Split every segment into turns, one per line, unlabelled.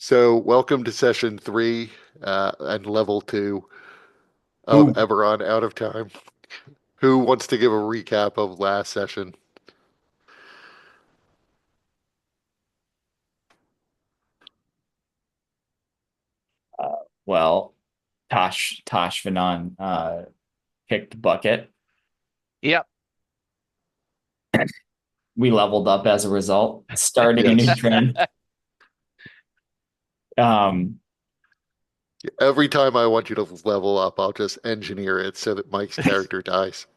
So, welcome to session three and level two of
Who?
Eberron Out of Time. Who wants to give a recap of last session?
Uh, well, Tosh Vanon kicked the bucket.
Yep.
We leveled up as a result, starting a new
Yes.
trend. Um,
Every time I want you to level up, I'll just engineer it so that Mike's character dies.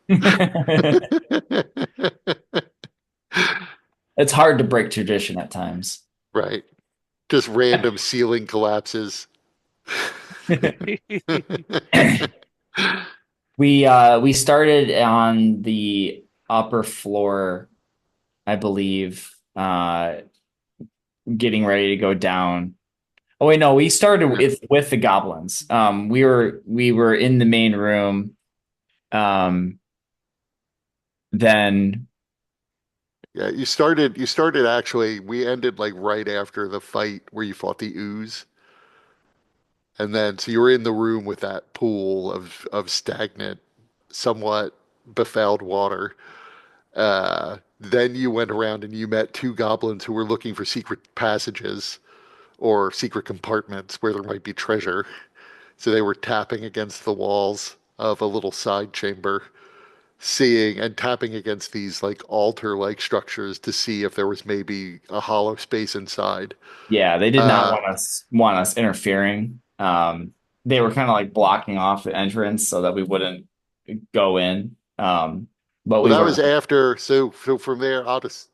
it's hard to break tradition at times.
Right. Just random ceiling collapses.
We started on the upper floor, I believe, getting ready to go down. Oh wait, no, we started with the goblins. We were in the main room. Um, then
Yeah, you started actually, we ended like right after the fight where you fought the ooze. And then, so you were in the room with that pool of stagnant, somewhat befouled water. Then you went around and you met two goblins who were looking for secret passages or secret compartments where there might be treasure. So they were tapping against the walls of a little side chamber, seeing and tapping against these like altar-like structures to see if there was maybe a hollow space inside.
Yeah, they did not
Uh,
want us interfering. They were kind of like blocking off the entrance so that we wouldn't go in. But
Well,
we
that
were
was after. So from there, I'll just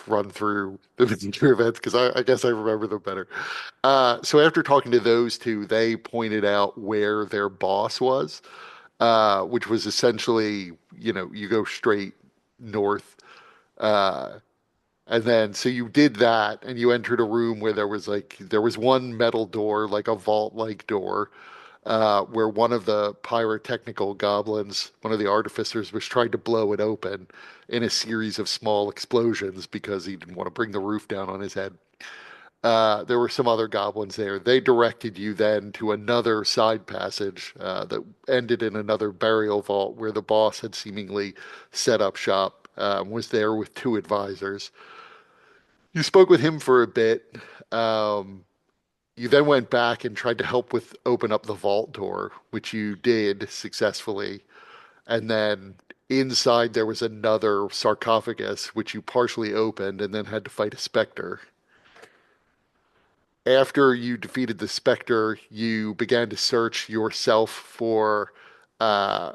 run through the future events because I guess I remember them better. So after talking to those two, they pointed out where their boss was, which was essentially, you go straight north, uh, and then so you did that, and you entered a room where there was one metal door, like a vault-like door, where one of the pyrotechnical goblins, one of the artificers, was trying to blow it open in a series of small explosions because he didn't want to bring the roof down on his head. There were some other goblins there. They directed you then to another side passage that ended in another burial vault where the boss had seemingly set up shop, was there with two advisors. You spoke with him for a bit. Um, you then went back and tried to help with open up the vault door, which you did successfully. And then inside there was another sarcophagus, which you partially opened and then had to fight a specter. After you defeated the specter, you began to search yourself for uh,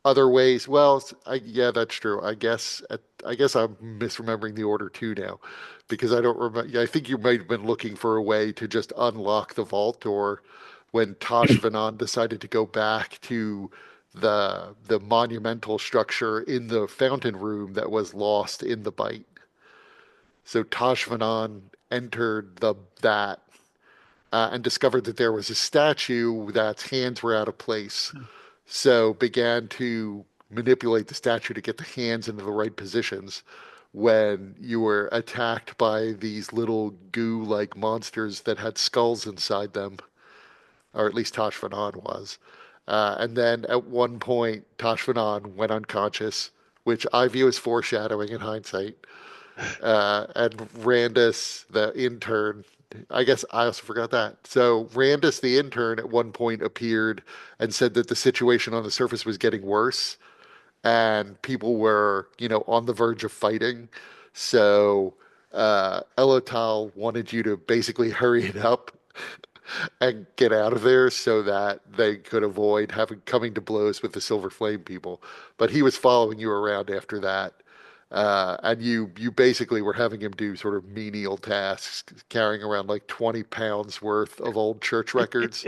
other ways. Well, yeah, that's true. I guess I'm misremembering the order too now, because I don't remember. Yeah, I think you might have been looking for a way to just unlock the vault door when Tosh Vanan decided to go back to the monumental structure in the fountain room that was lost in the bite. So Tosh Vanan entered the that and discovered that there was a statue that's hands were out of place. So began to manipulate the statue to get the hands into the right positions when you were attacked by these little goo-like monsters that had skulls inside them, or at least Tosh Fanon was. And then at one point, Tosh Fanon went unconscious, which I view as foreshadowing in hindsight. And Randus, the intern, I guess I also forgot that. So Randus, the intern, at one point appeared and said that the situation on the surface was getting worse and people were, on the verge of fighting. So Elotal wanted you to basically hurry it up and get out of there so that they could avoid having coming to blows with the Silver Flame people. But he was following you around after that. And you basically were having him do sort of menial tasks, carrying around like 20 pounds worth of old church records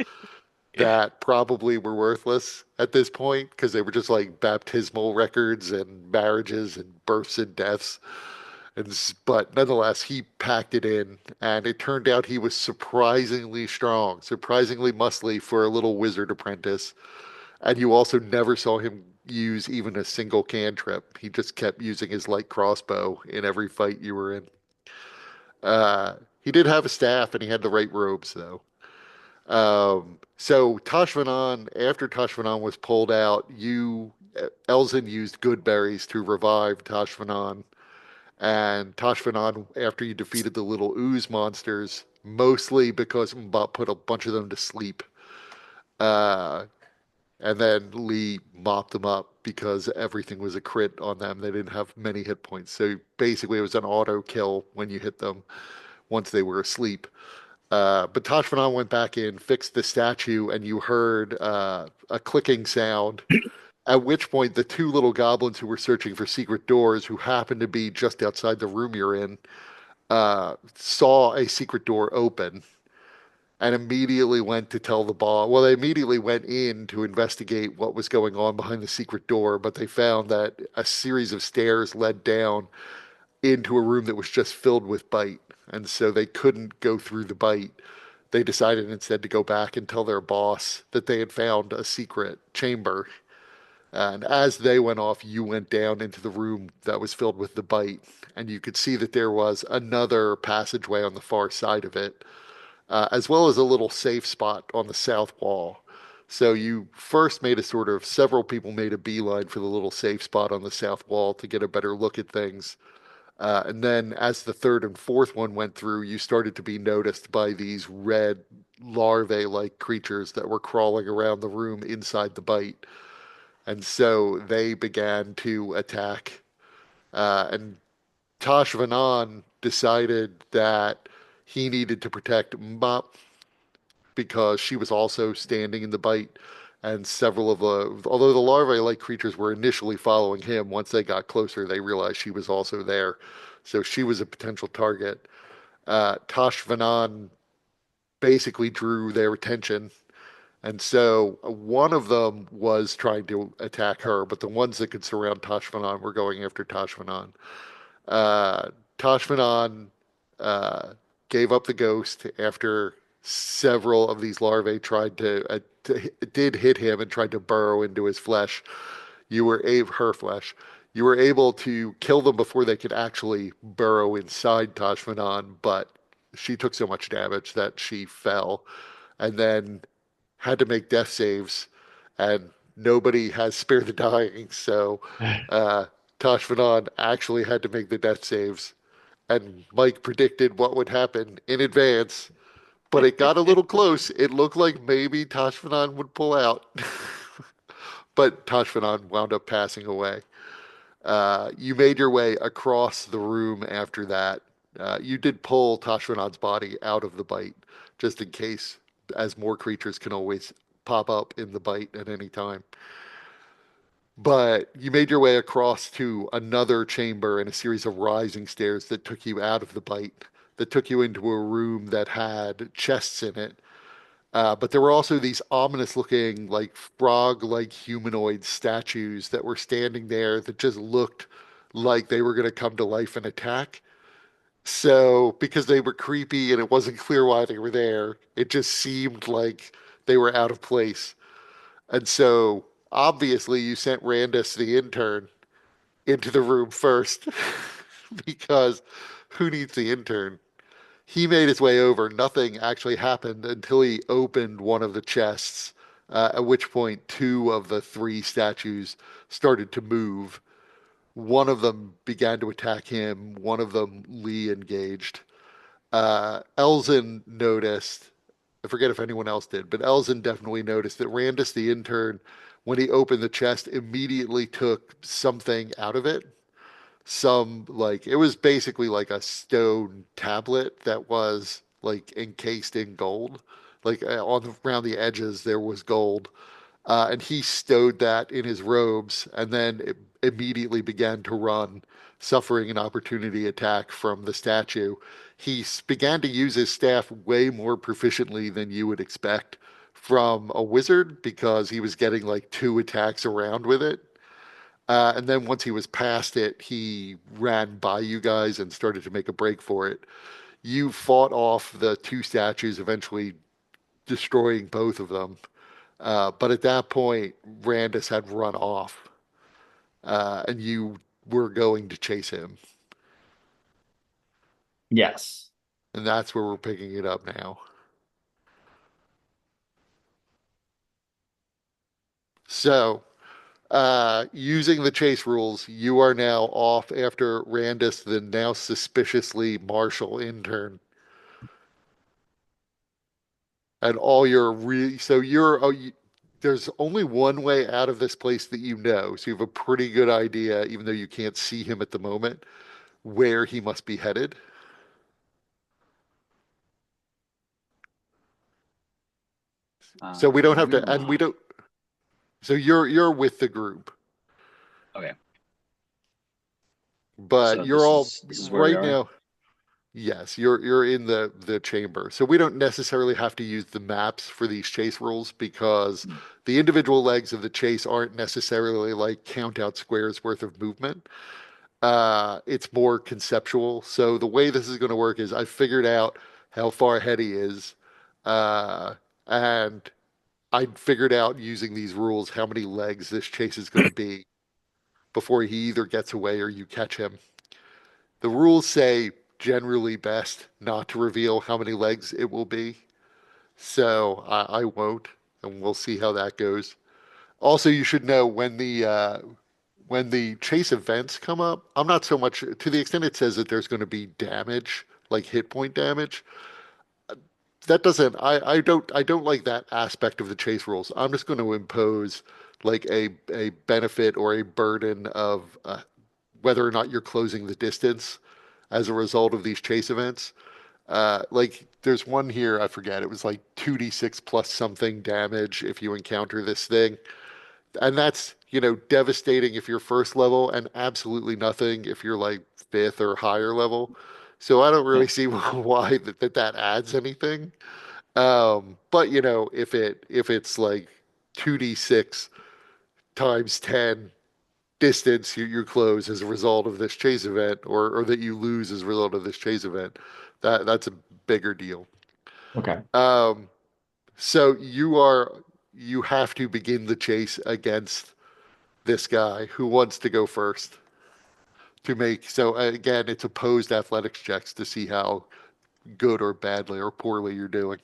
that probably were worthless at this point because they were just like baptismal records and marriages and births and deaths. But nonetheless, he packed it in, and it turned out he was surprisingly strong, surprisingly muscly for a little wizard apprentice. And you also never saw him use even a single cantrip. He just kept using his light crossbow in every fight you were in. He did have a staff and he had the right robes though. So Tashvanan, after Tashvanan was pulled out, Elzin used good berries to revive Tashvanan. And Tashvanan, after you defeated the little ooze monsters, mostly because Mbop put a bunch of them to sleep. Uh, and then Lee mopped them up because everything was a crit on them. They didn't have many hit points. So basically, it was an auto kill when you hit them once they were asleep. But Tashvanan went back in, fixed the statue, and you heard a clicking sound. At which point, the two little goblins who were searching for secret doors, who happened to be just outside the room you're in, saw a secret door open and immediately went to tell the boss. Well, they immediately went in to investigate what was going on behind the secret door, but they found that a series of stairs led down into a room that was just filled with bite. And so they couldn't go through the bite. They decided instead to go back and tell their boss that they had found a secret chamber. And as they went off, you went down into the room that was filled with the bite. And you could see that there was another passageway on the far side of it, as well as a little safe spot on the south wall. So you first made a sort of, several people made a beeline for the little safe spot on the south wall to get a better look at things. And then as the third and fourth one went through, you started to be noticed by these red larvae-like creatures that were crawling around the room inside the bite. And so they began to attack. And Tosh Vanan decided that he needed to protect Mop because she was also standing in the bite. And several of although the larvae-like creatures were initially following him, once they got closer, they realized she was also there. So she was a potential target. Tosh Vanan basically drew their attention. And so one of them was trying to attack her, but the ones that could surround Tashvanan were going after Tashvanan. Uh, Tashvanan gave up the ghost after several of these larvae did hit him and tried to burrow into his flesh. Her flesh. You were able to kill them before they could actually burrow inside Tashvanan, but she took so much damage that she fell, and then had to make death saves, and nobody has Spare the Dying, so uh, Tosh Vanon actually had to make the death saves, and Mike predicted what would happen in advance, but it got a little close. It looked like maybe Tosh Vanon would pull out, but Tosh Vanon wound up passing away. You made your way across the room after that. You did pull Tashranad's body out of the bite, just in case, as more creatures can always pop up in the bite at any time. But you made your way across to another chamber and a series of rising stairs that took you out of the bite, that took you into a room that had chests in it. But there were also these ominous looking, like frog like humanoid statues that were standing there that just looked like they were going to come to life and attack. So, because they were creepy and it wasn't clear why they were there, it just seemed like they were out of place. And so, obviously, you sent Randus, the intern, into the room first because who needs the intern? He made his way over. Nothing actually happened until he opened one of the chests, at which point two of the three statues started to move. One of them began to attack him. One of them Lee engaged. Elzin noticed, I forget if anyone else did, but Elzin definitely noticed that Randus the intern, when he opened the chest, immediately took something out of it. It was basically like a stone tablet that was like encased in gold. Around the edges, there was gold. And he stowed that in his robes and then it immediately began to run, suffering an opportunity attack from the statue. Began to use his staff way more proficiently than you would expect from a wizard because he was getting like two attacks around with it. And then once he was past it, he ran by you guys and started to make a break for it. You fought off the two statues, eventually destroying both of them. But at that point, Randus had run off, and you were going to chase him.
Yes.
And that's where we're picking it up now. So, using the chase rules, you are now off after Randus, the now suspiciously martial intern, and all your so you're there's only one way out of this place that you know, so you have a pretty good idea, even though you can't see him at the moment, where he must be headed. So we don't have to, and we
Ooh.
don't. So you're with the group,
Okay.
but
So
you're all
this is where we
right
are.
now. Yes, you're in the chamber. So we don't necessarily have to use the maps for these chase rules because
Hmm.
the individual legs of the chase aren't necessarily like count out squares worth of movement. It's more conceptual. So the way this is going to work is I figured out how far ahead he is, uh, and I figured out using these rules how many legs this chase is going to be before he either gets away or you catch him. The rules say generally best not to reveal how many legs it will be, so I won't, and we'll see how that goes. Also, you should know when the chase events come up. I'm not so much to the extent it says that there's going to be damage, like hit point damage. That doesn't. I don't like that aspect of the chase rules. I'm just going to impose like a benefit or a burden of whether or not you're closing the distance as a result of these chase events. Like there's one here, I forget, it was like 2d6 plus something damage if you encounter this thing. And that's, devastating if you're first level and absolutely nothing if you're like fifth or higher level. So I don't
Yeah.
really see why that adds anything. But if it's like 2d6 times 10 distance you close as a result of this chase event or that you lose as a result of this chase event, that's a bigger deal.
Okay.
Um, so you have to begin the chase against this guy who wants to go first to make so again it's opposed athletics checks to see how good or badly or poorly you're doing.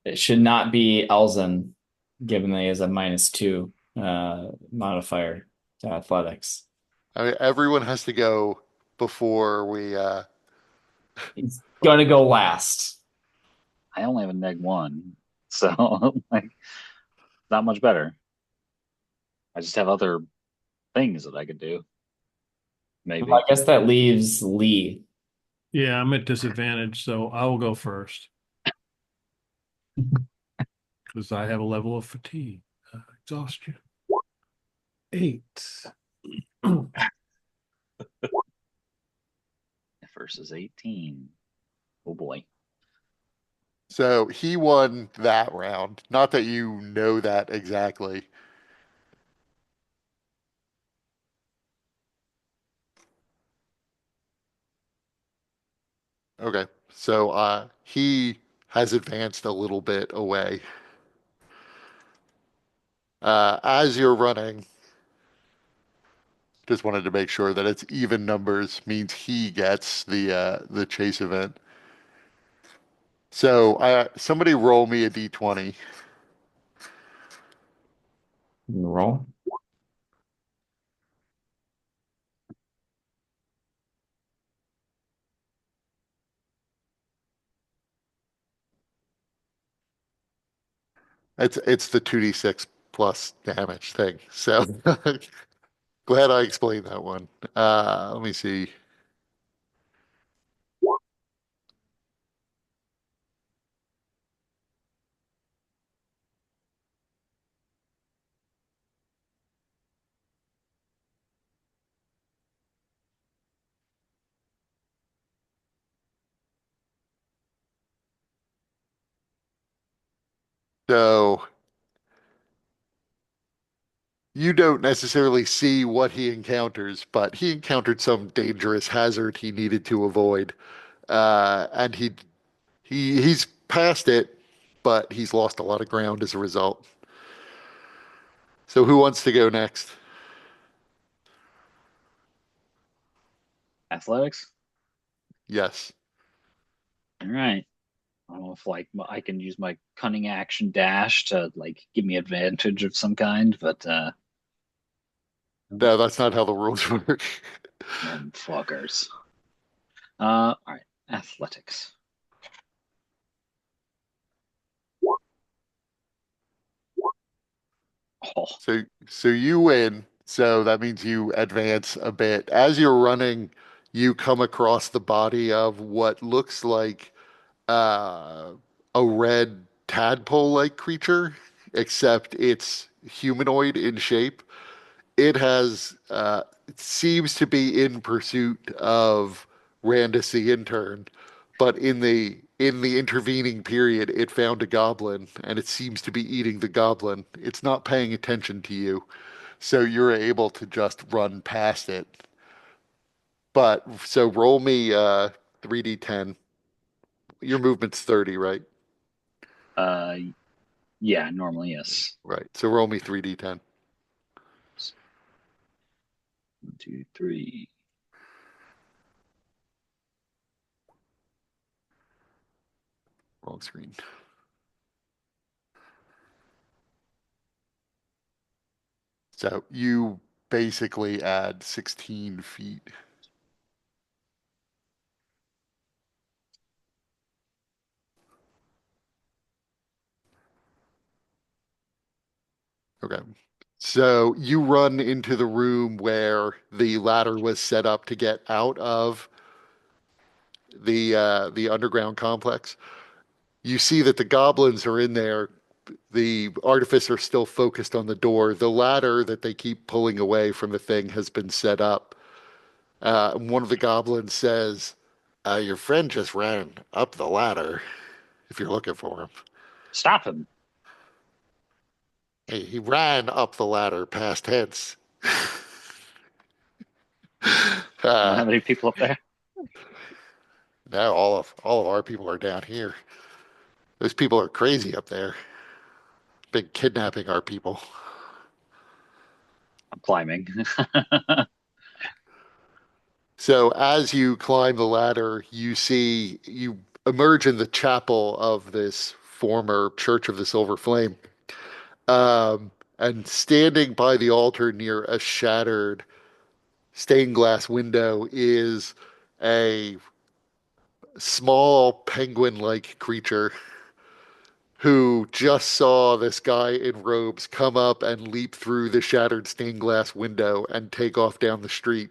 It should not be Elzen, given that he has a -2 modifier to athletics.
I mean, everyone has to go before we
He's gonna go last.
I only have a -1, so like not much better. I just have other things that I could do.
Well, I
Maybe.
guess that leaves Lee.
Yeah, I'm at disadvantage, so I will go first because I have a level of fatigue, exhaustion. 8.
Versus 18. Oh boy.
so he won that round. Not that you know that exactly. Okay. So he has advanced a little bit away. As you're running, just wanted to make sure that it's even numbers means he gets the chase event. So somebody roll me a d20.
Roll.
It's the 2d6 plus damage thing. So glad I explained that one. Let me see. So you don't necessarily see what he encounters, but he encountered some dangerous hazard he needed to avoid. And he's passed it, but he's lost a lot of ground as a result. So who wants to go next?
Athletics.
Yes.
All right. I don't know if like I can use my cunning action dash to like give me advantage of some kind, but
No, that's not how the rules work.
them fuckers. All right. Athletics. Oh,
So you win. So that means you advance a bit. As you're running, you come across the body of what looks like uh, a red tadpole-like creature, except it's humanoid in shape. It seems to be in pursuit of Randus the intern, but in the intervening period, it found a goblin, and it seems to be eating the goblin. It's not paying attention to you, so you're able to just run past it. But so roll me 3d10. Your movement's 30, right?
uh, yeah, normally yes.
Right. So roll me 3d10.
1, 2, 3.
Wrong screen. So you basically add 16 feet. Okay. So you run into the room where the ladder was set up to get out of the underground complex. You see that the goblins are in there. The artificer still focused on the door. The ladder that they keep pulling away from the thing has been set up. One of the goblins says, "Your friend just ran up the ladder. If you're looking for him,
Stop him.
he ran up the ladder past tense."
You don't
Uh,
have any people up there?
Now all of our people are down here. Those people are crazy up there. Been kidnapping our people.
I'm climbing.
So as you climb the ladder, you emerge in the chapel of this former Church of the Silver Flame. And standing by the altar near a shattered stained glass window is a small penguin-like creature who just saw this guy in robes come up and leap through the shattered stained glass window and take off down the street.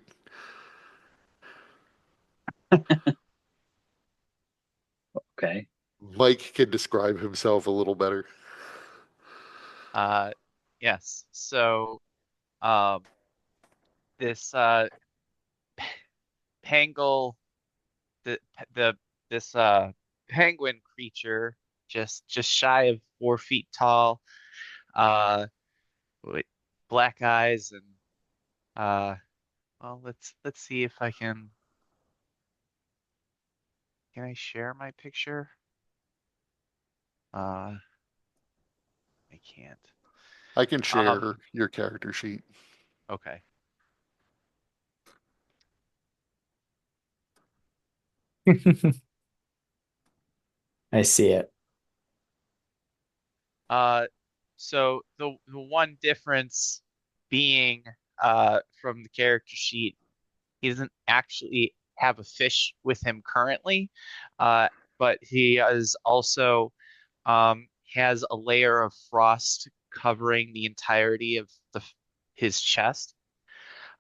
Okay.
Mike can describe himself a little better.
Uh, yes. So, um, this Pangle, the this penguin creature, just shy of 4 feet tall, uh, with black eyes and uh, well, let's see if I can I share my picture? Uh, I can't.
I can
Um,
share your character sheet.
okay.
I see it.
Uh, so the one difference being from the character sheet, he doesn't actually have a fish with him currently, uh, but he is also has a layer of frost covering the entirety of his chest.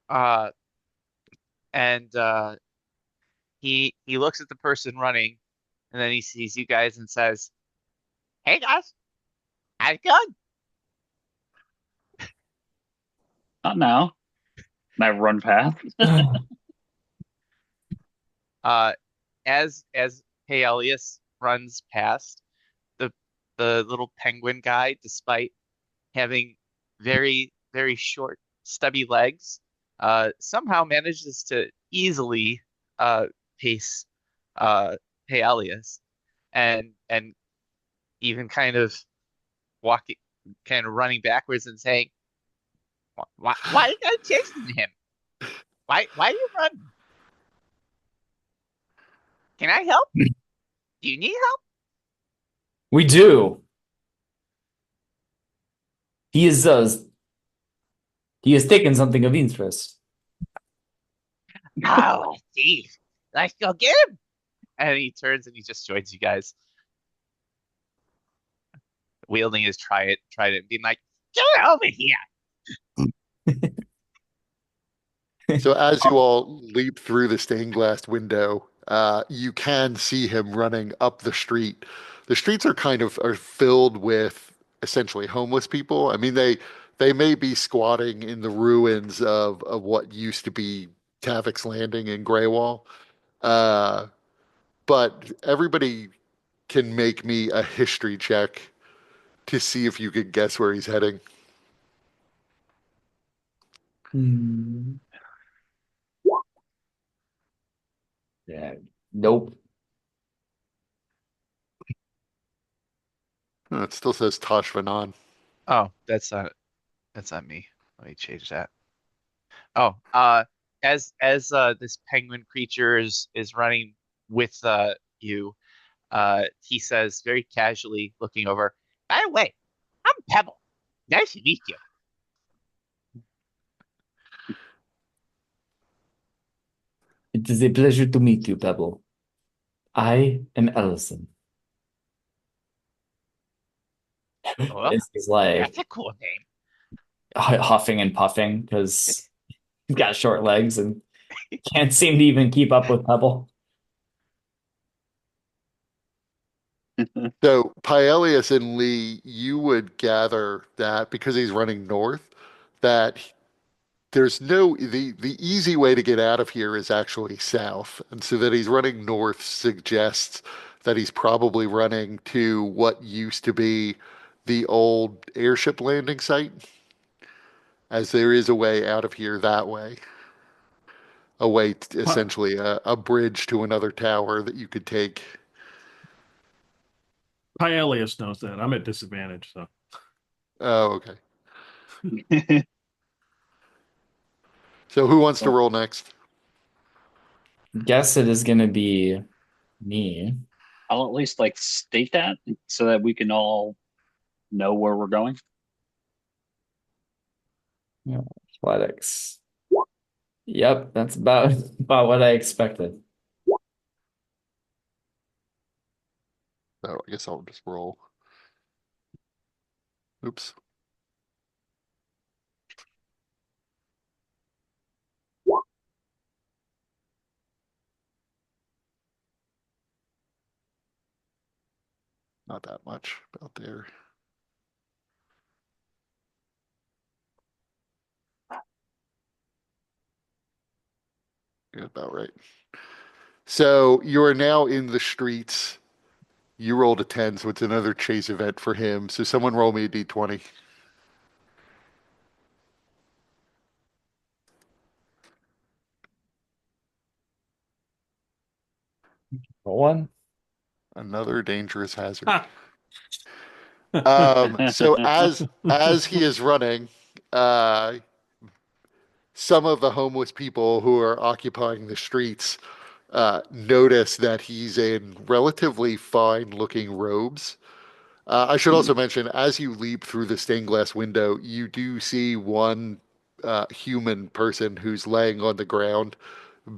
Uh, and he looks at the person running, and then he sees you guys and says, "Hey guys, how's it going?"
Not now. And I run past.
Uh, as Peleus runs past the the little penguin guy, despite having very short, stubby legs, somehow manages to easily pace uh, Peleus, and even kind of walking, kind of running backwards and saying, "Why are you guys chasing him? Why are you running?" Can I help? Do you need help?
We do. He is he has taken something of interest.
Oh, geez. Let's go get him. And he turns and he just joins you guys, wielding his trident, being like, "Get over here!"
So as you all leap through the stained glass window, you can see him running up the street. The streets are kind of are filled with essentially homeless people. I mean, they may be squatting in the ruins of what used to be Tavik's Landing in Greywall. Uh, but everybody can make me a history check to see if you could guess where he's heading.
Hmm. Yeah. Nope.
Oh, it still says Tosh Vanan.
Oh, that's not me. Let me change that. Oh, as this penguin creature is running with you, he says very casually, looking over. By the way, I'm Pebble. Nice to meet you.
It is a pleasure to meet you, Pebble. I am Ellison.
Well,
He's like
that's a cool name.
huffing and puffing because he's got short legs and can't seem to even keep up with Pebble.
So Paelius and Lee, you would gather that because he's running north, that there's no the easy way to get out of here is actually south. And so that he's running north suggests that he's probably running to what used to be the old airship landing site, as there is a way out of here that way. A way, essentially a bridge to another tower that you could take.
Elias knows that. I'm at disadvantage, so
Oh, okay. So who wants to
Well,
roll next?
Guess it is gonna be me.
I'll at least like state that so that we can all know where we're going.
Yeah, athletics. Yep, that's about about what I expected.
Oh, I guess I'll just roll. Oops. Not that much about there. Yeah, about right. So you are now in the streets. You rolled a 10, so it's another chase event for him. So someone roll me a d20.
Roll one.
Another dangerous hazard.
ha.
So as he is running, uh, some of the homeless people who are occupying the streets notice that he's in relatively fine-looking robes. I should also mention, as you leap through the stained glass window, you do see one human person who's laying on the ground,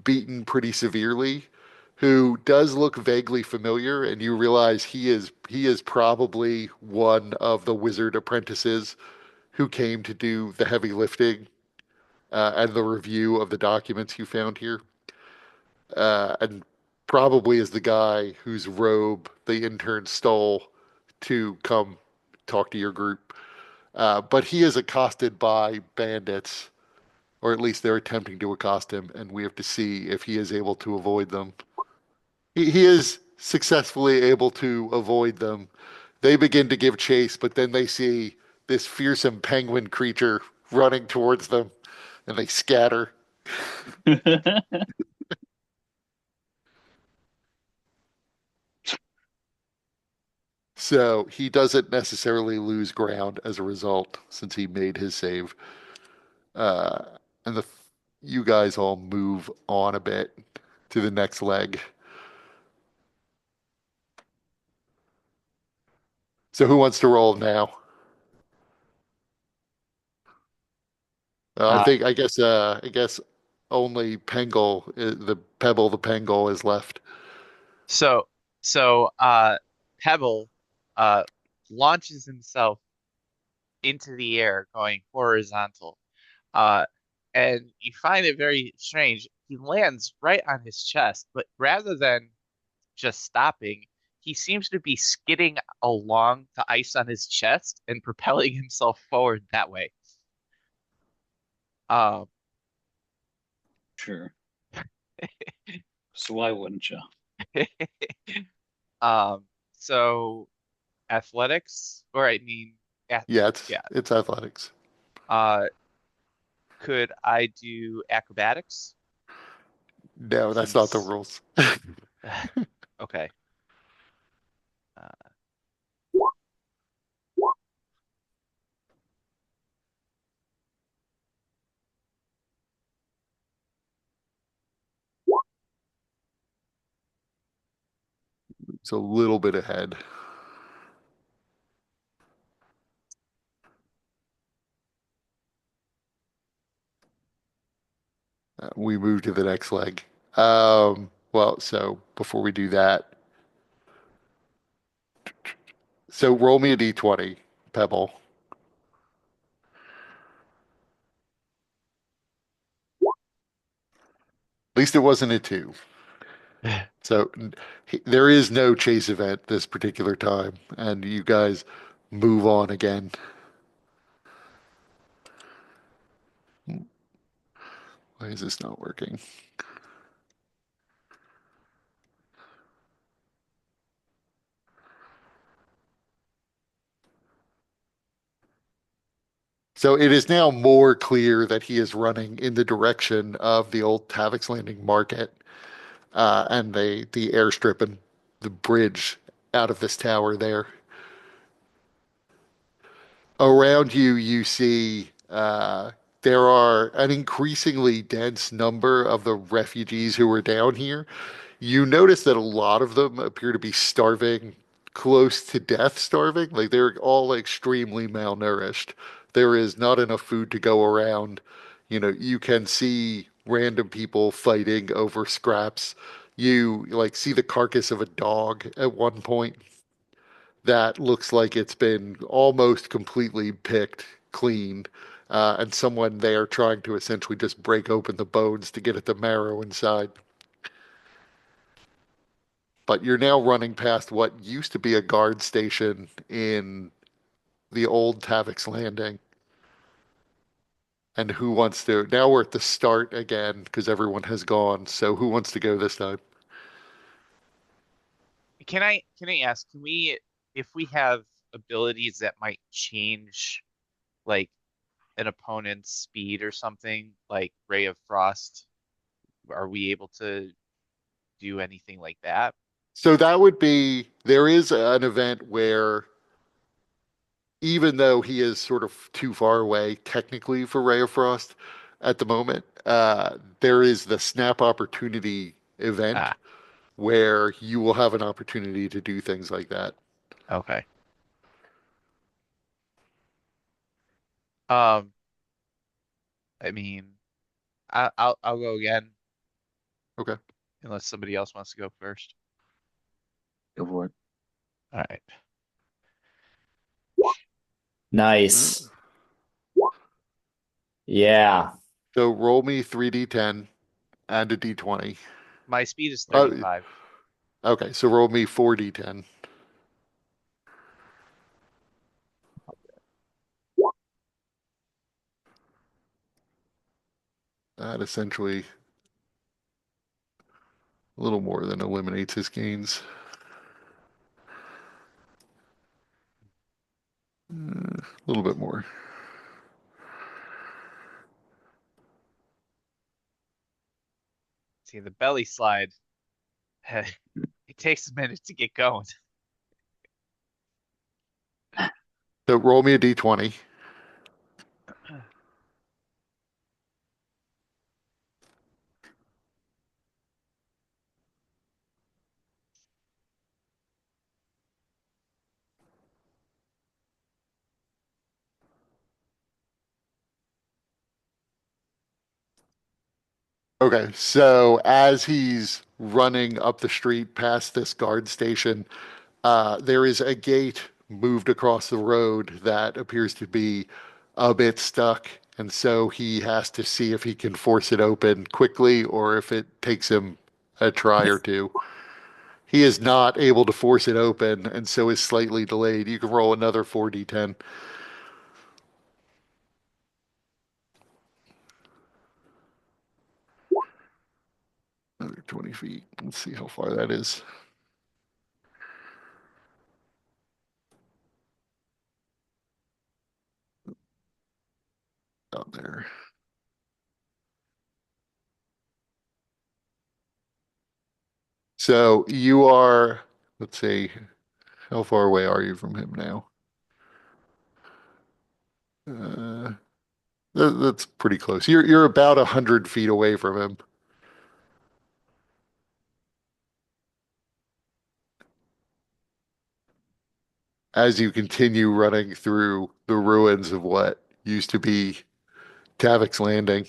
beaten pretty severely, who does look vaguely familiar, and you realize he is probably one of the wizard apprentices who came to do the heavy lifting and the review of the documents you found here, and probably is the guy whose robe the intern stole to come talk to your group. But he is accosted by bandits, or at least they're attempting to accost him, and we have to see if he is able to avoid them. He is successfully able to avoid them. They begin to give chase, but then they see this fearsome penguin creature running towards them, and they scatter. So he doesn't necessarily lose ground as a result, since he made his save. Uh, and you guys all move on a bit to the next leg. So who wants to roll now?
Uh,
I guess only Pengle, the Pebble the Pengle is left.
So Pebble uh launches himself into the air going horizontal. Uh and you find it very strange. He lands right on his chest, but rather than just stopping, he seems to be skidding along the ice on his chest and propelling himself forward that way. Um
Sure. So why wouldn't you?
um so athletics, or I mean,
Yeah,
yeah.
it's athletics.
Uh, could I do acrobatics
No, that's not the
since
rules.
okay. Uh,
It's a little bit ahead. We move to the next leg. Well, so before we do that, so roll me a d20, Pebble. At least it wasn't a two. So there is no chase event this particular time, and you guys move on again. Why is this not working? So it is now more clear that he is running in the direction of the old Tavik's Landing market, and the airstrip and the bridge out of this tower there. Around you, you see there are an increasingly dense number of the refugees who are down here. You notice that a lot of them appear to be starving, close to death starving. Like they're all extremely malnourished. There is not enough food to go around. You know, you can see random people fighting over scraps. You like see the carcass of a dog at one point that looks like it's been almost completely picked clean. And someone there trying to essentially just break open the bones to get at the marrow inside. But you're now running past what used to be a guard station in the old Tavik's Landing. And who wants to? Now we're at the start again because everyone has gone. So who wants to go this time?
can I ask, can we, if we have abilities that might change like an opponent's speed or something, like Ray of Frost, are we able to do anything like that?
So that would be there is an event where even though he is sort of too far away technically for Ray of Frost at the moment, there is the snap opportunity event
Ah,
where you will have an opportunity to do things like that.
okay. Um, I mean, I'll go again
Okay.
unless somebody else wants to go first.
Go for it.
All right.
nice. Yeah.
So roll me 3d10 and a d20.
My speed is
Uh,
35.
okay, so roll me 4d10. That essentially a little more than eliminates his gains. A little bit more.
See, the belly slide, it takes a minute to get going.
So roll me a d20. Okay, so as he's running up the street past this guard station, there is a gate moved across the road that appears to be a bit stuck. And so he has to see if he can force it open quickly or if it takes him a try or two. He is not able to force it open and so is slightly delayed. You can roll another 4d10. Another 20 feet. Let's see how far that is. Out there. So you are, let's see, how far away are you from him now? Uh, that's pretty close. You're about 100 feet away from him. As you continue running through the ruins of what used to be Tavik's Landing,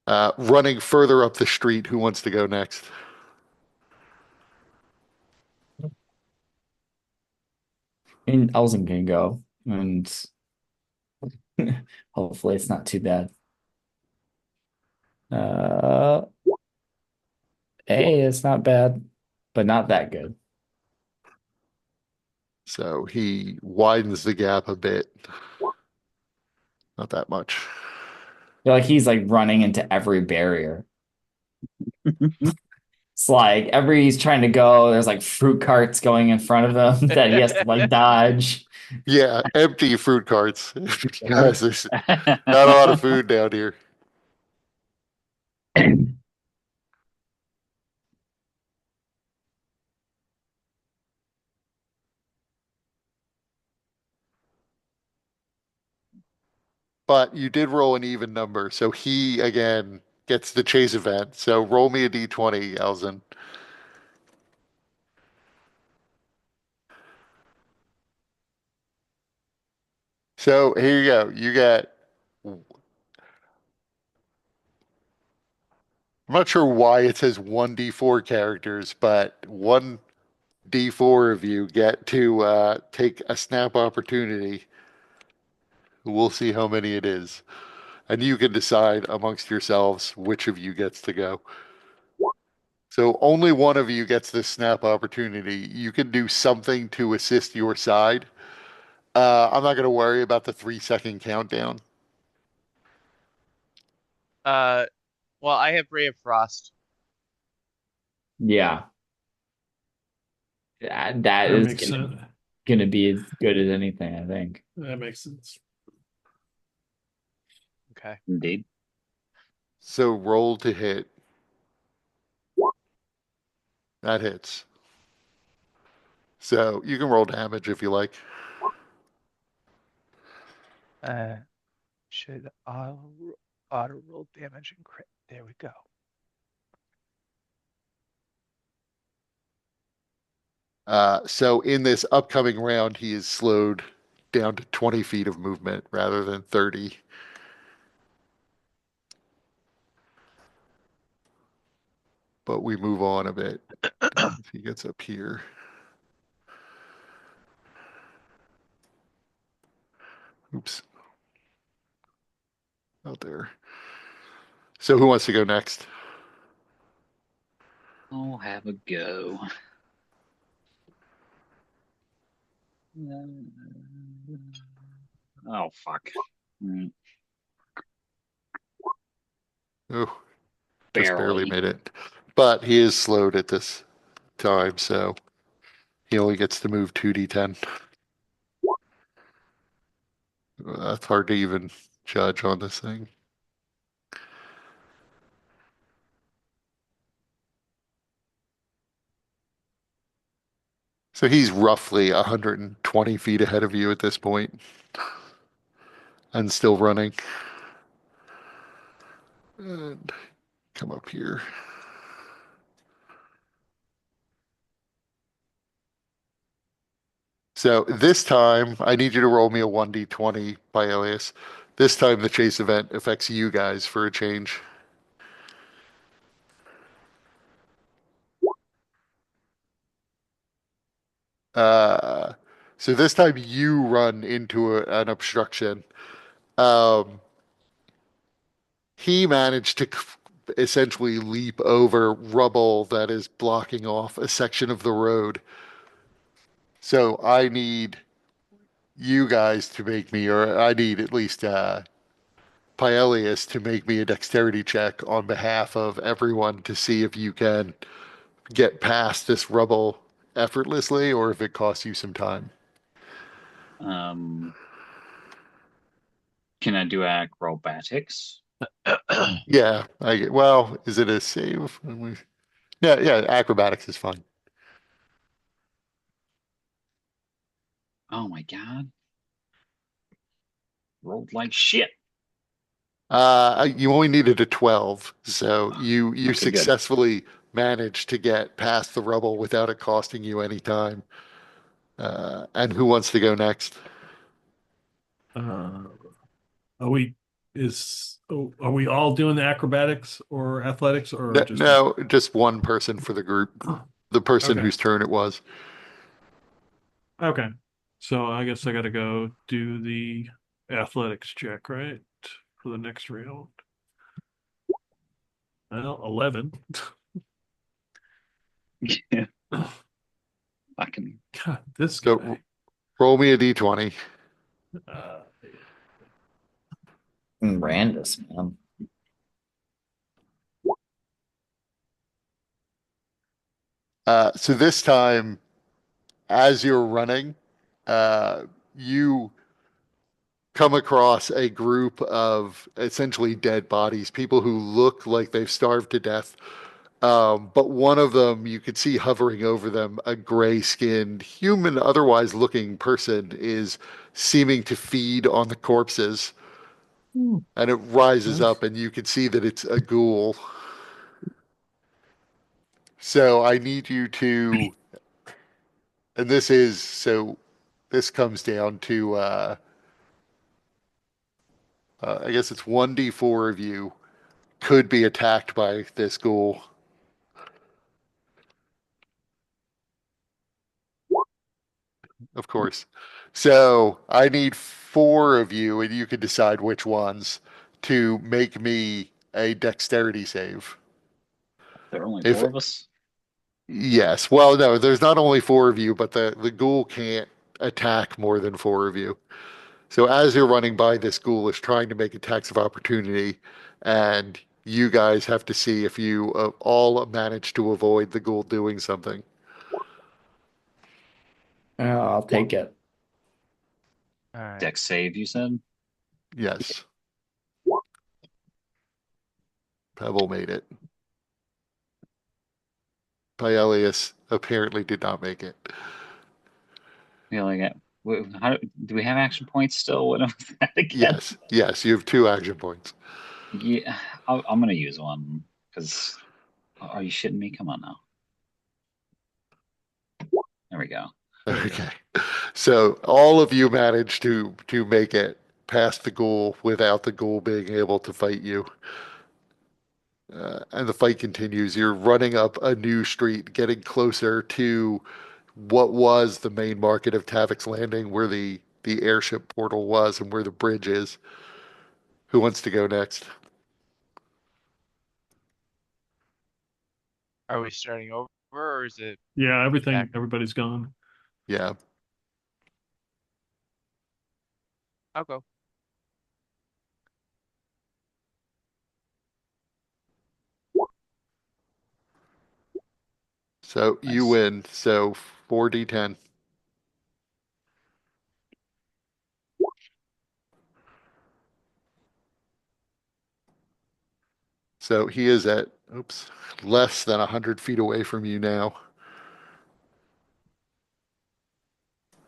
running further up the street, who wants to go next?
And Elzen can go, and hopefully it's not too bad. Uh, hey, it's not bad, but not that good.
So he widens the gap a bit. Not that much.
Feel like he's like running into every barrier. It's like every he's trying to go, there's like fruit carts going in front of him that he has to like dodge.
Yeah, empty fruit carts because there's not a lot of food down here. But you did roll an even number, so he again gets the chase event. So roll me a d20, Elzen. So here you go. You get, I'm not sure why it says 1d4 characters, but 1d4 of you get to take a snap opportunity. We'll see how many it is. And you can decide amongst yourselves which of you gets to go. So only one of you gets this snap opportunity. You can do something to assist your side. I'm not going to worry about the 3 second countdown.
Uh, well, I have Ray of Frost.
Yeah, that
That
is
makes sense.
gonna be as good as anything, I think.
That makes sense.
Okay.
Indeed.
So roll to hit. That hits. So you can roll damage if you like.
Uh, should auto roll damage and crit. There we go.
So in this upcoming round, he is slowed down to 20 feet of movement rather than 30. But we move on a bit. If he gets up here. Oops. Out there. So who wants to go next?
I'll have a go. Oh, fuck. Mm,
Oh, just barely
barely.
made it. But he is slowed at this time, so he only gets to move 2d10. That's hard to even judge on this thing. So he's roughly 120 feet ahead of you at this point and still running. And come up here. So this time, I need you to roll me a 1d20 by Elias. This time the chase event affects you guys for a change. Uh, so this time you run into an obstruction. Um, he managed to essentially leap over rubble that is blocking off a section of the road. So I need you guys to make me, or I need at least Paelius to make me a dexterity check on behalf of everyone to see if you can get past this rubble effortlessly or if it costs you some time.
Um, can I do acrobatics?
Yeah, well, is it a save? Yeah, yeah, acrobatics is fine.
Oh my God. Rolled like shit.
You only needed a 12, so you
Okay, good.
successfully managed to get past the rubble without it costing you any time. And who wants to go next?
Uh, are we are we all doing the acrobatics or athletics or
No,
just
no, just one person for the group. The person
okay.
whose turn it was.
Okay. So I guess I gotta go do the athletics check, right? For the next round. Well, 11.
Yeah, I can.
God, this
So
guy.
roll me a d20.
Uh,
Randus, man.
So this time, as you're running, you come across a group of essentially dead bodies, people who look like they've starved to death. But one of them, you could see hovering over them, a gray-skinned, human, otherwise looking person is seeming to feed on the corpses.
hmm,
And it rises
nice.
up, and you can see that it's a ghoul. So I need you to, and this comes down to, I guess it's 1d4 of you could be attacked by this ghoul, of course. So I need four of you, and you can decide which ones to make me a dexterity save.
There are only
If
four of us.
yes, well, no, there's not only four of you, but the ghoul can't attack more than four of you. So as you're running by, this ghoul is trying to make attacks of opportunity, and you guys have to see if you all manage to avoid the ghoul doing something.
I'll take it.
All right.
Dex save, you said?
Yes, Pebble made it. Paelius apparently did not make it.
Yeah, like, how do we have action points still? What was that again?
Yes, yes, you have two action points.
Yeah, I'm gonna use one because are you shitting me? Come on now. There we go.
There we go.
Okay. So all of you managed to make it past the ghoul without the ghoul being able to fight you. And the fight continues. You're running up a new street, getting closer to what was the main market of Tavik's Landing, where the airship portal was and where the bridge is. Who wants to go next?
Are we starting over or is it
Yeah,
back?
everybody's gone.
Yeah.
I'll go.
So you
Nice.
win. So 4d10. So he is at, oops, less than 100 feet away from you now.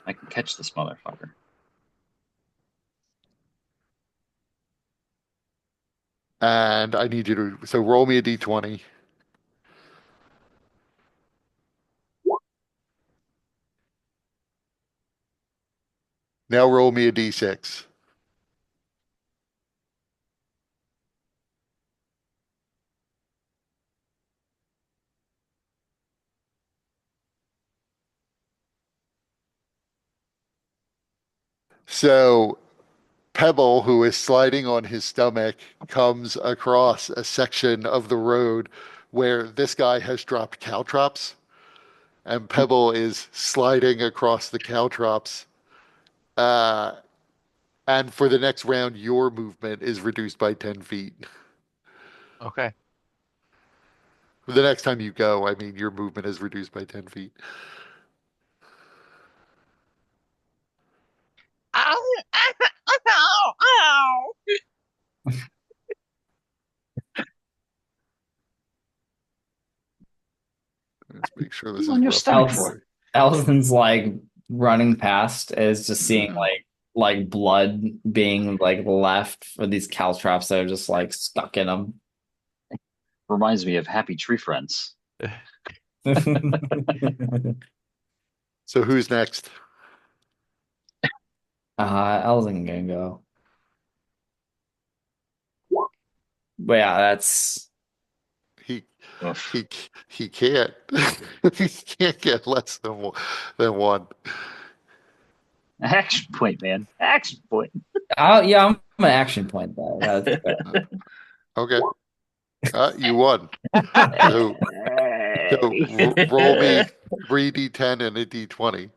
I can catch this motherfucker.
And I need you to, so roll me a d20. Now roll me a d6. So Pebble, who is sliding on his stomach, comes across a section of the road where this guy has dropped caltrops, and Pebble is sliding across the caltrops. Uh, and for the next round, your movement is reduced by 10 feet.
Okay.
The next time you go, I mean, your movement is reduced by 10 feet.
Ow! Ow! Ow!
Let's make sure this
What's
is
on your
roughly
stomach
20.
for?
Allison's like running past is just seeing
Mm.
like blood being like left for these caltrops that are just like stuck in them.
Reminds me of Happy Tree Friends.
So who's next?
Allison can go. But yeah, that's
He
Oof.
he he can't. He can't get less than one.
Action point, man. Action point.
yeah, I'm an action point though. That's
Okay. You won. So roll me
Hey.
3d10 and a d20.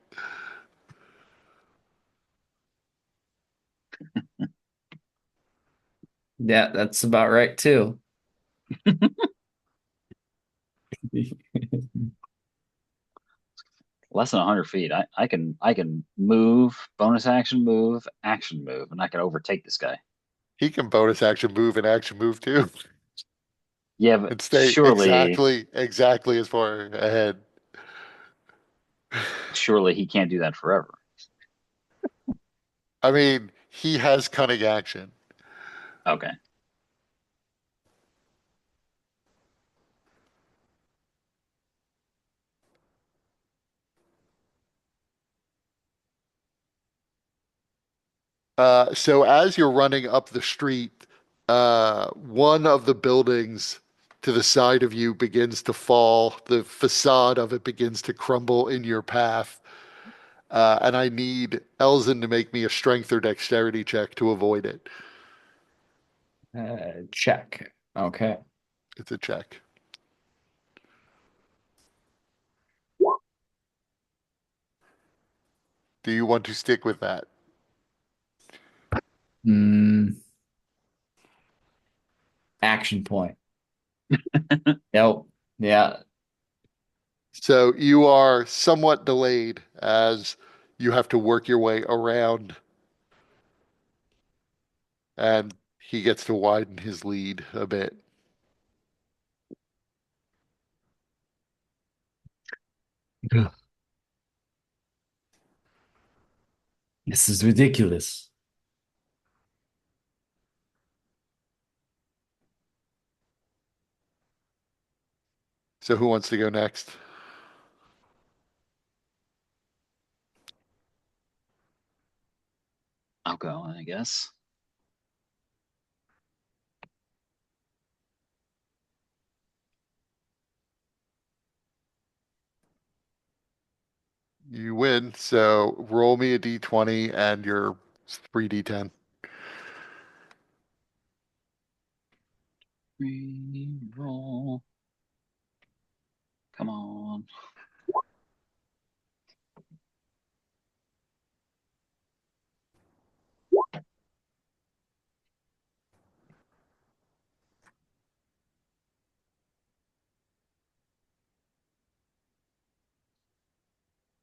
yeah, that's about right too.
Less than 100 feet. I can move, bonus action move, and I can overtake this guy.
He can bonus action move too,
Yeah, but
and stay
surely,
exactly as far ahead.
surely he can't do that forever.
I mean, he has cunning action.
Okay.
So as you're running up the street, one of the buildings to the side of you begins to fall. The facade of it begins to crumble in your path. And I need Elzin to make me a strength or dexterity check to avoid it.
Check. Okay.
It's a check. Do you want to stick with that?
Mm, action point. Yep. Yeah.
So you are somewhat delayed as you have to work your way around, and he gets to widen his lead a bit.
This is ridiculous.
So who wants to go next?
I'll go, I guess.
You win. So roll me a d20 and your 3d10.
Roll. Come on.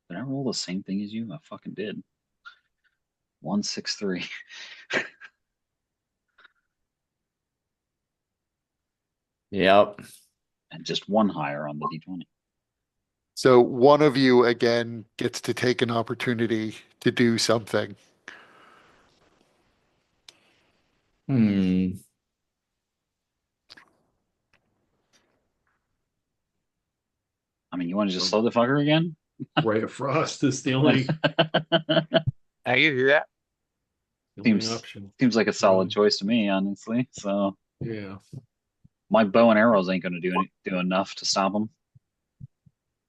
Did I roll the same thing as you? I fucking did. 163.
Yep.
And just one higher on the d20.
So one of you again gets to take an opportunity to do something.
Hmm.
I mean, you want to just slow the fucker again?
Ray of Frost is the only
I give you that.
Seems
option.
seems like a solid
Really.
choice to me, honestly. So
Yeah.
my bow and arrows ain't gonna do enough to stop him.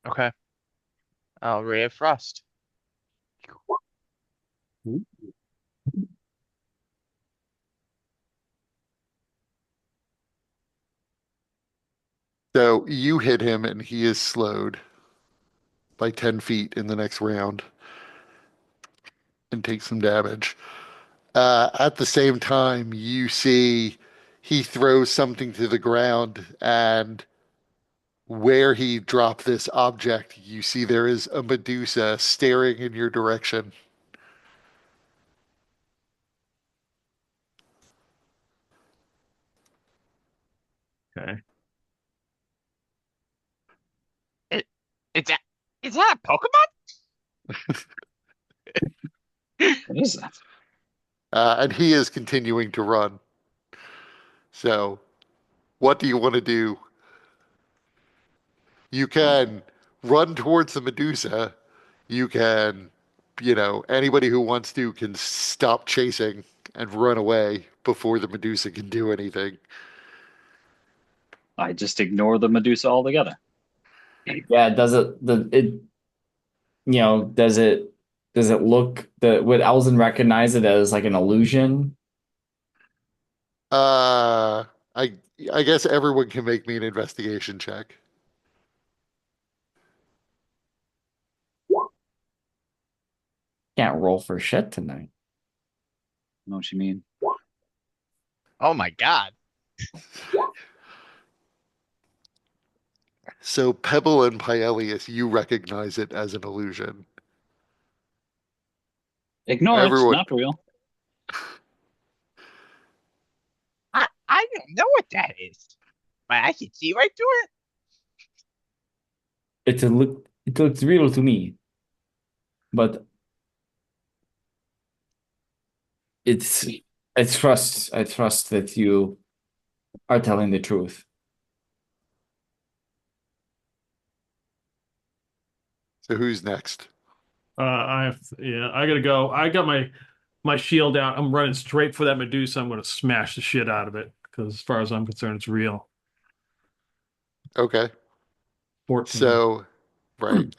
Okay. Ray of Frost.
So you hit him and he is slowed by 10 feet in the next round and takes some damage. At the same time, you see he throws something to the ground, and where he dropped this object, you see there is a Medusa staring in your direction.
Okay.
It, it's a, is that a Pokemon?
What is that?
And he is continuing to run. So, what do you want to do? You can run towards the Medusa. You can, anybody who wants to can stop chasing and run away before the Medusa can do anything.
I just ignore the Medusa altogether.
Yeah, does it look would Elzen recognize it as like an illusion?
Uh, I I guess everyone can make me an investigation check.
Can't roll for shit tonight.
Know what you mean?
Oh my God.
So Pebble and Pyelius, you recognize it as an illusion.
Ignore it.
Everyone,
Not real.
I don't know what that is. But I can see right through it.
It looks real to me, but it's I trust that you are telling the truth.
so who's next?
Yeah, I gotta go. I got my shield out. I'm running straight for that Medusa. I'm gonna smash the shit out of it because as far as I'm concerned, it's real.
Okay.
14.
So, right,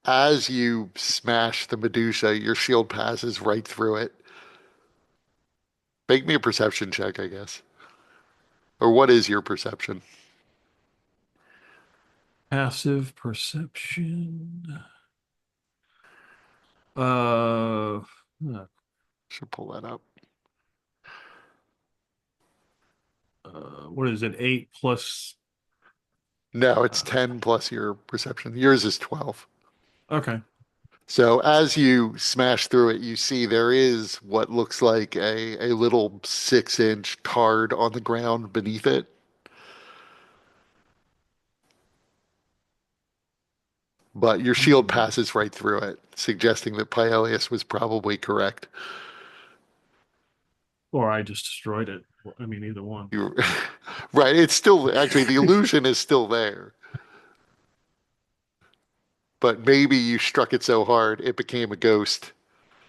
as you smash the Medusa, your shield passes right through it. Make me a perception check, I guess. Or what is your perception?
Passive perception. Uh, huh,
Should pull that up.
what is it? 8 plus.
No, it's
Uh,
10 plus your perception. Yours is 12.
okay.
So as you smash through it, you see there is what looks like a little 6-inch card on the ground beneath it. But your shield passes right through it, suggesting that Pyelius was probably correct.
Or I just destroyed it. I mean, either one.
You, right, it's still actually the illusion is still there. But maybe you struck it so hard it became a ghost.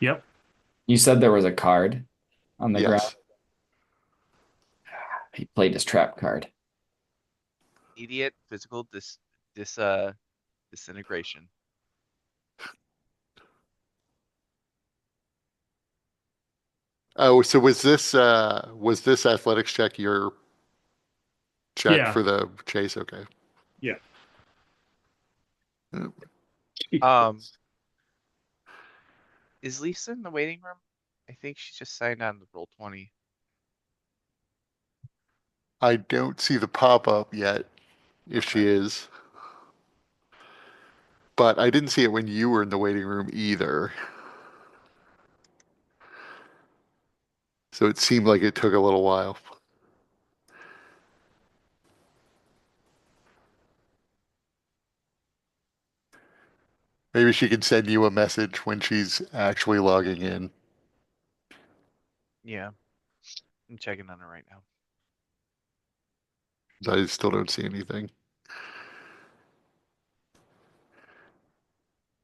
Yep.
You said there was a card on the ground.
Yes.
He played his trap card.
Immediate physical dis disintegration.
Oh, so was this athletics check your check
Yeah.
for the chase? Okay.
Yeah.
Um, is Lisa in the waiting room? I think she just signed on to roll 20.
I don't see the pop-up yet, if she
Okay.
is. But I didn't see it when you were in the waiting room either. So it seemed like it took a little while. Maybe she can send you a message when she's actually logging in.
Yeah, I'm checking on her right now.
I still don't see anything.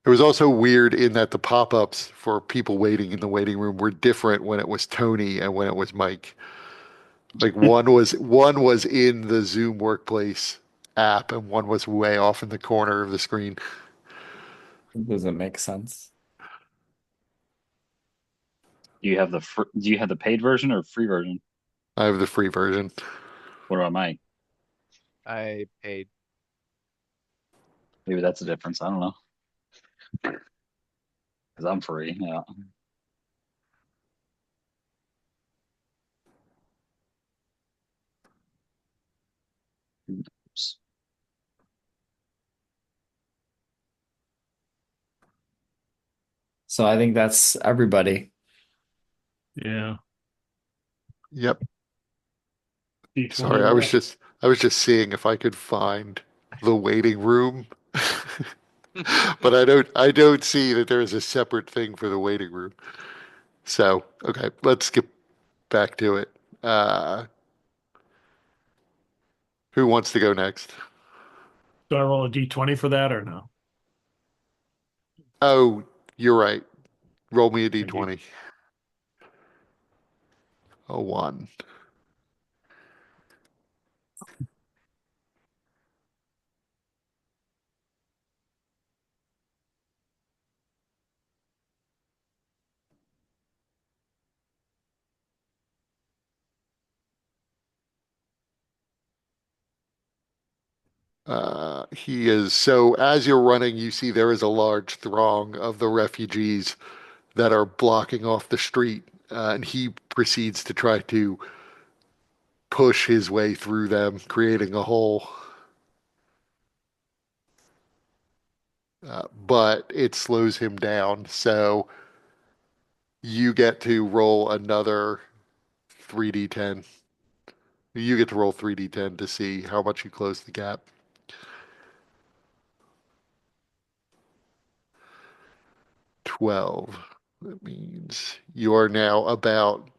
It was also weird in that the pop-ups for people waiting in the waiting room were different when it was Tony and when it was Mike. Like one was in the Zoom Workplace app and one was way off in the corner of the screen.
Does it make sense?
Do you have the paid version or free version?
I have the free version.
What about Mike?
I paid.
Maybe that's the difference. I don't know. Because I'm free. Yeah. Oops.
So I think that's everybody.
Yeah.
Yep.
D20
Sorry,
left.
I was just seeing if I could find the waiting room. But I don't see that there is a separate thing for the waiting room. So, okay, let's get back to it. Uh, who wants to go next?
Do I roll a D20 for that or no?
Oh, you're right. Roll me a
Thank you.
d20. A one. He is so as you're running, you see there is a large throng of the refugees that are blocking off the street, and he proceeds to try to push his way through them, creating a hole. But it slows him down, so you get to roll another 3d10. You get to roll 3d10 to see how much you close the gap. 12. That means you are now about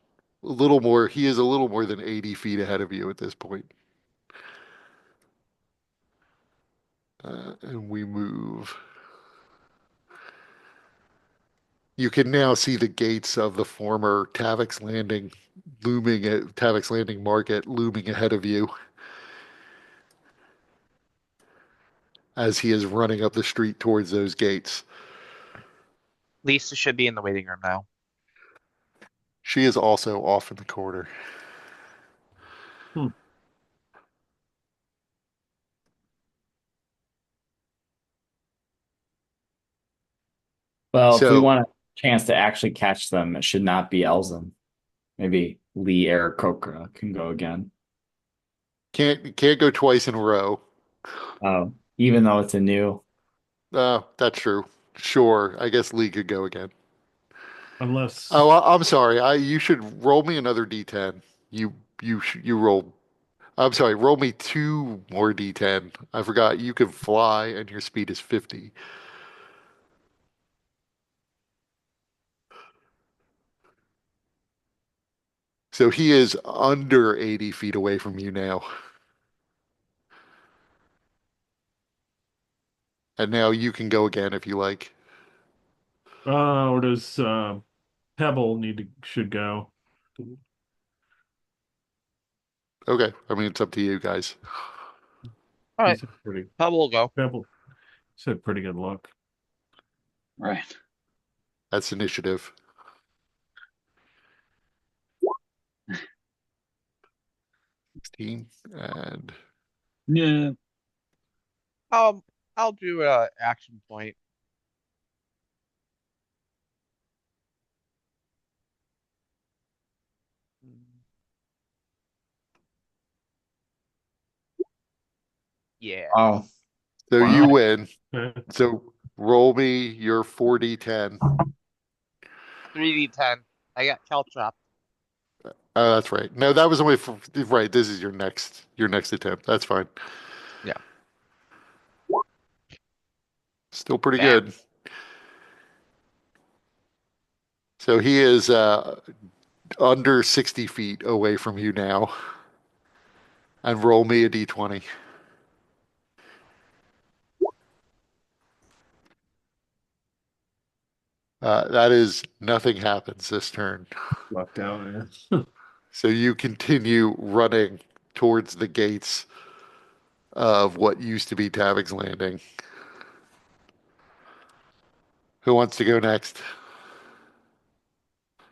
a little more, he is a little more than 80 feet ahead of you at this point. And we move. You can now see the gates of the former Tavix Landing looming at Tavix Landing Market looming ahead of you as he is running up the street towards those gates.
Lisa should be in the waiting room now.
She is also off in the corner.
Hmm.
Well, if we
So
want a chance to actually catch them, it should not be Elzin. Maybe Lee Aarakocra can go again.
can't go twice in a row.
Oh, even though it's a new.
That's true. Sure, I guess Lee could go again. Oh,
Unless
I'm sorry. I you should roll me another d10. You roll. I'm sorry. Roll me two more d10. I forgot you can fly and your speed is 50. So he is under 80 feet away from you now. And now you can go again if you like.
or does Pebble need to should go?
Okay. I mean, it's up to you guys.
All right,
He's a pretty
Pebble will go.
Pebble. He's had pretty good luck.
Right.
That's initiative. 16 and
Yeah.
I'll do a action point. Yeah,
Oh,
so you
wow.
win.
Eh,
So roll me your 4d10.
3d10. I got Caltrop.
Oh, that's right. No, that was only for, right. This is your next attempt. That's fine.
Yeah,
Still pretty
bam.
good. So he is under 60 feet away from you now. And roll me a d20. That is nothing happens this turn.
lucked out, man.
So you continue running towards the gates of what used to be Tavig's Landing. Who wants to go next?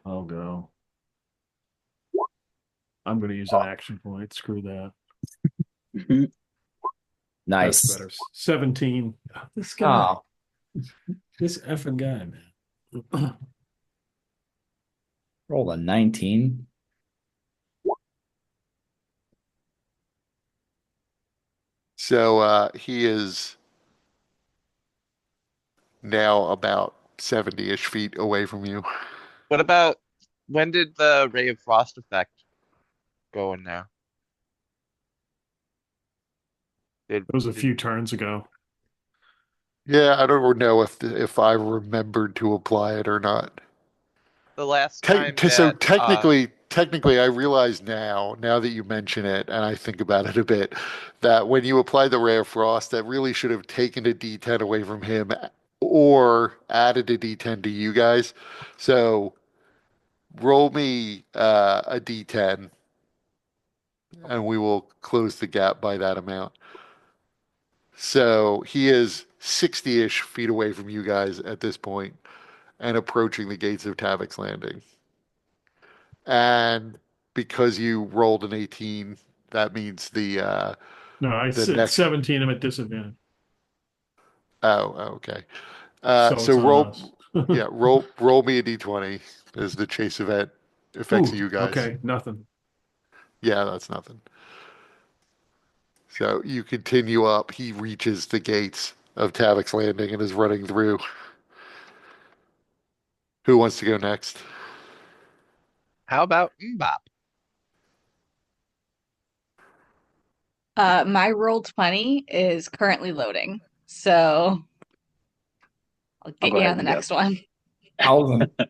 I'll go. I'm going to use an action point. Screw that.
Mhm.
That's
Nice.
better. 17. This guy,
Oh,
this effing guy, man.
roll a 19.
So he is now about 70-ish feet away from you.
What about when did the Ray of Frost effect go in now? Did
It was a
did
few turns ago.
Yeah, I don't know if I remembered to apply it or not.
the last time
So
that
technically, I realize now that you mention it, and I think about it a bit, that when you apply the Ray of Frost, that really should have taken a D10 away from him, or added a D10 to you guys. So roll me a D10, and we will close the gap by that amount. So he is 60-ish feet away from you guys at this point, and approaching the gates of Tavik's Landing. And because you rolled an 18, that means
No, I
the
said
next.
17. I'm at disadvantage.
Okay.
So
So
it's on us.
yeah, roll me a d20 as the chase event affects
Ooh,
you guys.
okay, nothing.
Yeah, that's nothing. So you continue up. He reaches the gates of Tavik's Landing and is running through. Who wants to go next?
how about Mbop?
My roll 20 is currently loading, so I'll
I'll
get
go
you
ahead
on the
and go.
next one.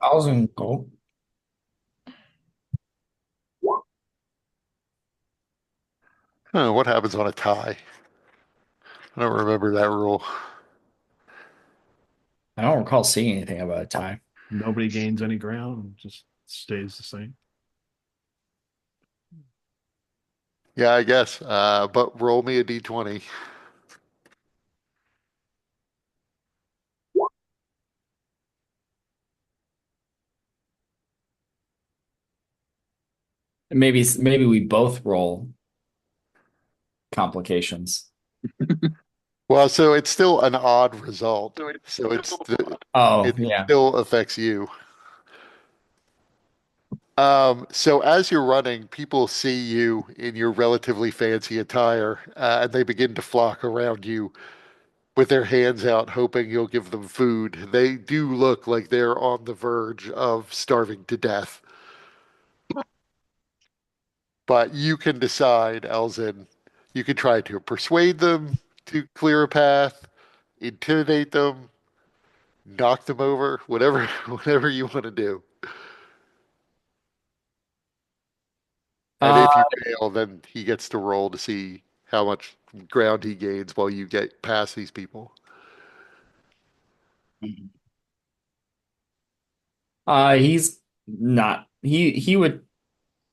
Thousand gold.
Oh, what happens on a tie? I don't remember that rule.
I don't recall seeing anything about a tie.
Nobody gains any ground, just stays the same.
Yeah, I guess. But roll me a d20.
Maybe we both roll complications.
Well, so it's still an odd result. So
Oh,
it
yeah.
still affects you. So as you're running, people see you in your relatively fancy attire, and they begin to flock around you with their hands out, hoping you'll give them food. They do look like they're on the verge of starving to death. But you can decide, Elzin, you can try to persuade them to clear a path, intimidate them, knock them over, whatever, whatever you want to do. And
Uh,
if you fail, then he gets to roll to see how much ground he gains while you get past these people.
he's not. He would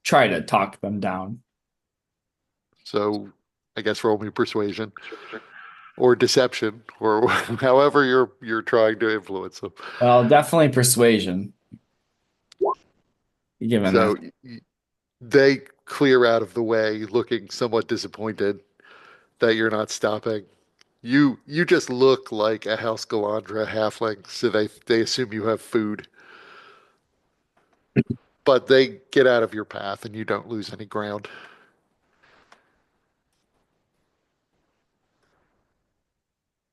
try to talk them down.
So I guess roll me persuasion or deception or however you're trying to influence them.
Well, definitely persuasion, given
So
that.
they clear out of the way, looking somewhat disappointed that you're not stopping. You just look like a House Galandra halfling, so they assume you have food. But they get out of your path and you don't lose any ground.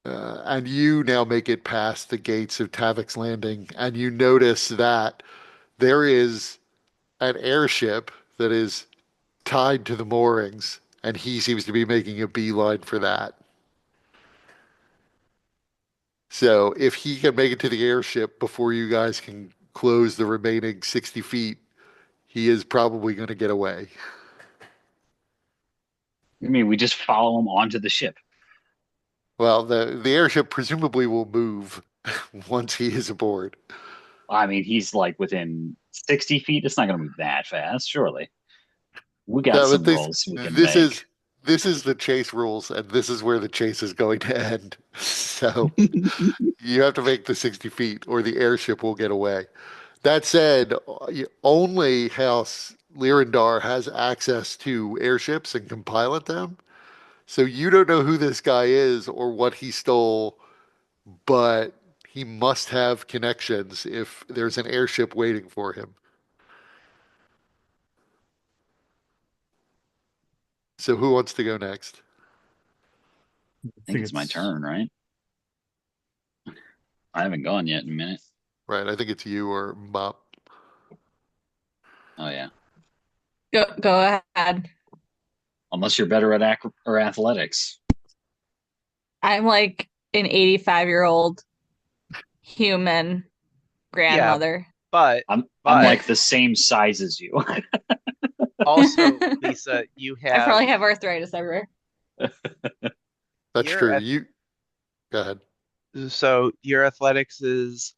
And you now make it past the gates of Tavik's Landing, and you notice that there is an airship that is tied to the moorings, and he seems to be making a beeline for that. So if he can make it to the airship before you guys can close the remaining 60 feet, he is probably going to get away.
I mean, we just follow him onto the ship.
Well, the airship presumably will move once he is aboard.
I mean, he's like within 60 feet. It's not going to move that fast, surely. We got
No, but
some rolls we can
this
make.
is this is the chase rules, and this is where the chase is going to end. So you have to make the 60 feet, or the airship will get away. That said, only House Lirindar has access to airships and can pilot them. So you don't know who this guy is or what he stole, but he must have connections if there's an airship waiting for him. So who wants to go next?
I think it's my turn, right? I haven't gone yet in a minute.
Right, I think it's you or Mop.
Oh yeah.
Go ahead.
Unless you're better at or athletics.
I'm like an 85-year-old human
Yeah,
grandmother.
but
I'm
but
like the same size as you.
also, Lisa,
I probably have arthritis everywhere.
That's
your
true. You go ahead.
so your athletics is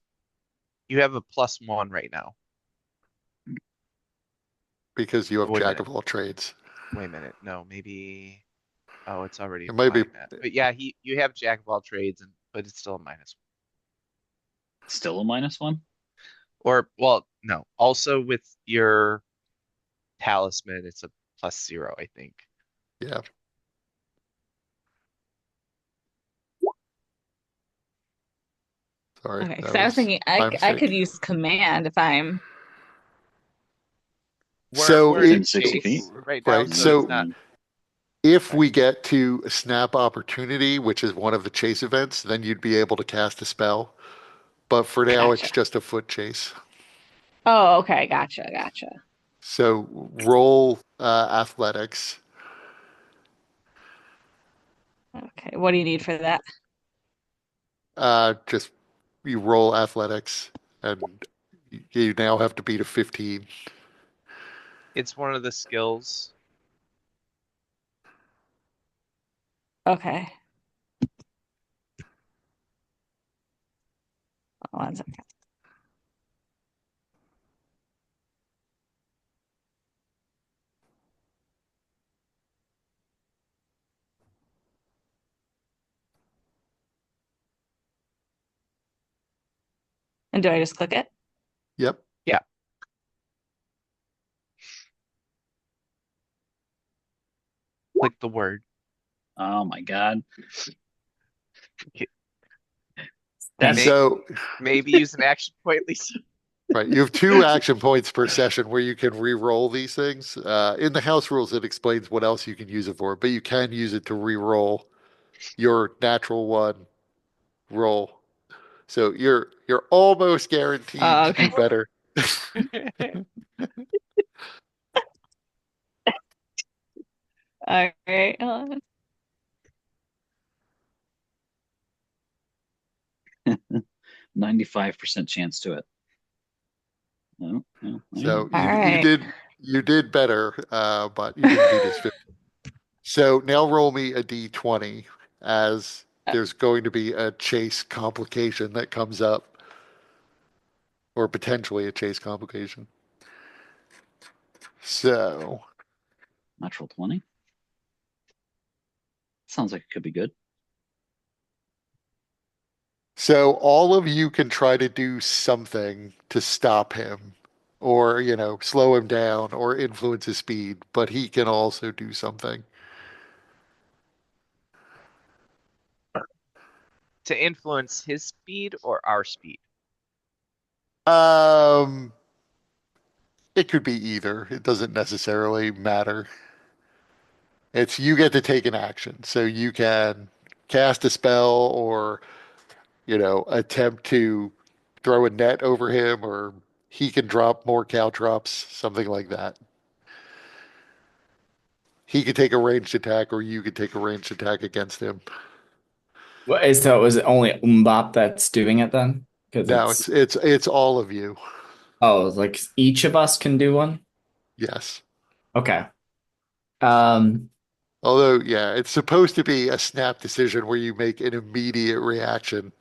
you have a +1 right now.
Because you have
Wait a
jack
minute.
of all trades.
Wait a minute. No, maybe. Oh, it's already
It might be
applying that. But yeah, you have jack of all trades, but it's still a -1.
Still a -1?
Or well, no. Also with your talisman, it's a +0, I think.
yeah. Sorry,
Okay,
that
because I was
was
thinking
my
I could
mistake.
use command if I'm
So
We're in a
Within
it,
60
it
feet.
chase right now,
right.
so it's
So
not.
if
Sorry.
we get to a snap opportunity, which is one of the chase events, then you'd be able to cast a spell. But for now, it's
gotcha.
just a foot chase.
Oh, okay, gotcha.
So roll athletics.
Okay, what do you need for that?
Just you roll athletics, and you now have to beat a 15.
It's one of the skills.
Okay, 1 second. And do I just click it?
Yep.
Yeah. Click the word.
Oh my God.
That's
So
Maybe use an action point, Lisa.
right, you have 2 action points per session where you can re-roll these things. In the house rules, it explains what else you can use it for, but you can use it to re-roll your natural one roll. So you're almost guaranteed
Oh,
to do
okay.
better.
All right.
95% chance to it. No, no, yeah.
So
All
you
right.
did better, but you didn't beat his 50. So now roll me a d20 as there's going to be a chase complication that comes up, or potentially a chase complication. So
Natural 20. Sounds like it could be good.
So all of you can try to do something to stop him or, slow him down or influence his speed, but he can also do something.
To influence his speed or our speed.
Um, it could be either. It doesn't necessarily matter. It's you get to take an action. So you can cast a spell or, attempt to throw a net over him or he can drop more caltrops, something like that. He could take a ranged attack or you could take a ranged attack against him.
so was it only Umbop that's doing it then? Because
No,
it's
it's all of you.
like each of us can do one.
Yes.
Okay. Um,
Although, yeah, it's supposed to be a snap decision where you make an immediate reaction.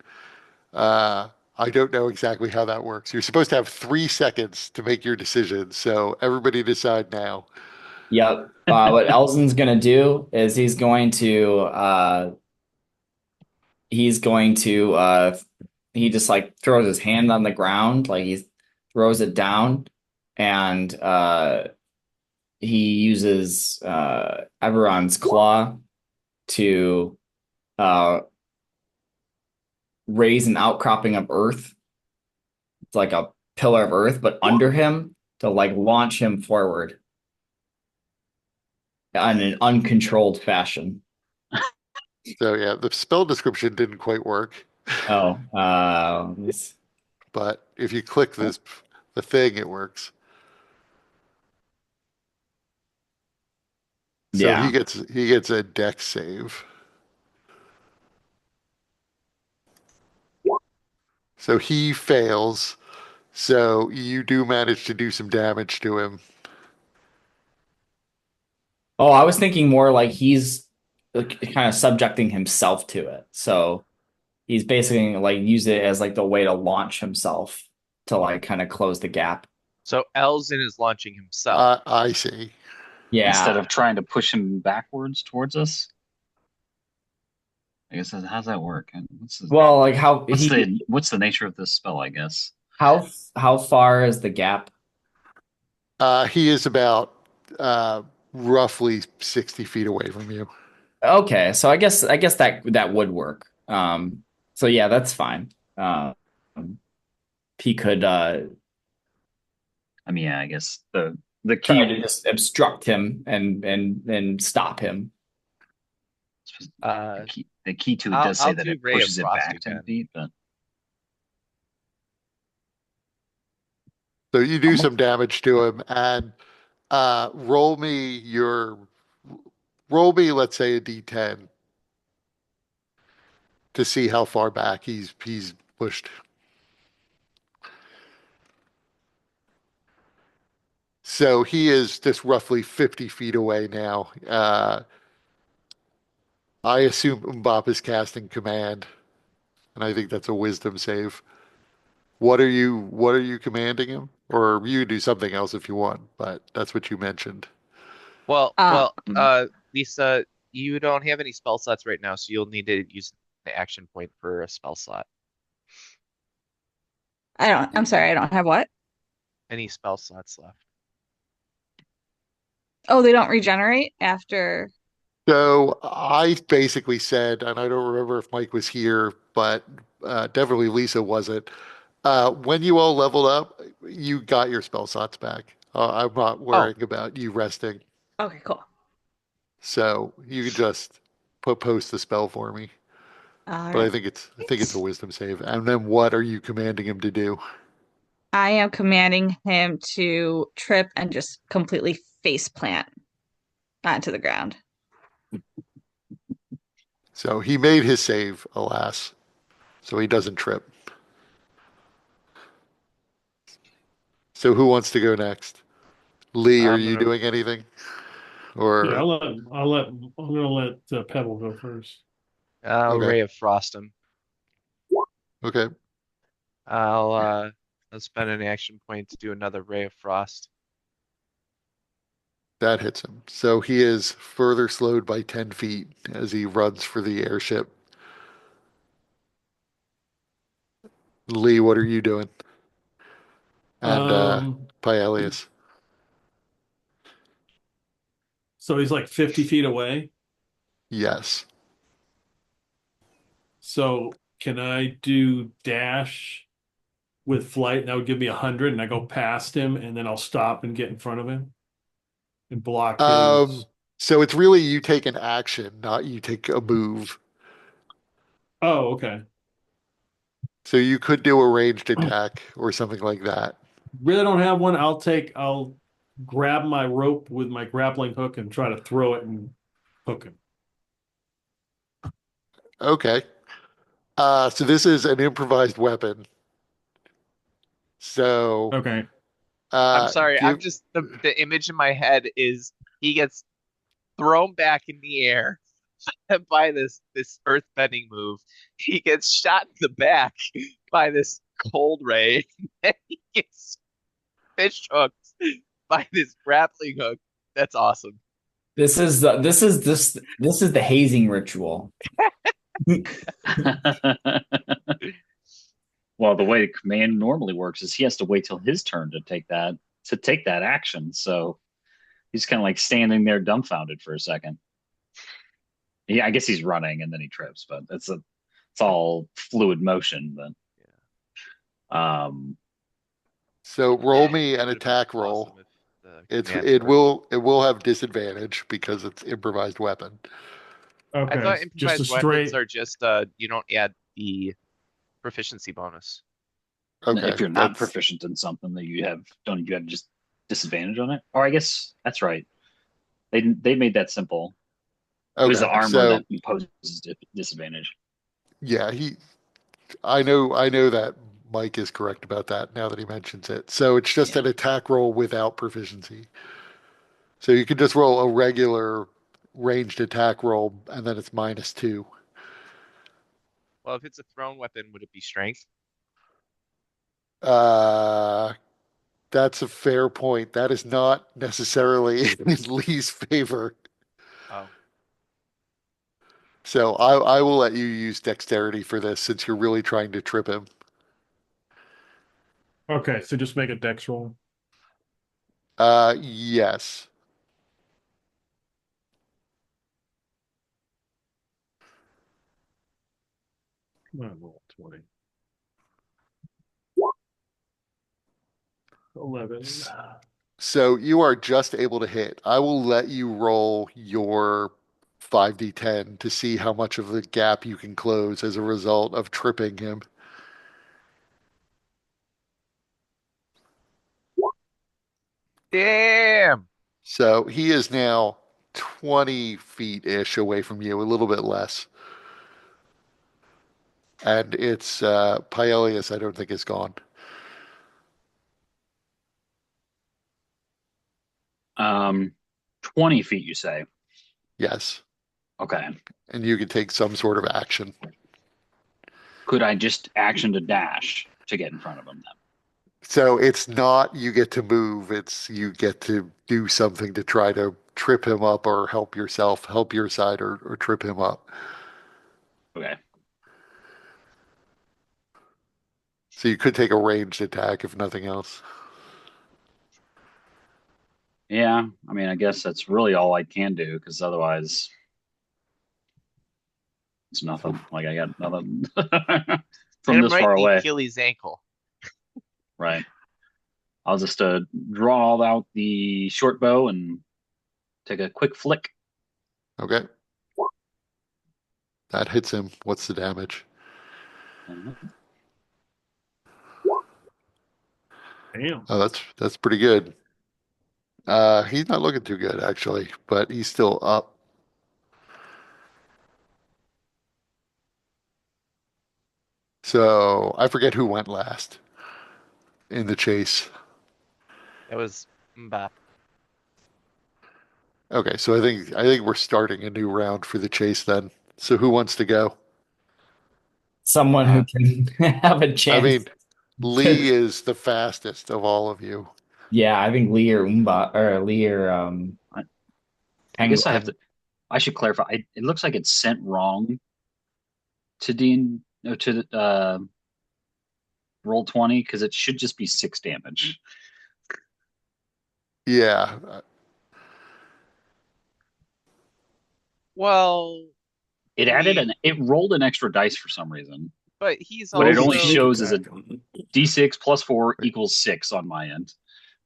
Uh, I don't know exactly how that works. You're supposed to have 3 seconds to make your decision. So everybody decide now.
yep. What Elzin's gonna do is he's going to he just like throws his hand on the ground, like he throws it down, and he uses Eberron's claw to uh raise an outcropping of earth. It's like a pillar of earth, but under him to like launch him forward in an uncontrolled fashion.
So yeah, the spell description didn't quite work,
Oh,
but if you click the thing, it works. So
yeah.
he gets a dex save. So he fails. So you do manage to do some damage to him.
Oh, I was thinking more like he's kind of subjecting himself to it. So he's basically like use it as like the way to launch himself to like kind of close the gap.
So Elzin is launching himself.
I see.
Instead
Yeah.
of trying to push him backwards towards us. I guess how's that work? And
Well, like how
what's the nature of this spell, I guess?
how far is the gap?
He is about roughly 60 feet away from you.
Okay, so I guess that would work. So yeah, that's fine. He could
I mean, yeah, I guess the
try
key
to just obstruct him and stop him.
Uh,
the key to it does say
I'll
that
do
it
Ray of
pushes it
Frost
back 10
again.
feet, but
So you do
I'm
some damage to him and uh, roll me your roll me, let's say, a d10 to see how far back he's pushed. So he is just roughly 50 feet away now. I assume Mbop is casting command, and I think that's a wisdom save. What are you commanding him? Or you do something else if you want, but that's what you mentioned.
Well,
Um,
Lisa, you don't have any spell slots right now, so you'll need to use the action point for a spell slot.
I'm sorry, I don't have what?
Any spell slots left?
Oh, they don't regenerate after.
So I basically said, and I don't remember if Mike was here, but definitely Lisa wasn't. When you all leveled up, you got your spell slots back. I'm not
Oh,
worrying about you resting.
Okay, cool.
So you can just post the spell for me.
All
But
right.
I think it's a wisdom save. And then what are you commanding him to do?
I am commanding him to trip and just completely face plant onto the ground.
So he made his save, alas. So he doesn't trip. So who wants to go next? Lee, are
I'm
you
gonna.
doing anything?
Yeah,
Or
I'm gonna let Pebble go first.
okay,
Ray of Frost him.
okay,
I'll I'll spend an action point to do another Ray of Frost.
that hits him. So he is further slowed by 10 feet as he runs for the airship. Lee, what are you doing? And
Um,
Pyelius.
so he's like 50 feet away.
Yes.
So can I do dash with flight? And that would give me 100, and I go past him, and then I'll stop and get in front of him and block
Um,
his.
so it's really you take an action, not you take a move.
Oh, okay.
So you could do a ranged attack or something like that.
Really don't have one. I'll grab my rope with my grappling hook and try to throw it and hook him.
Okay. So this is an improvised weapon. So
Okay.
I'm sorry. I'm
give
just the image in my head is he gets thrown back in the air by this earth bending move. He gets shot in the back by this cold ray, and he gets fish hooked by this grappling hook. That's awesome.
This is the hazing ritual.
well, the way command normally works is he has to wait till his turn to take that action. So he's kind of like standing there dumbfounded for a second. Yeah, I guess he's running and then he trips, but it's all fluid motion. But
So roll
Yeah,
me
it
an
would have been
attack
awesome
roll.
if the
It's
command worked.
it will have disadvantage because it's improvised weapon.
I
Okay,
thought
just a
improvised weapons
straight.
are just you don't add the proficiency bonus.
Okay,
if you're not
that's
proficient in something that you have, don't you have just disadvantage on it? Or I guess that's right. They made that simple. It was the
okay.
armor
So
that imposes disadvantage.
yeah, he I know that Mike is correct about that now that he mentions it. So it's just
Yeah.
an attack roll without proficiency. So you can just roll a regular ranged attack roll and then it's -2.
Well, if it's a thrown weapon, would it be strength?
Uh, that's a fair point. That is not necessarily in Lee's favor.
Oh,
So I will let you use dexterity for this since you're really trying to trip him.
Okay, so just make a dex roll.
Yes.
Come on, roll 20. 11.
So you are just able to hit. I will let you roll your 5d10 to see how much of the gap you can close as a result of tripping him.
damn!
So he is now 20 feet-ish away from you, a little bit less. And it's Pyelius, I don't think is gone.
20 feet, you say?
Yes.
Okay.
And you can take some sort of action.
Could I just action to dash to get in front of him then?
So it's not you get to move, it's you get to do something to try to trip him up or help yourself, help your side or trip him up.
Okay.
So you could take a ranged attack if nothing else.
Yeah, I mean, I guess that's really all I can do because otherwise it's nothing. Like I got nothing
Hit
from
him
this
right
far
in the
away.
Achilles ankle.
Right. I'll just draw out the short bow and take a quick flick.
Okay. That hits him. What's the damage?
Damn.
Oh, that's pretty good. He's not looking too good actually, but he's still up. So I forget who went last in the chase.
That was Mbop.
Okay, so I think we're starting a new round for the chase then. So who wants to go?
Someone who
Uh,
can have a
I
chance
mean, Lee
to.
is the fastest of all of you.
Yeah, I think Lee or Umba or Lee or
I, I guess I have
Penguin.
to. I should clarify. It looks like it's sent wrong to Dean no, to roll 20 because it should just be 6 damage.
Yeah,
well,
It rolled an extra dice for some reason,
but he's
but
Roll
it
the
only
sneak
also
shows as a
attack.
d6 plus 4 equals 6 on my end.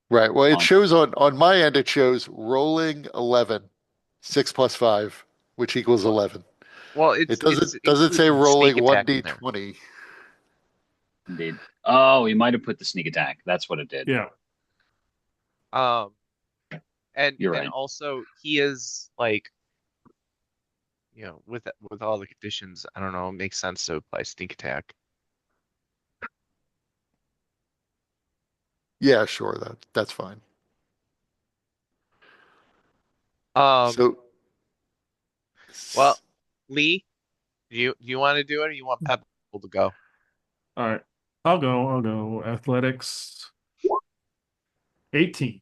right. Well, it
On
shows on my end, it shows rolling 11, 6 plus 5, which equals
well,
11.
well,
It
it's
doesn't say
including sneak
rolling
attack in there.
1d20.
indeed. Oh, he might have put the sneak attack. That's what it did.
Yeah.
Um,
You're
and
right.
also he is like, with all the conditions, I don't know, it makes sense to apply sneak attack.
Yeah, sure, that's fine.
Um,
So
well,
s-
Lee, do you want to do it or you want Pebble to go?
All right. I'll go. I'll go. Athletics 18.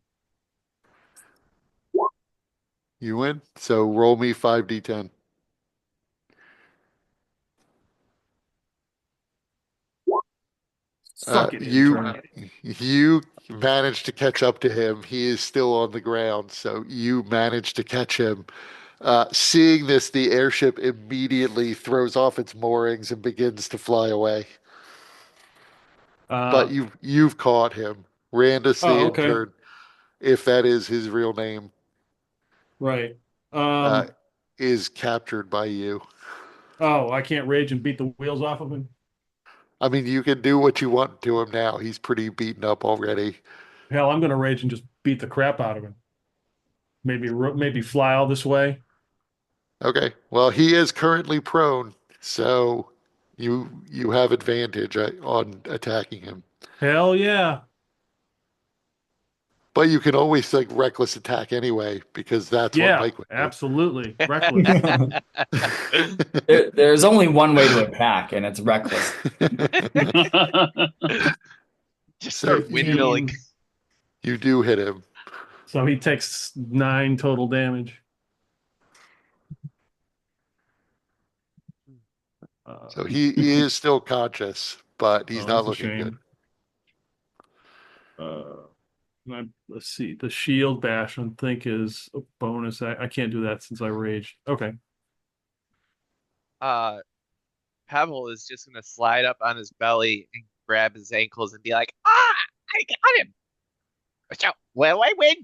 you win. So roll me 5d10.
Suck it,
You
intern.
you manage to catch up to him. He is still on the ground, so you manage to catch him Seeing this, the airship immediately throws off its moorings and begins to fly away. But
Uh,
you've caught him. Randus the
oh, okay.
intern, if that is his real name,
Right.
uh,
Um,
is captured by you.
oh, I can't rage and beat the wheels off of him.
I mean, you can do what you want to him now. He's pretty beaten up already.
Hell, I'm gonna rage and just beat the crap out of him. Maybe fly all this way.
Okay. Well, he is currently prone, so you have advantage on attacking him.
Hell yeah.
But you can always like reckless attack anyway, because that's what
Yeah,
Mike would do.
absolutely. Reckless.
There's only one way to attack, and it's reckless.
Just
So
start windmilling.
you do hit him.
So he takes 9 total damage.
So he is still conscious, but he's
Oh,
not
that's a
looking good.
shame. Let's see. The shield bash, I think, is a bonus. I can't do that since I raged. Okay.
Uh, Pavel is just gonna slide up on his belly and grab his ankles and be like, "Ah, I got him! Watch out! Well, I win."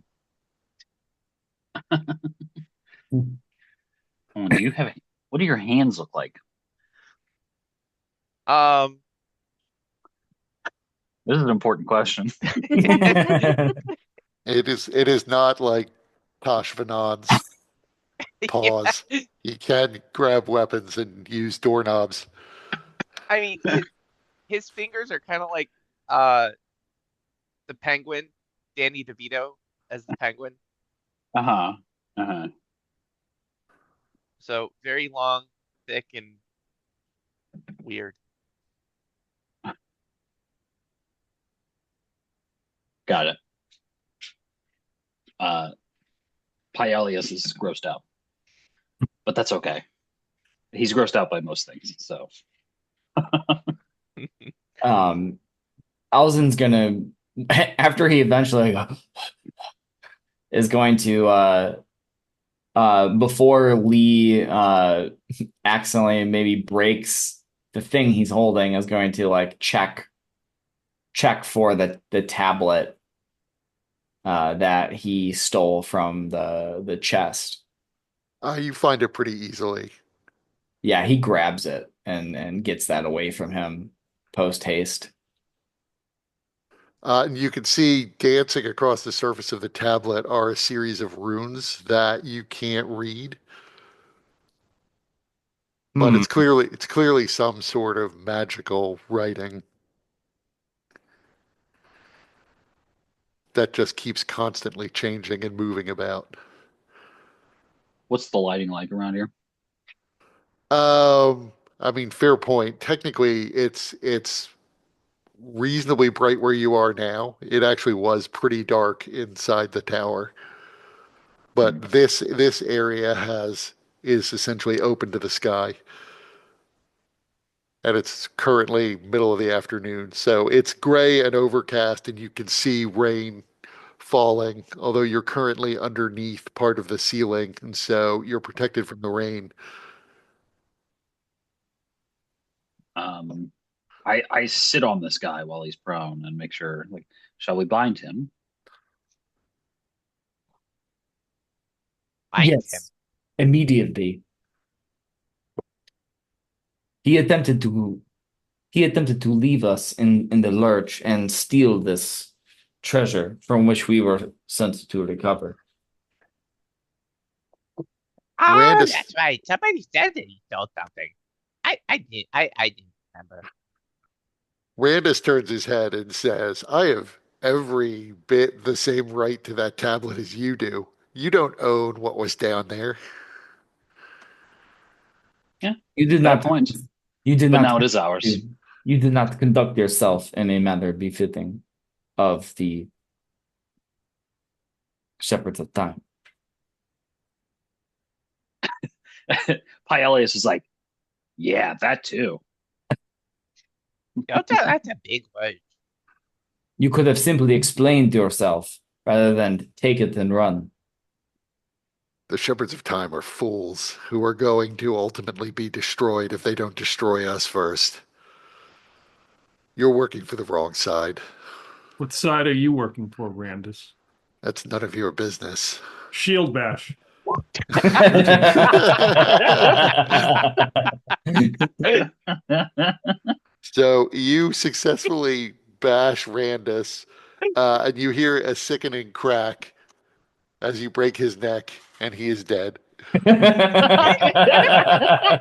Oh, do you have what do your hands look like?
Um,
This is an important question.
It is not like Tosh Vanon's
yeah.
paws. He can grab weapons and use doorknobs.
I mean, his fingers are kind of like uh the penguin, Danny DeVito as the penguin.
Uh-huh. Uh-huh.
So very long, thick, and weird.
Got it. Uh Pyelius is grossed out. But that's okay. He's grossed out by most things, so
um, Alzin's gonna after he eventually is going to before Lee accidentally maybe breaks the thing he's holding is going to like check for the tablet that he stole from the chest.
You find it pretty easily.
Yeah, he grabs it and gets that away from him post haste.
And you can see dancing across the surface of the tablet are a series of runes that you can't read, but
Hmm.
it's clearly some sort of magical writing that just keeps constantly changing and moving about.
what's the lighting like around here?
I mean, fair point. Technically, it's reasonably bright where you are now. It actually was pretty dark inside the tower, but this area has is essentially open to the sky, and it's currently middle of the afternoon, so it's gray and overcast, and you can see rain falling. Although you're currently underneath part of the ceiling, and so you're protected from the rain.
Um I sit on this guy while he's prone and make sure, like, shall we bind him?
Find him.
Yes, immediately. He attempted to he attempted to leave us in the lurch and steal this treasure from which we were sent to recover.
Oh,
Randus
that's right. Somebody said that he stole something. I didn't remember.
Randus turns his head and says, I have every bit the same right to that tablet as you do. You don't own what was down there.
Yeah,
You did
fair
not
point.
you did
But
not
now it is ours.
you did not conduct yourself in a manner befitting of the shepherds of time.
Pyelius is like, yeah, that too.
That's a big word.
You could have simply explained yourself rather than take it and run.
The shepherds of time are fools who are going to ultimately be destroyed if they don't destroy us first. You're working for the wrong side.
What side are you working for, Randus?
That's none of your business.
Shield bash.
So you successfully bash Randus, and you hear a sickening crack as you break his neck, and he is dead.
I,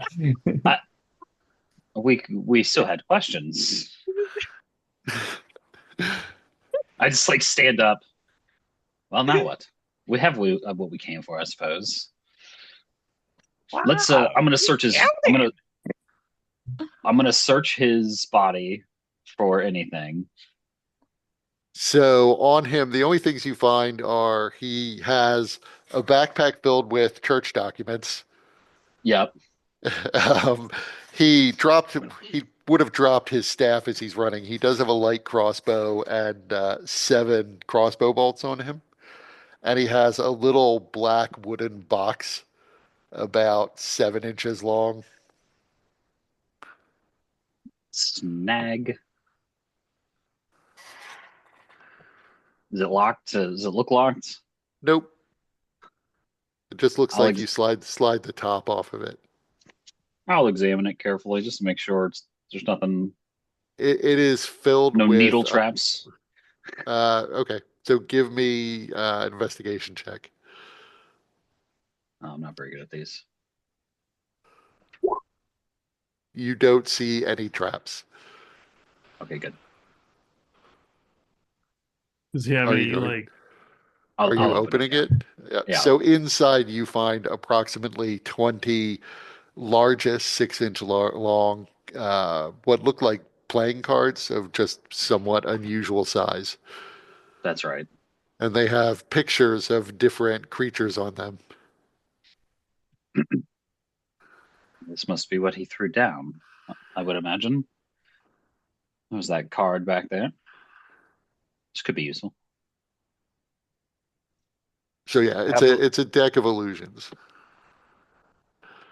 we still had questions. I just like stand up. Well, now what? We have what we came for, I suppose. Let's. I'm gonna search his. I'm gonna search his body for anything.
So on him, the only things you find are he has a backpack filled with church documents.
Yep,
Um, he would have dropped his staff as he's running. He does have a light crossbow and 7 crossbow bolts on him. And he has a little black wooden box about 7 inches long.
snag. Is it locked? Does it look locked?
Nope. It just looks
I'll
like
ex
you slide the top off of it.
I'll examine it carefully just to make sure there's nothing,
It is filled
no needle
with
traps.
okay. So give me investigation check.
Oh, I'm not very good at these.
You don't see any traps.
Okay, good.
Does he have
Are
any
you are,
like
are
I'll
you
open it.
opening
Yeah,
it? Yeah.
yeah.
So inside you find approximately 20 largest 6 inch long, what look like playing cards of just somewhat unusual size.
That's right.
And they have pictures of different creatures on them.
This must be what he threw down. I would imagine. There's that card back there. This could be useful.
So yeah,
Pablo,
it's a deck of illusions.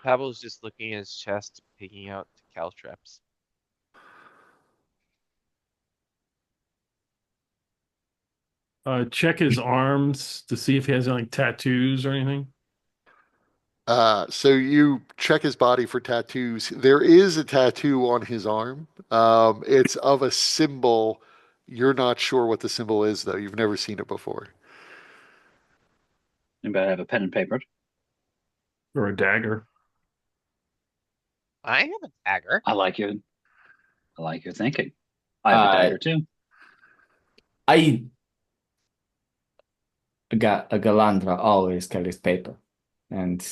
Pablo's just looking at his chest, picking out caltrops.
check his arms to see if he has any tattoos or anything?
So you check his body for tattoos. There is a tattoo on his arm. It's of a symbol. You're not sure what the symbol is, though. You've never seen it before.
Anybody have a pen and paper?
Or a dagger?
I have a dagger.
I like your I like your thinking. I have a
uh,
dagger too.
I got a Galandra always carries paper, and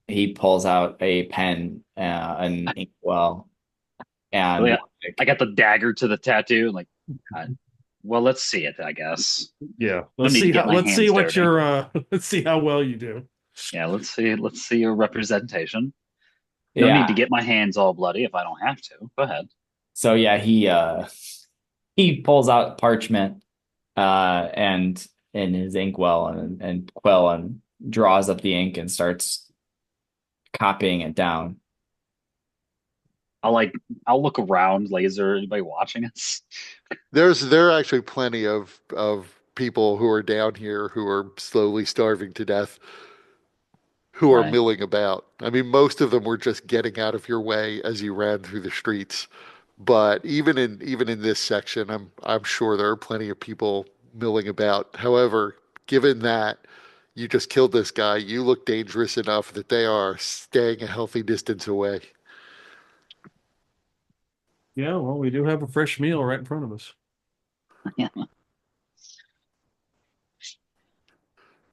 he pulls out a pen, an inkwell,
Oh,
and
yeah, I got the dagger to the tattoo. Like, I, well, let's see it. I guess.
Yeah.
No need to get my
Let's see
hands
what
dirty.
your let's see how well you do.
Yeah, let's see. Let's see your representation. No need to
yeah.
get my hands all bloody if I don't have to. Go ahead.
So yeah, he pulls out parchment, and in his inkwell and quill and draws up the ink and starts copying it down.
I'll like. I'll look around. Like, is there anybody watching us?
There are actually plenty of people who are down here who are slowly starving to death, who are
Right.
milling about. I mean, most of them were just getting out of your way as you ran through the streets. But even in this section, I'm sure there are plenty of people milling about. However, given that you just killed this guy, you look dangerous enough that they are staying a healthy distance away.
Yeah, well, we do have a fresh meal right in front of us.
Yeah.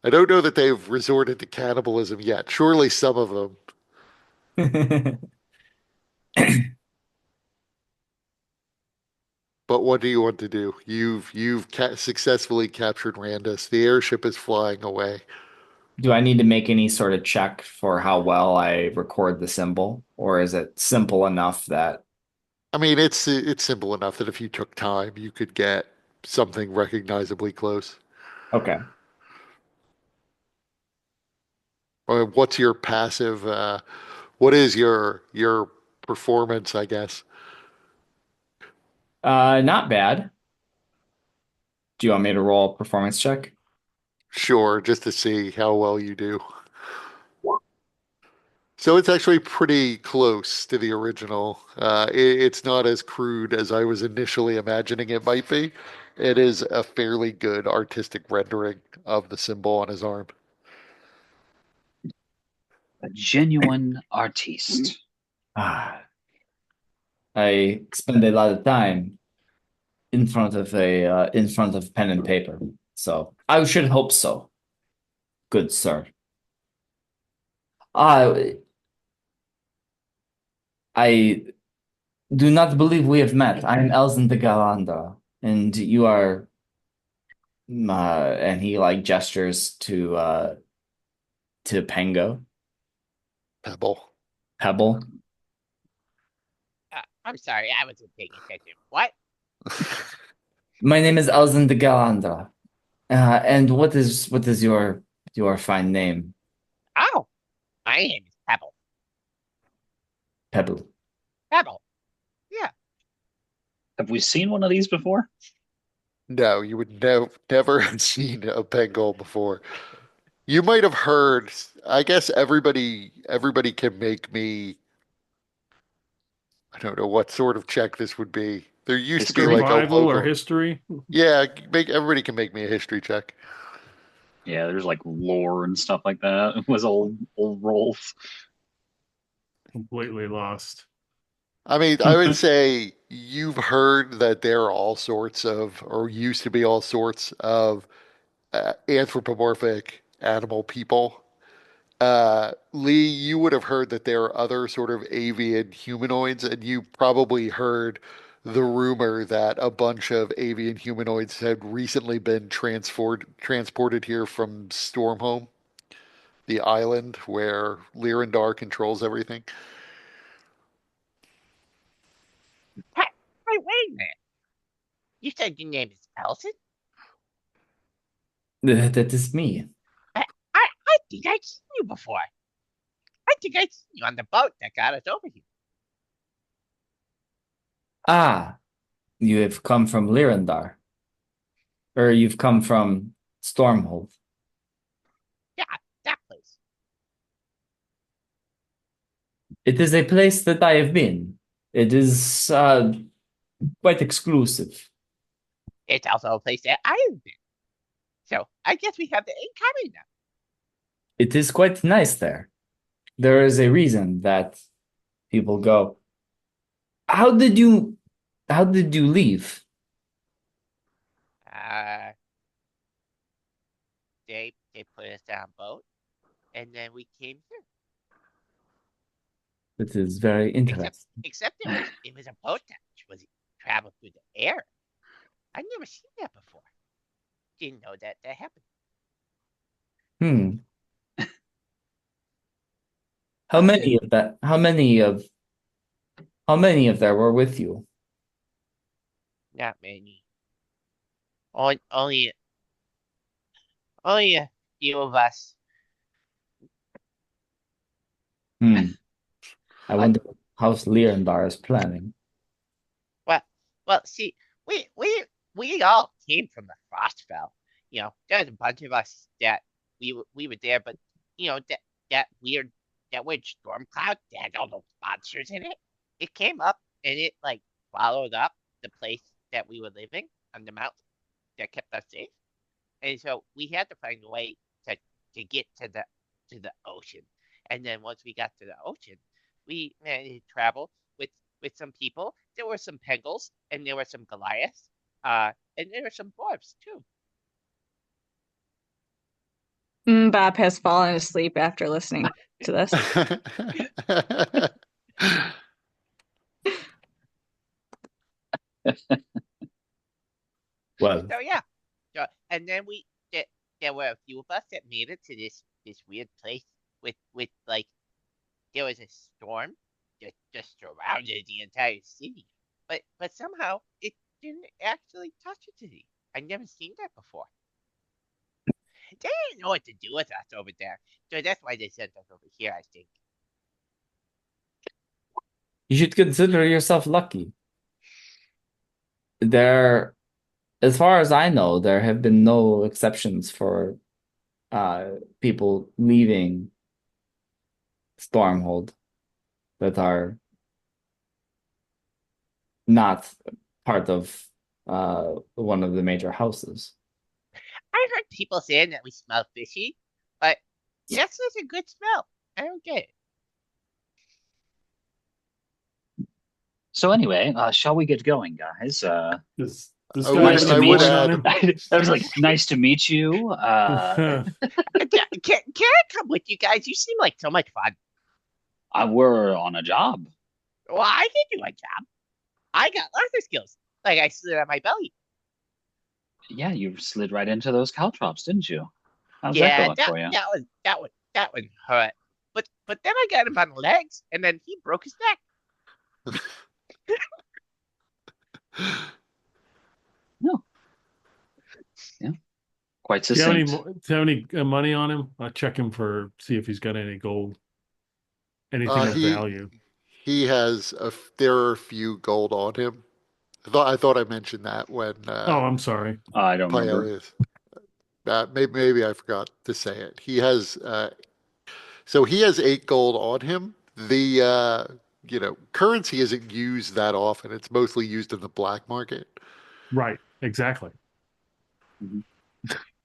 I don't know that they've resorted to cannibalism yet. Surely some of them. But what do you want to do? You've successfully captured Randus. The airship is flying away.
Do I need to make any sort of check for how well I record the symbol, or is it simple enough that
I mean, it's simple enough that if you took time, you could get something recognizably close.
okay.
Or what's your passive? What is your performance, I guess?
Not bad. Do you want me to roll a performance check?
Sure, just to see how well you do. So it's actually pretty close to the original. It's not as crude as I was initially imagining it might be. It is a fairly good artistic rendering of the symbol on his arm.
A genuine artiste.
Ah, I spend a lot of time in front of pen and paper, so I should hope so. Good sir. I I do not believe we have met. I am Elzen de Galanda, and you are. And he like gestures to Pengo,
Pebble.
Pebble.
I'm sorry, I wasn't paying attention. What?
My name is Elzen de Galanda. And what is your fine name?
Oh, my name is Pebble.
Pebble.
Pebble. Yeah.
Have we seen one of these before?
No, you would never have seen a Bengal before. You might have heard, I guess everybody can make me, I don't know what sort of check this would be. There used to be
History?
like a
Survival or
local,
history?
yeah, make everybody can make me a history check.
Yeah, there's like lore and stuff like that. It was old rolls.
Completely lost.
I mean, I would say you've heard that there are all sorts of, or used to be all sorts of anthropomorphic animal people. Lee, you would have heard that there are other sort of avian humanoids, and you probably heard the rumor that a bunch of avian humanoids had recently been transported here from Stormhome, the island where Lyrandar controls everything.
Hey, wait a minute. You said your name is Elson?
That is me.
I think I've seen you before. I think I've seen you on the boat that got us over here.
Ah, you have come from Lyrandar, or you've come from Stormhold.
Yeah, that place.
It is a place that I have been. It is quite exclusive.
It's also a place that I have been. So I guess we have the in common now.
It is quite nice there. There is a reason that people go. How did you how did you leave?
Uh, they put us on a boat, and then we came here.
It is very
Except
interesting.
except it was a boat that was traveled through the air. I've never seen that before. Didn't know that happened.
Hmm. How
Uh,
many of that? How many of there were with you?
Not many. Only only a few of us.
Hmm. I
But
wonder how Leondar is planning.
well, see, we all came from the Frostfell. There's a bunch of us that we were there, but that weird that weird storm cloud that had all those monsters in it. It came up and it like swallowed up the place that we were living on the mountain that kept us safe. And so we had to find a way to get to the ocean. And then once we got to the ocean, we managed to travel with some people. There were some Pengals and there were some Goliaths. And there were some dwarves too.
Bob has fallen asleep after listening to this.
Well,
So yeah. And then there were a few of us that made it to this weird place with like there was a storm that just surrounded the entire city. But somehow it didn't actually touch the city. I'd never seen that before. They didn't know what to do with us over there, so that's why they sent us over here. I think.
You should consider yourself lucky. There, as far as I know, there have been no exceptions for people leaving Stormhold that are not part of one of the major houses.
I heard people saying that we smell fishy, but that's such a good smell. I don't get it.
So anyway, shall we get going, guys?
This
I
guy
would
have
Nice to
any
I
meet
would
blood
you.
on
add
him?
I was like, nice to meet you.
Can I come with you guys? You seem like so much fun.
We're on a job.
Well, I can do my job. I got lots of skills. Like I slid on my belly.
Yeah, you slid right into those caltrops, didn't you? How's that
Yeah,
going for you?
that one hurt. But then I got him on the legs, and then he broke his neck.
No, yeah, quite
Do you have any
succinct.
do you have any money on him? I'll check him for see if he's got any gold, anything of
he
value.
has there are a few gold on him. I thought I mentioned that when
Oh, I'm sorry.
I don't remember.
Paelius. Maybe I forgot to say it. He has so he has 8 gold on him. The currency isn't used that often. It's mostly used in the black market.
Right, exactly.
Mhm.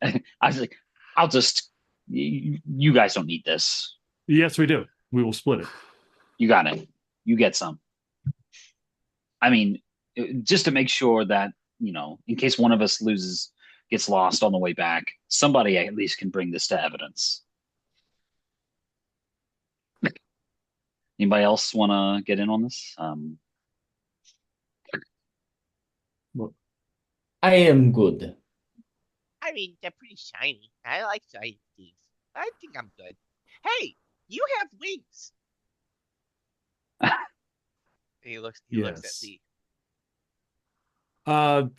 I was like, I'll just. You guys don't need this.
Yes, we do. We will split it.
You got it. You get some. I mean, just to make sure that, in case one of us gets lost on the way back, somebody at least can bring this to evidence. Anybody else want to get in on this?
Well,
I am good.
I mean, they're pretty shiny. I like shiny things. I think I'm good. Hey, you have wings. He looks at
yes.
Lee.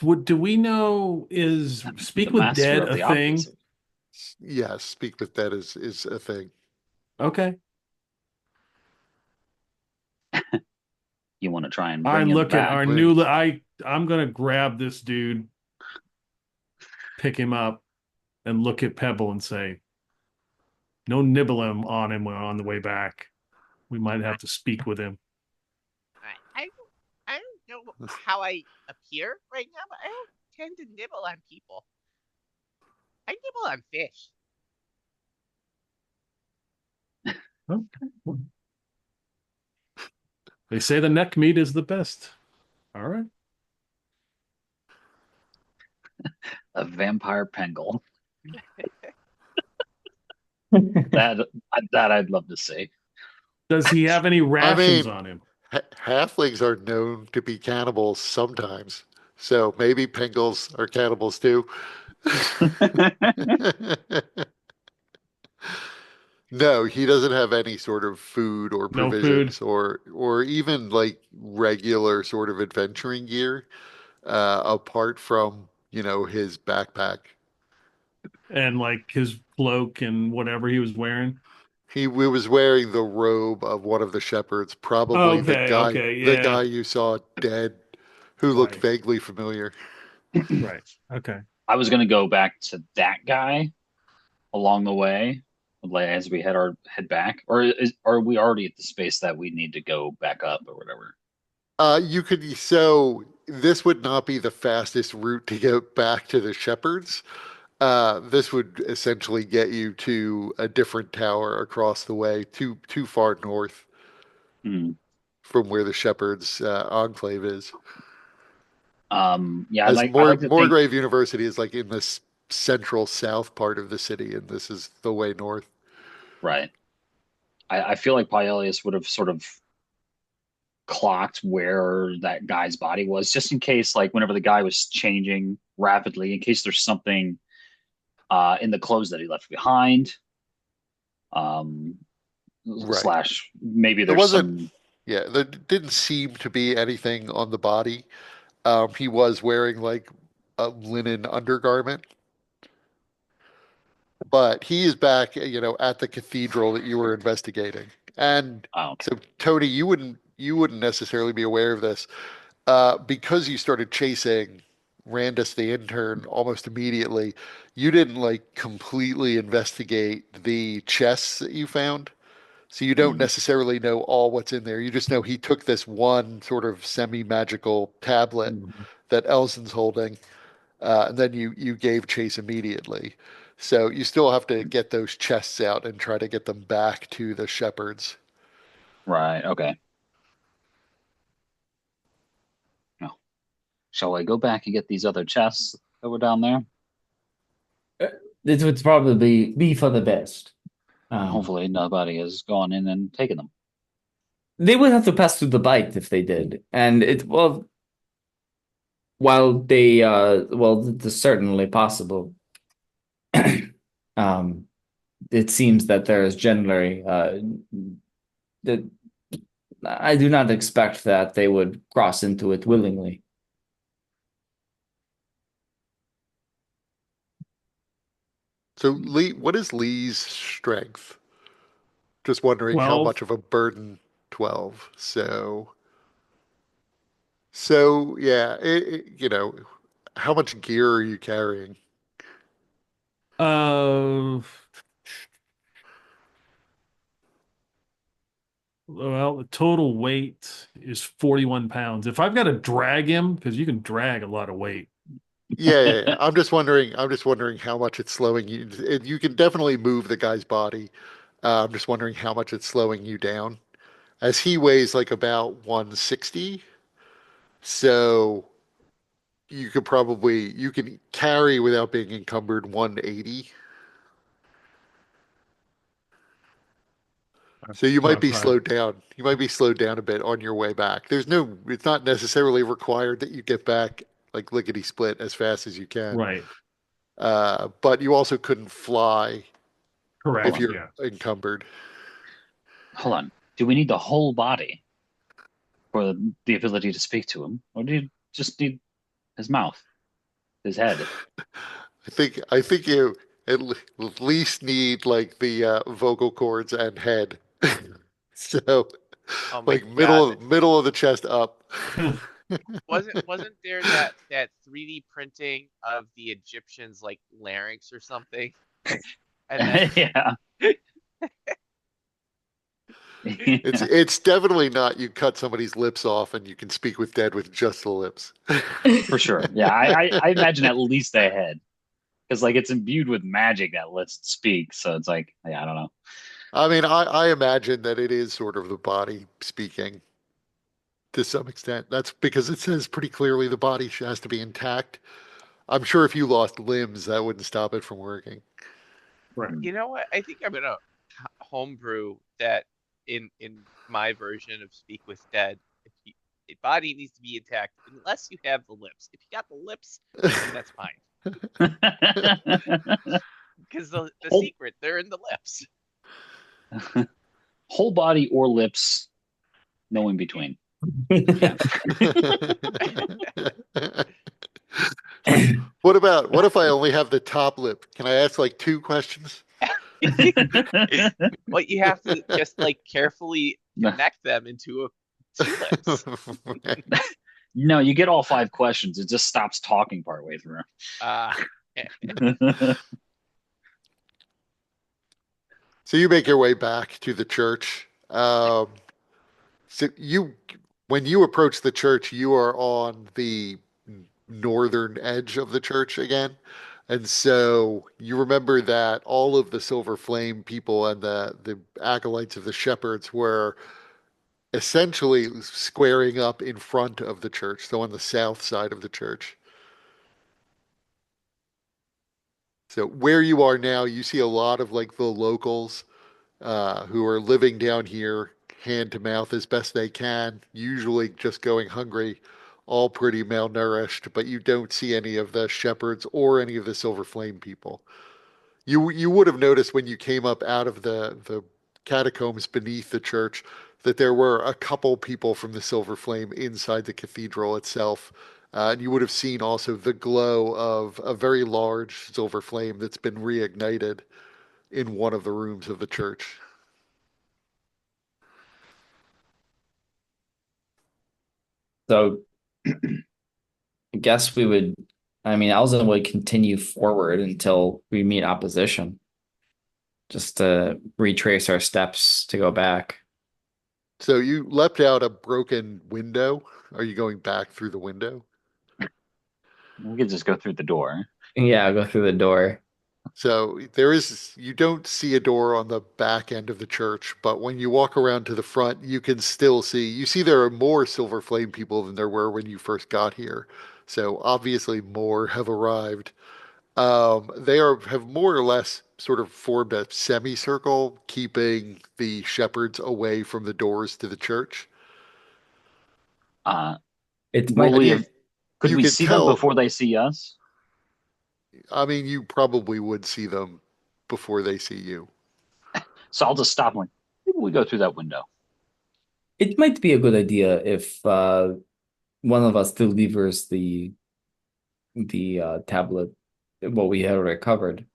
What do we know? Is
The
speak with
master
dead
of
a
the obvious.
thing?
Yes, speak with that is a thing.
Okay.
You want to try and
I
bring him
look at
back.
our
Wait.
new. I'm gonna grab this dude, pick him up, and look at Pebble and say, "No nibble him on him on the way back. We might have to speak with him."
I don't know how I appear right now, but I don't tend to nibble on people. I nibble on fish.
Okay. They say the neck meat is the best. All right.
A vampire penguin. That I'd love to see.
Does he have any
I
rations
mean,
on him?
halflings are known to be cannibals sometimes, so maybe Pengals are cannibals too. No, he doesn't have any sort of food or
No food.
provisions or even like regular sort of adventuring gear, apart from, his backpack.
And like his cloak and whatever he was wearing.
He was wearing the robe of one of the shepherds, probably the
Okay,
guy
okay,
the
yeah.
guy you saw dead, who looked
Right,
vaguely familiar.
right. Okay.
I was gonna go back to that guy along the way, like as we head back, or are we already at the space that we need to go back up or whatever?
So this would not be the fastest route to get back to the shepherds. This would essentially get you to a different tower across the way, too far north
Hmm.
from where the shepherds enclave is.
Yeah,
As
I like to think
Morgrave University is like in this central south part of the city, and this is the way north.
right. I feel like Paelius would have sort of clocked where that guy's body was, just in case, like whenever the guy was changing rapidly, in case there's something in the clothes that he left behind. Um,
Right.
slash maybe
There
there's
wasn't,
some.
yeah, there didn't seem to be anything on the body. He was wearing like a linen undergarment. but he is back, at the cathedral that you were investigating. And
Oh, okay.
so, Tony, you wouldn't necessarily be aware of this, because you started chasing Randus the intern almost immediately. You didn't like completely investigate the chests that you found. So you don't
Hmm.
necessarily know all what's in there. You just know he took this one sort of semi-magical tablet
Mhm.
that Elzin's holding, and then you gave chase immediately. So you still have to get those chests out and try to get them back to the shepherds.
Right. Okay. Well, shall I go back and get these other chests that were down there?
Uh, It would probably be for the best. Um,
Hopefully, nobody has gone in and taken them.
they would have to pass through the bite if they did, and while they it's certainly possible. Um, it seems that there is generally that I do not expect that they would cross into it willingly.
So Lee, what is Lee's strength? Just wondering how
12.
much of a burden 12. So yeah, how much gear are you carrying?
Uh, well, the total weight is 41 pounds. If I've got to drag him, because you can drag a lot of weight.
Yeah, yeah, yeah. I'm just wondering how much it's slowing you. You can definitely move the guy's body. I'm just wondering how much it's slowing you down, as he weighs like about 160. So you can carry without being encumbered 180. So you
So
might
I'm
be
probably
slowed down. You might be slowed down a bit on your way back. It's not necessarily required that you get back like lickety split as fast as you can.
right.
But you also couldn't fly
Hold
if
Correct.
on.
you're
Yeah.
encumbered.
Hold on. Do we need the whole body for the ability to speak to him, or do you just need his mouth, his head?
I think you at least need like the vocal cords and head. So
Oh my
like
God.
middle of the chest up.
Wasn't there that 3D printing of the Egyptians like larynx or something? And then
Yeah.
It's
Yeah.
it's definitely not you cut somebody's lips off and you can speak with dead with just the lips.
For sure. Yeah, I imagine at least a head. Because like it's imbued with magic that lets it speak. So it's like, yeah, I don't know.
I mean, I imagine that it is sort of the body speaking to some extent. That's because it says pretty clearly the body has to be intact. I'm sure if you lost limbs, that wouldn't stop it from working.
Right.
Hmm.
you know what? I think I'm gonna homebrew that in my version of Speak with Dead. If you, a body needs to be intact unless you have the lips. If you got the lips, then that's fine. Because the
Whole
secret, they're in the lips.
whole body or lips, no in between. Okay.
What if I only have the top lip? Can I ask like two questions?
Well, you have to just like carefully connect them into two lips.
No, you get all five questions. It just stops talking partway through.
Uh,
So you make your way back to the church. So when you approach the church, you are on the northern edge of the church again. And so you remember that all of the Silver Flame people and the acolytes of the shepherds were essentially squaring up in front of the church, so on the south side of the church. So where you are now, you see a lot of like the locals who are living down here hand to mouth as best they can, usually just going hungry, all pretty malnourished, but you don't see any of the shepherds or any of the Silver Flame people. You would have noticed when you came up out of the catacombs beneath the church that there were a couple people from the Silver Flame inside the cathedral itself, And you would have seen also the glow of a very large silver flame that's been reignited in one of the rooms of the church.
So I guess we would, I mean, Elzen would continue forward until we meet opposition, just to retrace our steps to go back.
So you leapt out a broken window. Are you going back through the window?
We could just go through the door.
Yeah, I'll go through the door.
So you don't see a door on the back end of the church, but when you walk around to the front, you can still you see there are more Silver Flame people than there were when you first got here. So obviously more have arrived. Have more or less sort of formed a semicircle, keeping the shepherds away from the doors to the church.
Uh,
It
will
might
And
we
you
have? Could
you
we
can
see them
tell,
before they see us?
I mean, you probably would see them before they see you.
So I'll just stop. Like, maybe we go through that window.
it might be a good idea if one of us delivers the tablet, what we had recovered,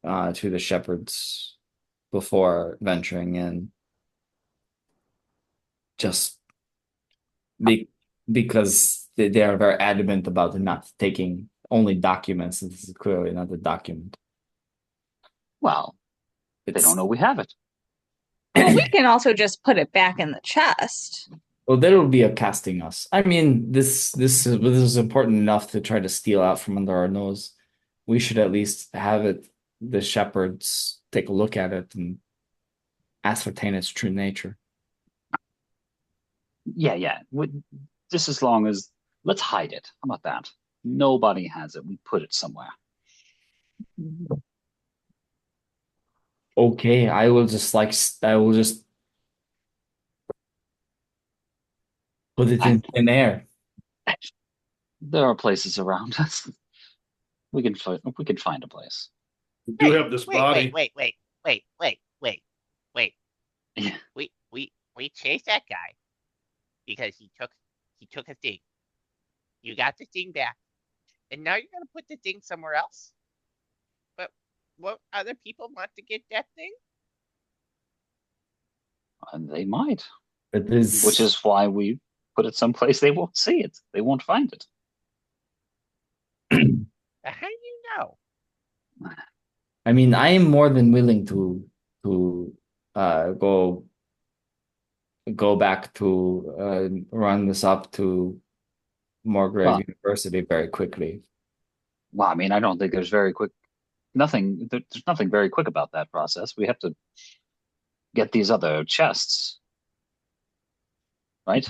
to the shepherds before venturing in. Just be, because they are very adamant about not taking only documents. This is clearly not a document.
Well, they don't
It's
know we have it.
Well, we can also just put it back in the chest.
well, there will be a casting us. I mean, this is important enough to try to steal out from under our nose. We should at least have it. The shepherds take a look at it and ascertain its true nature.
Yeah, yeah. Just as long as let's hide it. How about that? Nobody has it. We put it somewhere.
Okay, I will just put it
I,
in thin air.
there are places around us. We can find a place.
We do
Wait,
have this
wait, wait,
body.
wait, wait, wait, wait, wait, wait.
Yeah.
We chased that guy because he took a thing. You got the thing back, and now you're gonna put the thing somewhere else. But what other people want to get that thing?
And they might,
It
which
is.
is why we put it someplace they won't see it. They won't find it.
How do you know?
I mean, I am more than willing to go back to run this up to Morgrave
Well,
University very quickly.
well, I mean, I don't think there's very quick. There's nothing very quick about that process. We have to get these other chests, right?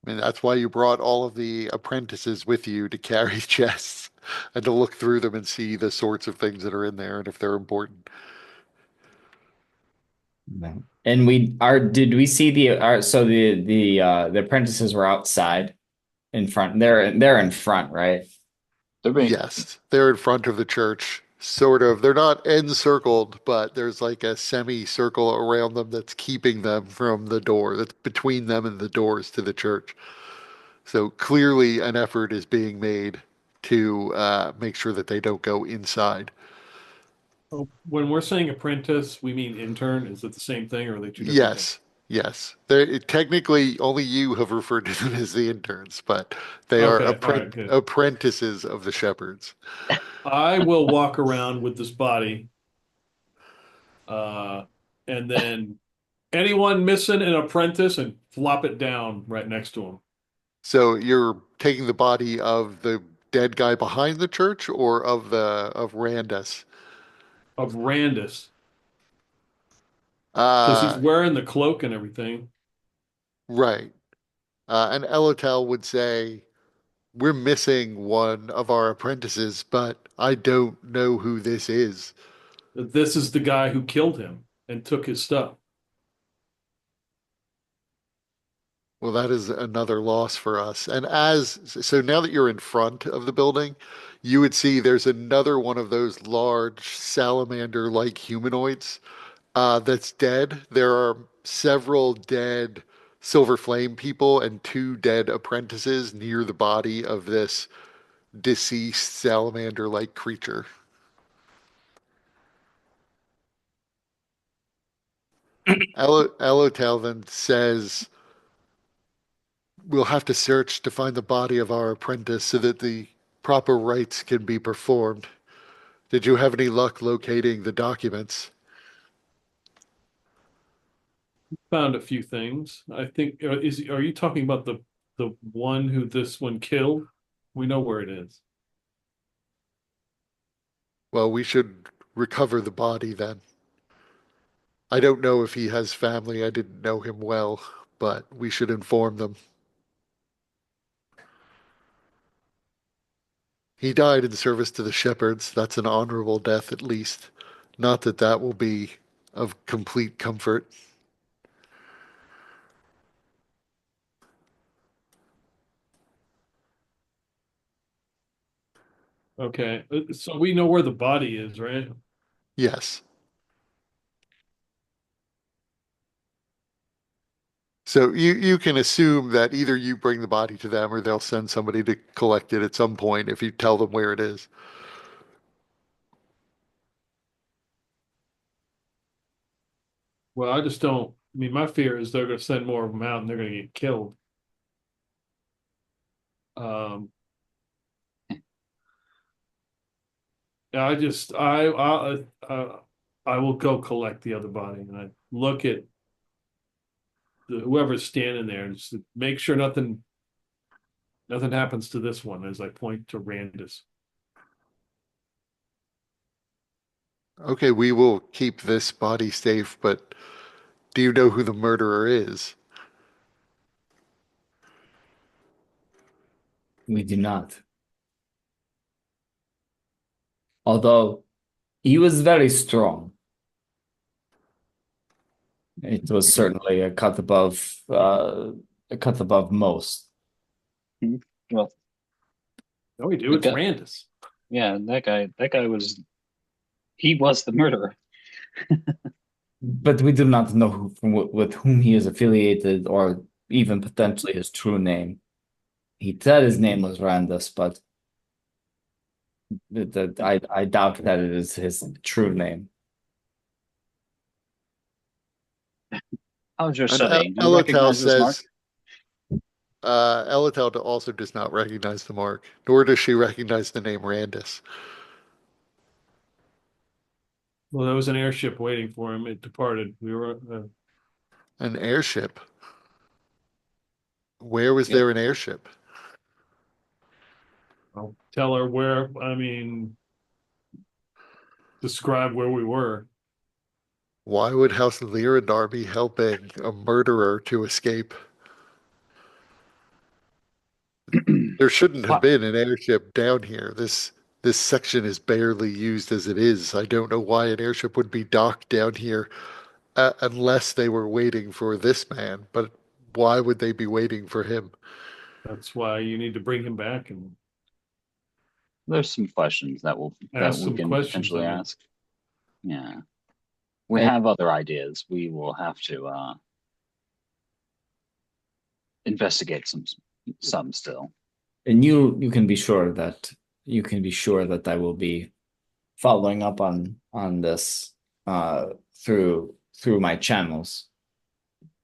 I mean, that's why you brought all of the apprentices with you to carry chests and to look through them and see the sorts of things that are in there and if they're important.
No. And did we see so the apprentices were outside in front. They're in front, right?
They're being
Yes, they're in front of the church, sort of. They're not encircled, but there's like a semicircle around them that's keeping them from the door, that's between them and the doors to the church. So clearly, an effort is being made to make sure that they don't go inside.
Oh, when we're saying apprentice, we mean intern. Is it the same thing, or are they two different things?
Yes, yes. Technically, only you have referred to them as the interns, but they are
Okay, all right, good.
apprentices of the shepherds.
I will walk around with this body, uh, and then anyone missing an apprentice and flop it down right next to him.
So you're taking the body of the dead guy behind the church or of Randus?
Of Randus, because he's
Uh,
wearing the cloak and everything.
right. And Elotel would say, we're missing one of our apprentices, but I don't know who this is.
This is the guy who killed him and took his stuff.
Well, that is another loss for us. And so now that you're in front of the building, you would see there's another one of those large salamander-like humanoids that's dead. There are several dead silver flame people and two dead apprentices near the body of this deceased salamander-like creature. Elotel then says, "We'll have to search to find the body of our apprentice so that the proper rites can be performed. Did you have any luck locating the documents?"
Found a few things. I think are you talking about the one who this one killed? We know where it is.
Well, we should recover the body then. I don't know if he has family. I didn't know him well, but we should inform them. He died in service to the shepherds. That's an honorable death, at least. Not that that will be of complete comfort.
Okay, so we know where the body is, right?
Yes. So you can assume that either you bring the body to them or they'll send somebody to collect it at some point if you tell them where it is.
Well, I just don't. I mean, my fear is they're going to send more of them out and they're going to get killed. Um, I just I will go collect the other body and I look at whoever's standing there and just make sure nothing happens to this one as I point to Randus.
Okay, we will keep this body safe, but do you know who the murderer is?
We do not. Although he was very strong. It was certainly a cut above most.
Well,
No, we do.
the
It's
guy,
Randus.
yeah, that guy he was the murderer.
But we do not know with whom he is affiliated or even potentially his true name. He said his name was Randus, but I doubt that it is his true name.
How's your
And
study? Do you
Elotel
recognize this mark?
says, Elotel also does not recognize the mark, nor does she recognize the name Randus.
Well, there was an airship waiting for him. It departed. We were
An airship? Where was
Yep.
there an airship?
I'll tell her where. I mean, describe where we were.
Why would House Lyrandar be helping a murderer to escape? There shouldn't have
What?
been an airship down here. This section is barely used as it is. I don't know why an airship would be docked down here unless they were waiting for this man. But why would they be waiting for him?
That's why you need to bring him back and
There's some questions that
ask
we
some
can
questions
potentially
Mm-hmm.
of him.
ask. Yeah. We
And,
have other ideas. We will have to investigate some still.
and you can be sure that I will be following up on this through my channels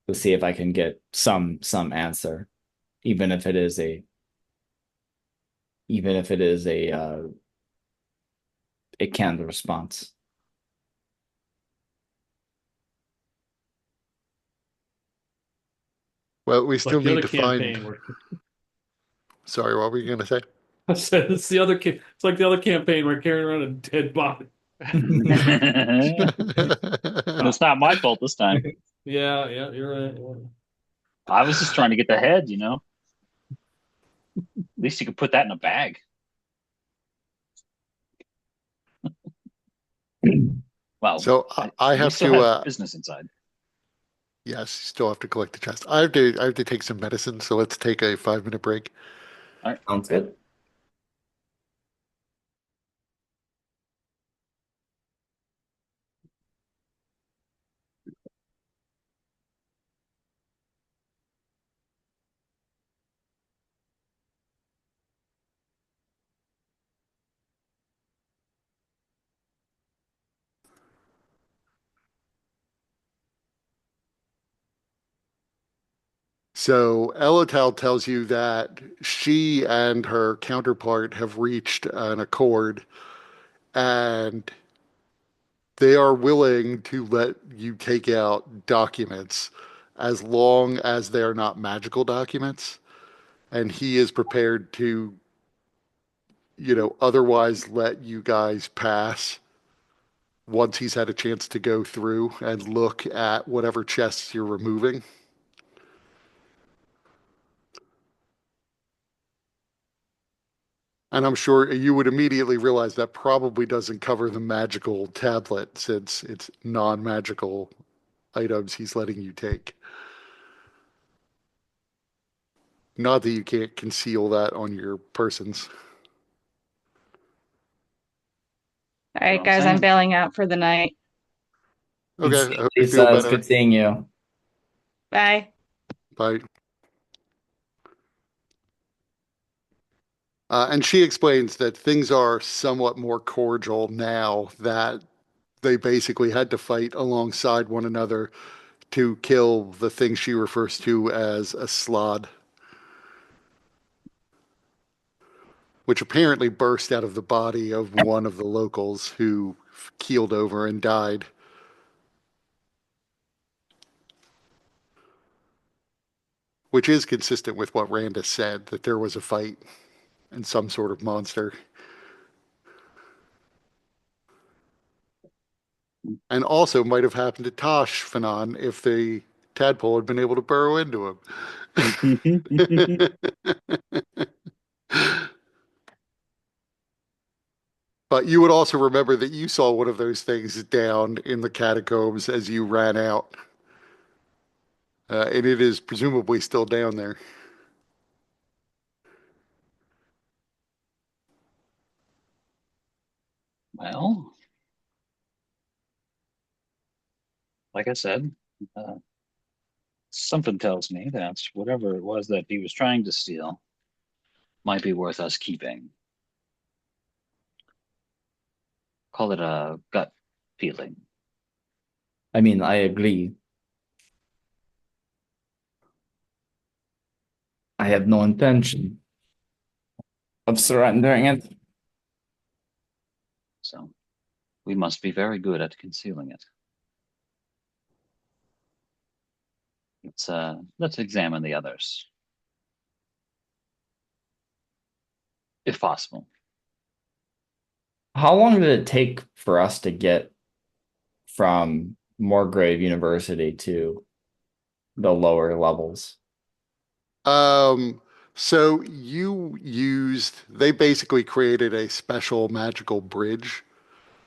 to see if I can get some answer, even if it is a canned response.
Well, we still
Like the
need
other
to find.
campaign where
Sorry, what were you going to say?
I said it's the other it's like the other campaign where carrying around a dead body.
And it's not my fault this time.
Yeah, yeah, you're right.
I was just trying to get the head, you know. At least you could put that in a bag. Well,
So I
we
have
still
to.
have business inside.
Yes, you still have to collect the chest. I have to take some medicine. So let's take a 5 minute break.
All right.
Sounds good.
So Elotal tells you that she and her counterpart have reached an accord and they are willing to let you take out documents as long as they're not magical documents. And he is prepared to, otherwise let you guys pass once he's had a chance to go through and look at whatever chests you're removing. And I'm sure you would immediately realize that probably doesn't cover the magical tablet since it's non-magical items he's letting you take. Not that you can't conceal that on your persons.
All right,
What I'm
guys, I'm
saying.
bailing out for the night.
Good
Okay,
seeing
I hope you feel
Lisa. It's
better.
good seeing you.
Bye.
Bye. And she explains that things are somewhat more cordial now that they basically had to fight alongside one another to kill the thing she refers to as a slod, which apparently burst out of the body of one of the locals who keeled over and died. Which is consistent with what Randa said, that there was a fight and some sort of monster. And also might have happened to Tosh Fanon if the tadpole had been able to burrow into him. But you would also remember that you saw one of those things down in the catacombs as you ran out. And it is presumably still down there.
Well, like I said, uh, something tells me that whatever it was that he was trying to steal might be worth us keeping. Call it a gut feeling.
I mean, I agree. I have no intention of surrendering it.
So we must be very good at concealing it. Let's examine the others, if possible.
How long did it take for us to get from Morgrave University to the lower levels?
Um, so they basically created a special magical bridge.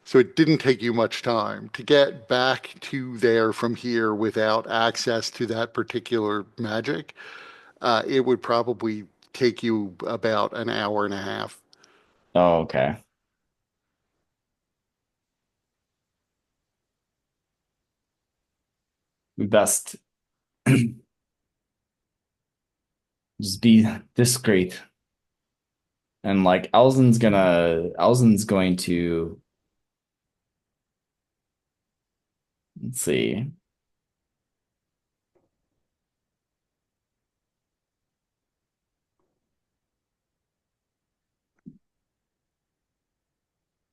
So it didn't take you much time to get back to there from here without access to that particular magic. It would probably take you about an hour and a half.
Oh, okay. Best just be discreet. And like Elzen's going to, let's see.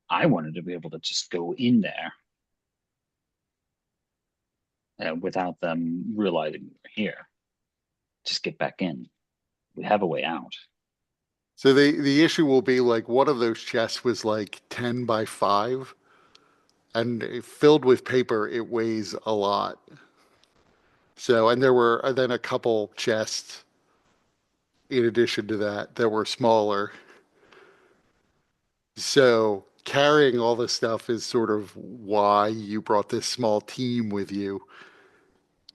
I wanted to be able to just go in there without them realizing we were here. Just get back in. We have a way out.
So the issue will be like one of those chests was like 10 by 5 and filled with paper, it weighs a lot. So, and there were then a couple chests in addition to that that were smaller. So, carrying all this stuff is sort of why you brought this small team with you.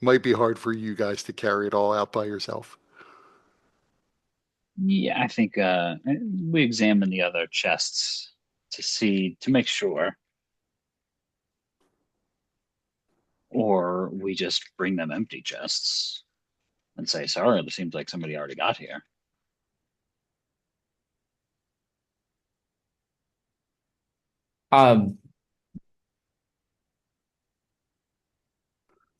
Might be hard for you guys to carry it all out by yourself.
Yeah, I think we examine the other chests to make sure, or we just bring them empty chests and say, sorry, it seems like somebody already got here.
Um,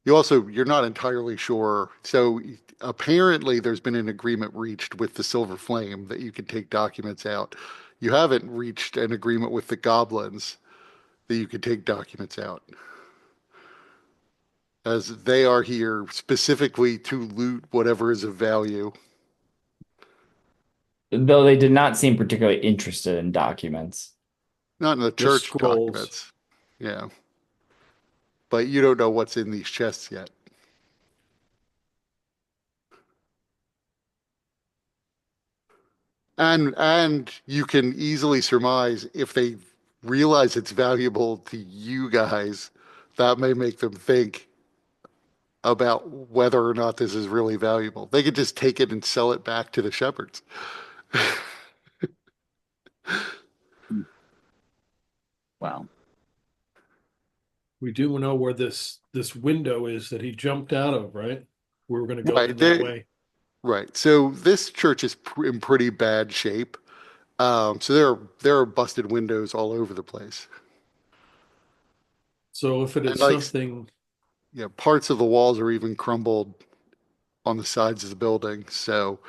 you're not entirely sure. So apparently there's been an agreement reached with the Silver Flame that you can take documents out. You haven't reached an agreement with the goblins that you can take documents out, as they are here specifically to loot whatever is of value.
Though they did not seem particularly interested in documents.
Not in the
Just
church
scrolls.
documents. Yeah. But you don't know what's in these chests yet. And you can easily surmise if they realize it's valuable to you guys, that may make them think about whether or not this is really valuable. They could just take it and sell it back to the shepherds.
Wow.
We do know where this window is that he jumped out of, right? We were going to go
Right.
in that way.
Right. So this church is in pretty bad shape. So there are busted windows all over the place.
So if it
And
is
like,
something,
parts of the walls are even crumbled on the sides of the building. So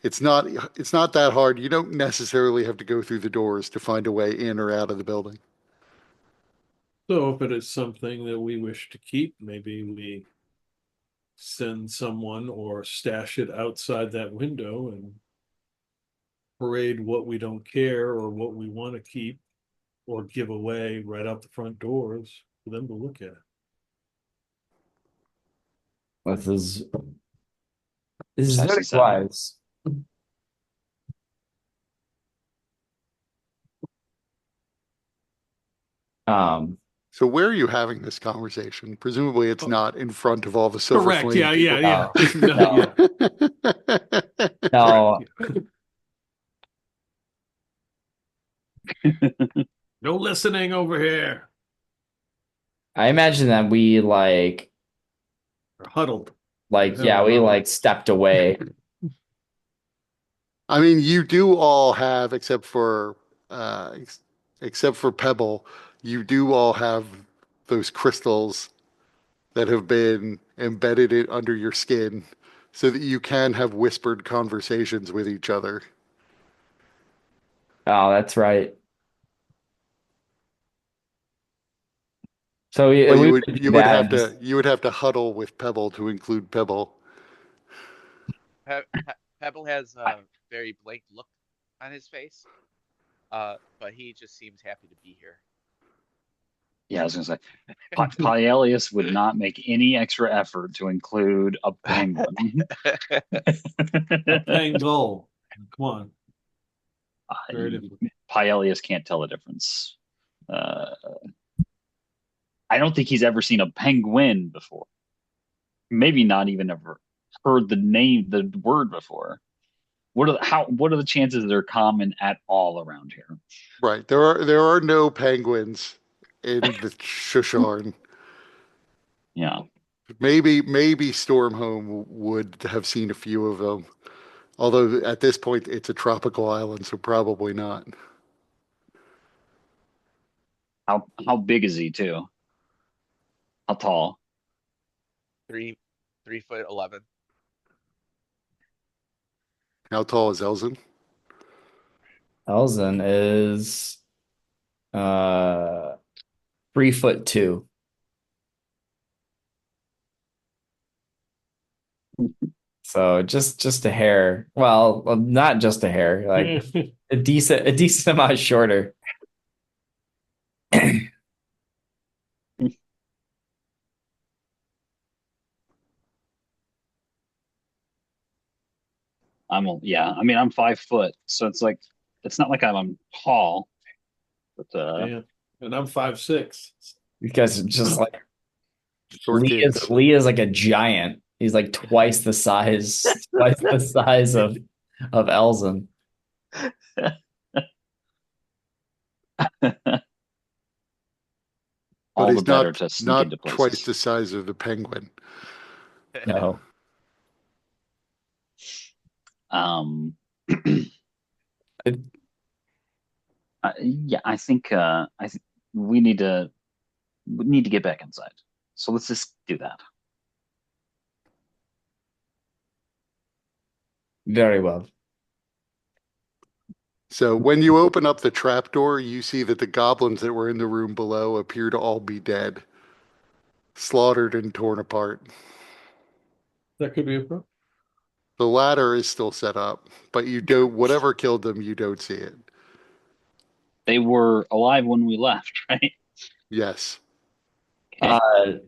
it's not it's not that hard. You don't necessarily have to go through the doors to find a way in or out of the building.
so if it is something that we wish to keep, maybe we send someone or stash it outside that window and parade what we don't care or what we want to keep or give away right out the front doors for them to look at.
This is very
Precisely so.
wise. Um,
So where are you having this conversation? Presumably it's
Oh,
not in front of all the Silver
correct.
Flame
Yeah.
no,
No, yeah.
no.
Correct. No listening over here.
I imagine that we
We're huddled.
yeah, we stepped away.
I mean, you do all have, uh, except for Pebble, you do all have those crystals that have been embedded under your skin, so that you can have whispered conversations with each other.
Oh, that's right. So
But
we would do that and just
you would have to huddle with Pebble to include Pebble.
Pebble has a very blank look on his face, but he just seems happy to be here.
Yeah, I was going to say, Paelius would not make any extra effort to include a penguin.
Pangle. Come on. Very different.
Paelius can't tell the difference. I don't think he's ever seen a penguin before. Maybe not even ever heard the word before. What are the chances they're common at all around here?
Right. There are no penguins in the Shusharn.
Yeah.
Maybe Stormhome would have seen a few of them. Although at this point it's a tropical island, so probably not.
How big is he too? How tall?
3 foot 11.
How tall is Elzen?
Elzen is 3'2". So just a hair. Well, not just a hair, like a decent amount shorter.
Yeah. I mean, I'm 5 foot, so it's not like I'm tall, but
Yeah. And I'm 5'6".
You guys are just like
Short kids.
Lee is like a giant. He's like twice the size of Elzen.
But
all the
he's
better to sneak into
not twice
places.
the size of the penguin.
No.
Um,
It-
yeah, I think we need to get back inside. So let's just do that.
Very well.
So when you open up the trapdoor, you see that the goblins that were in the room below appear to all be dead, slaughtered and torn apart.
That could be a problem.
The ladder is still set up, but you don't, whatever killed them, you don't see it.
They were alive when we left, right?
Yes.
Okay.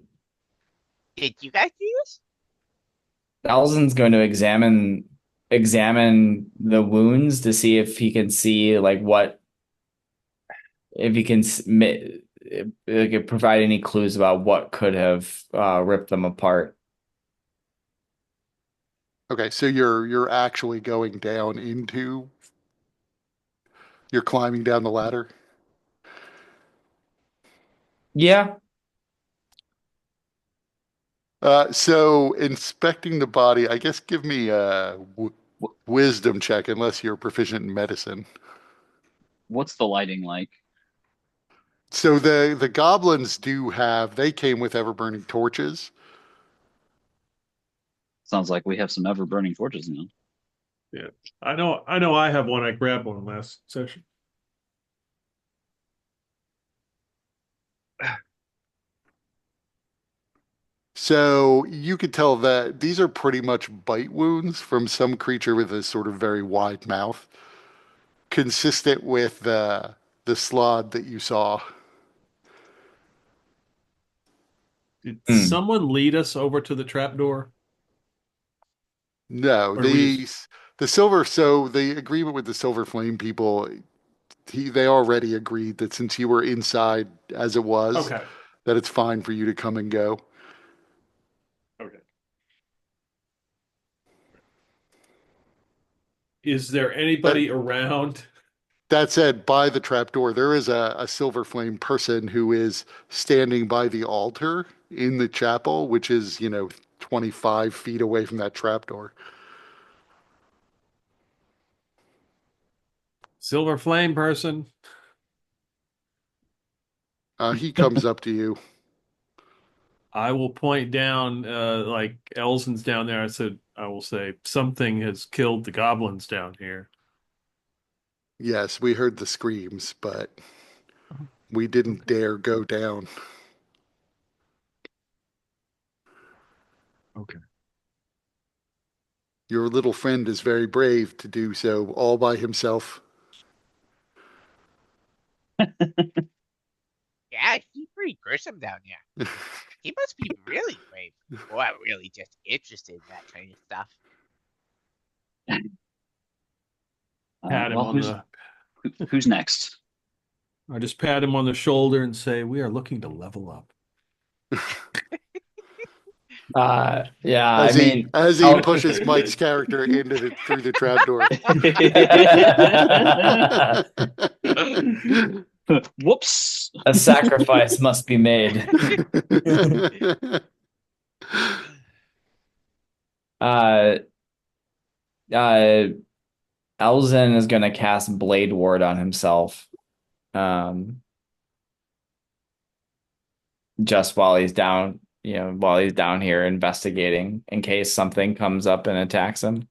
Did you guys do this?
Alzin's going to examine the wounds to see if he can see like what if he can provide any clues about what could have ripped them apart.
Okay, so you're actually going down into you're climbing down the ladder.
Yeah.
So inspecting the body, I guess give me a wisdom check unless you're proficient in medicine.
What's the lighting like?
So the goblins do have they came with ever burning torches.
Sounds like we have some ever burning torches now.
Yeah. I know I have one. I grabbed one last session.
So you could tell that these are pretty much bite wounds from some creature with a sort of very wide mouth, consistent with the slod that you saw.
Did
Hmm.
someone lead us over to the trapdoor?
No,
Or do we just
the silver. So the agreement with the Silver Flame people, they already agreed that since you were inside as it was,
okay.
that it's fine for you to come and go.
Okay. Is there
That
anybody around?
that said, by the trapdoor, there is a Silver Flame person who is standing by the altar in the chapel, which is 25 feet away from that trapdoor.
Silver flame person?
He comes up to you.
I will point down, like Elzin's down there. I will say, something has killed the goblins down here.
Yes, we heard the screams, but we didn't
Okay.
dare go down.
Okay.
Your little friend is very brave to do so all by himself.
Yeah, he's pretty gruesome down there. He must be really brave. Or really just interested in that kind of stuff.
Pat him
Well,
on the
who's next?
I just pat him on the shoulder and say, "We are looking to level up."
Yeah, I
As he
mean,
as he
I'll-
pushes Mike's character through the trapdoor.
Whoops.
a sacrifice must be made. Uh, uh, Elzen is going to cast Blade Ward on himself. Um, just while he's down, while he's down here investigating in case something comes up and attacks him.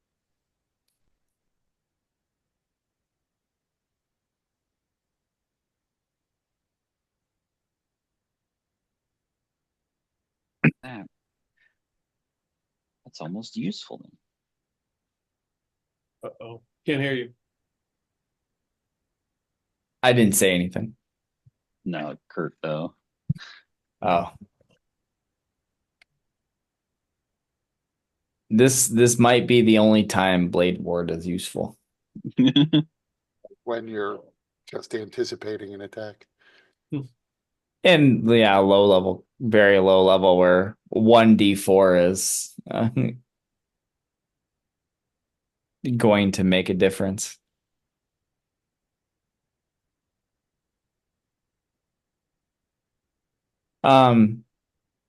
That- That's almost useful then.
Uh-oh. Can't hear you.
I didn't say anything.
No, Kurt, though.
Oh. This might be the only time Blade Ward is useful.
When you're just anticipating an attack.
And yeah, low level, very low level where 1d4 is going to make a difference.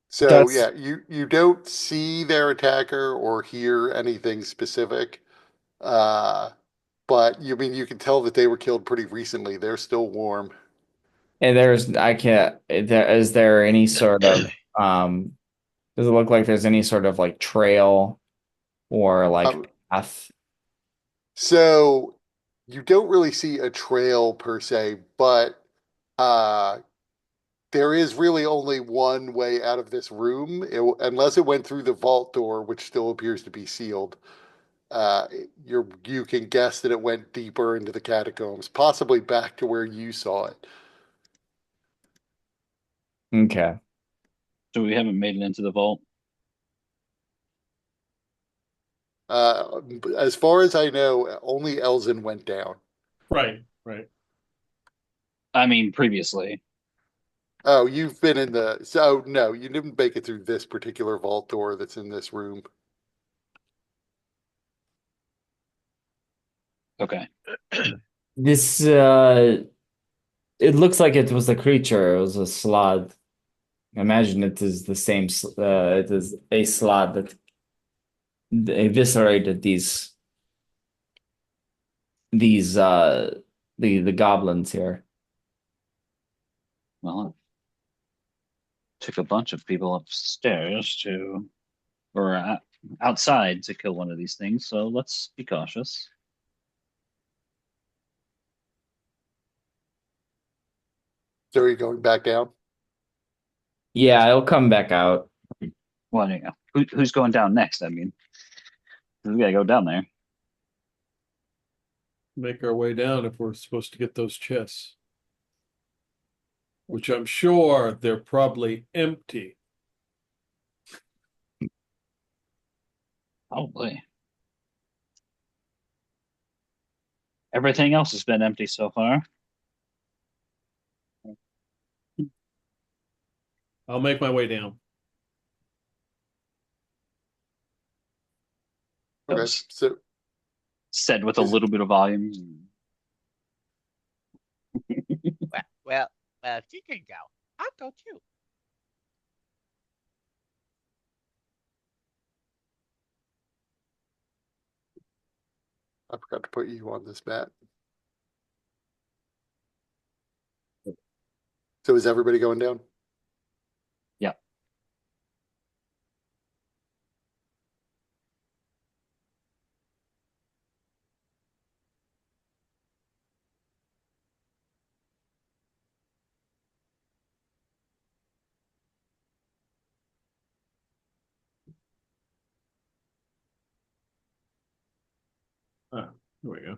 So
That's
yeah, you don't see their attacker or hear anything specific. Uh, but you mean you can tell that they were killed pretty recently. They're still warm.
and there's I can't there is there any sort of Does it look like there's any sort of like trail or like
Um,
path?
so you don't really see a trail per se, but uh, there is really only one way out of this room, unless it went through the vault door, which still appears to be sealed. Uh, you can guess that it went deeper into the catacombs, possibly back to where you saw it.
Okay.
So we haven't made it into the vault.
As far as I know, only Elzin went down.
Right, right.
I mean, previously.
Oh, you've been in the. So, no, you didn't make it through this particular vault door that's in this room.
Okay.
This it looks like it was a creature. It was a slot. Imagine it is the same. It is a slot that eviscerated these the goblins here.
Well, it took a bunch of people upstairs or outside to kill one of these things. So let's be cautious.
So, are you going back down?
Yeah, it'll come back out.
Well, you know, who's going down next? I mean, we gotta go down there.
Make our way down if we're supposed to get those chests, which I'm sure they're probably empty.
Probably. Everything else has been empty so far.
I'll make my way down.
That
Okay.
was
So,
said with a
is,
little bit of volume.
Well, if you can go, I'll go too.
I forgot to put you on this map. So, is everybody going down?
Yeah.
Ah, here we go.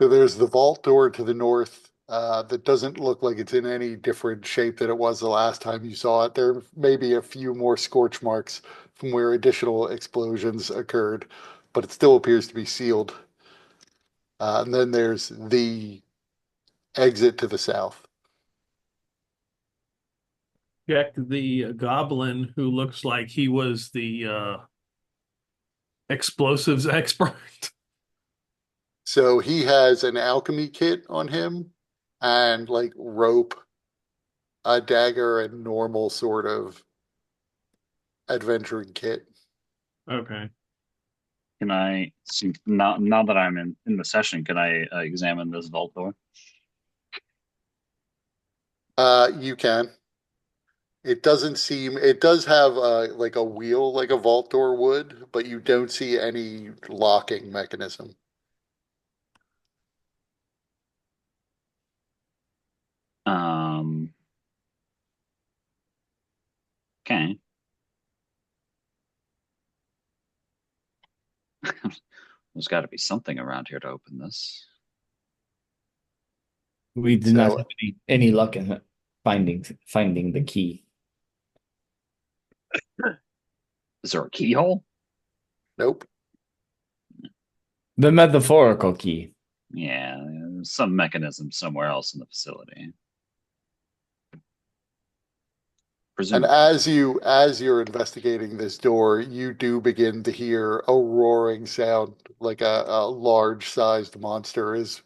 So, there's the vault door to the north that doesn't look like it's in any different shape than it was the last time you saw it. There may be a few more scorch marks from where additional explosions occurred, but it still appears to be sealed. And then there's the exit to the south.
Check the goblin who looks like he was the explosives expert.
So he has an alchemy kit on him and like rope, a dagger, and normal sort of adventuring kit.
Okay.
Can I see now that I'm in the session? Can I examine this vault door?
You can. It doesn't seem, it does have like a wheel like a vault door would, but you don't see any locking mechanism.
Um. Okay. There's got to be something around here to open this.
We did not
So
have any luck in finding the key.
Is there a keyhole?
nope.
The metaphorical key.
Yeah, there's some mechanism somewhere else in the facility.
And
Presumably.
as you're investigating this door, you do begin to hear a roaring sound, like a large sized monster is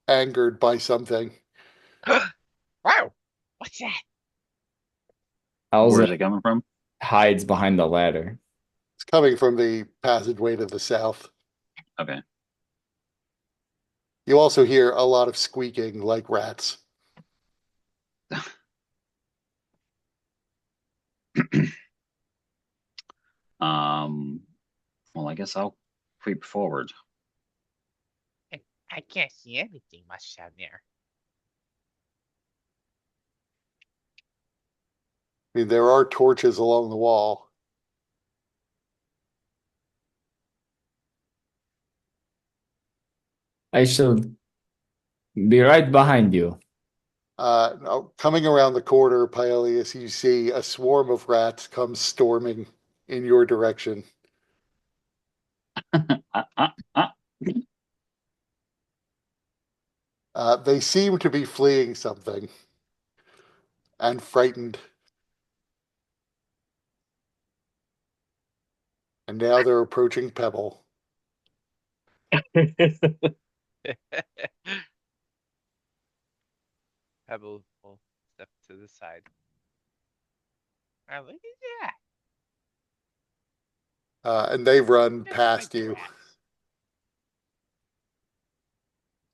angered by something.
Wow, what's that?
Where
Elza
is it coming from?
hides behind the ladder.
It's coming from the passageway to the south.
Okay.
You also hear a lot of squeaking like rats.
Um, well, I guess I'll creep forward.
I can't see anything much down there.
I mean, there are torches along the wall.
I shall be right behind you.
Now, coming around the corner, Paelius, you see a swarm of rats come storming in your direction.
Ah, ah, ah.
They seem to be fleeing something and frightened. And now they're approaching Pebble.
Pebble will step to the side.
Oh, look at that.
And they run
That's a
past
bunch of
you.
rats.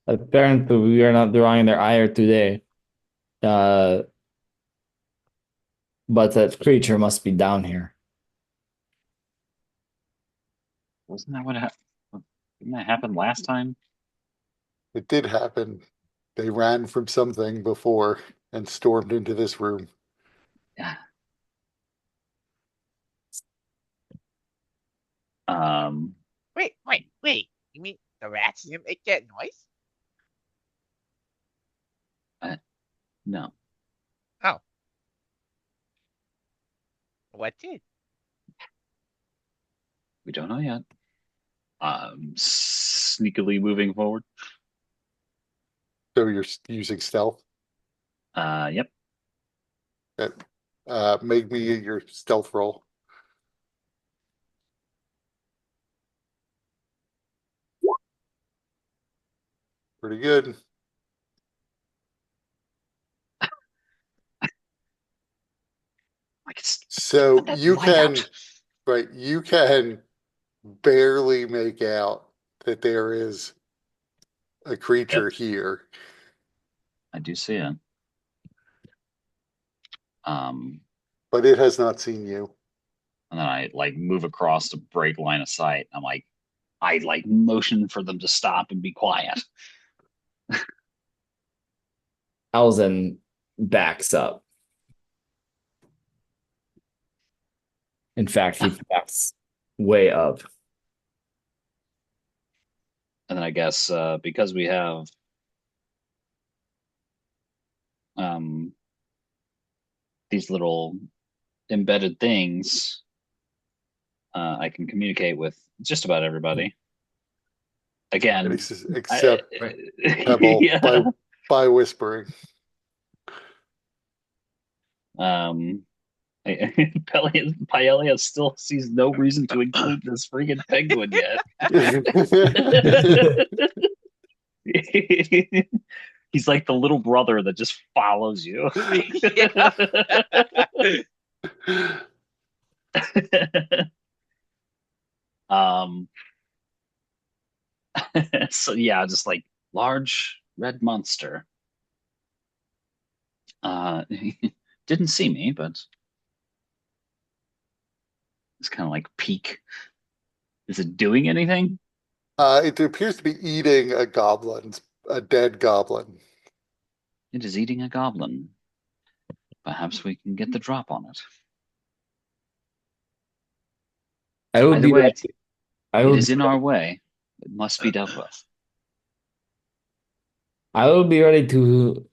Apparently, we are not drawing their ire today. Uh, but that creature must be down here.
Wasn't that what happened? Didn't that happen last time?
It did happen. They ran from something before and stormed into this room.
Yeah. Um,
Wait. You mean the rats didn't make that noise?
no,
Oh, what did?
we don't know yet. Sneakily moving forward.
So you're using stealth.
Yep.
Okay. Make me your stealth roll. Pretty good.
Like it's
So
that
you
light
can,
out.
right, you can barely make out that there is a
Yep,
creature here.
I do see it. Um,
But it has not seen you.
and then I like move across to break line of sight. I like motion for them to stop and be quiet.
Alzen backs up. In fact, he backs way up.
And then I guess because we have um these little embedded things, I can communicate with just about everybody. Again, I,
Except Pebble
yeah.
by whispering.
Um, Paella still sees no reason to include this freaking penguin yet. He's like the little brother that just follows you.
Yeah.
um, so yeah, just like large red monster. Didn't see me, but it's kind of like peek. Is it doing anything?
It appears to be eating a dead goblin.
It is eating a goblin. Perhaps we can get the drop on it.
I will
Either
be
way,
ready. I
it
will
is
be,
in our way. It must be dealt with.
I will be ready to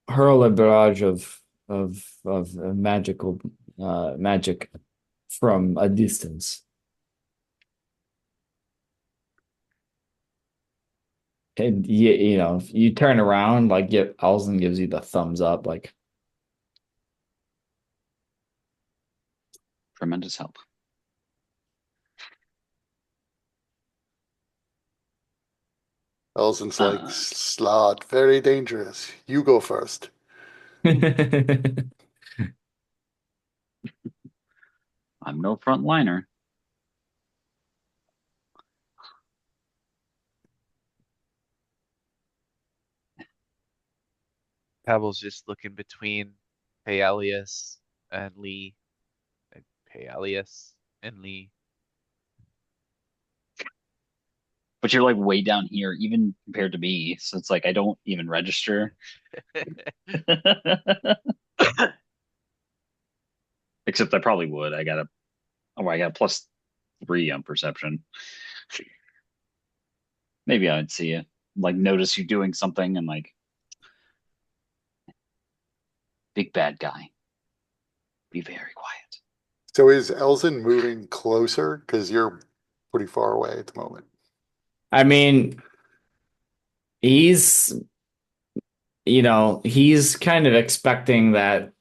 hurl a barrage of magical magic from a distance. And you know, you turn around, like Alzen gives you the thumbs up, like
Tremendous help.
Elzen's like,
Uh,
Slot, very dangerous. You go first.
I'm no frontliner.
Pebble's just looking between Paelius and Lee. And Paelius and Lee.
But you're like way down here, even compared to me. So it's like I don't even register. Except I probably would. I got a +3 on perception. Maybe I'd see you, like notice you doing something and like big bad guy. Be very quiet.
So is Elzen moving closer? Because you're pretty far away at the moment.
I mean, he's he's kind of expecting that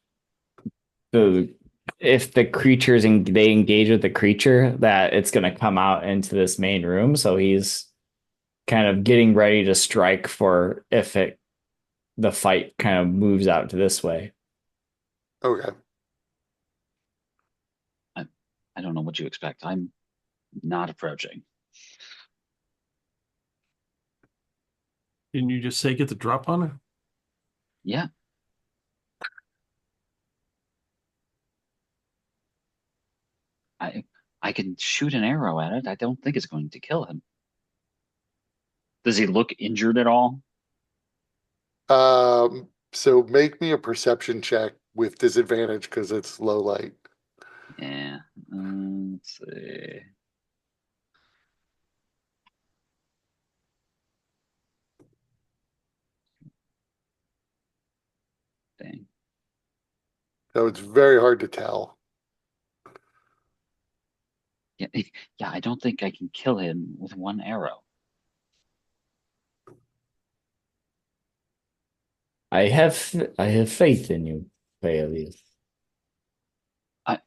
the if the creatures and they engage with the creature, that it's going to come out into this main room. So he's kind of getting ready to strike for if the fight kind of moves out to this way.
Okay.
I don't know what you expect. I'm not approaching.
Didn't you just say get the drop on it?
Yeah. I I can shoot an arrow at it. I don't think it's going to kill him. Does he look injured at all?
So make me a perception check with disadvantage because it's low light.
Yeah. Let's see. Dang.
So it's very hard to tell.
Yeah, yeah, I don't think I can kill him with one arrow.
I have faith in you, Paelius.
I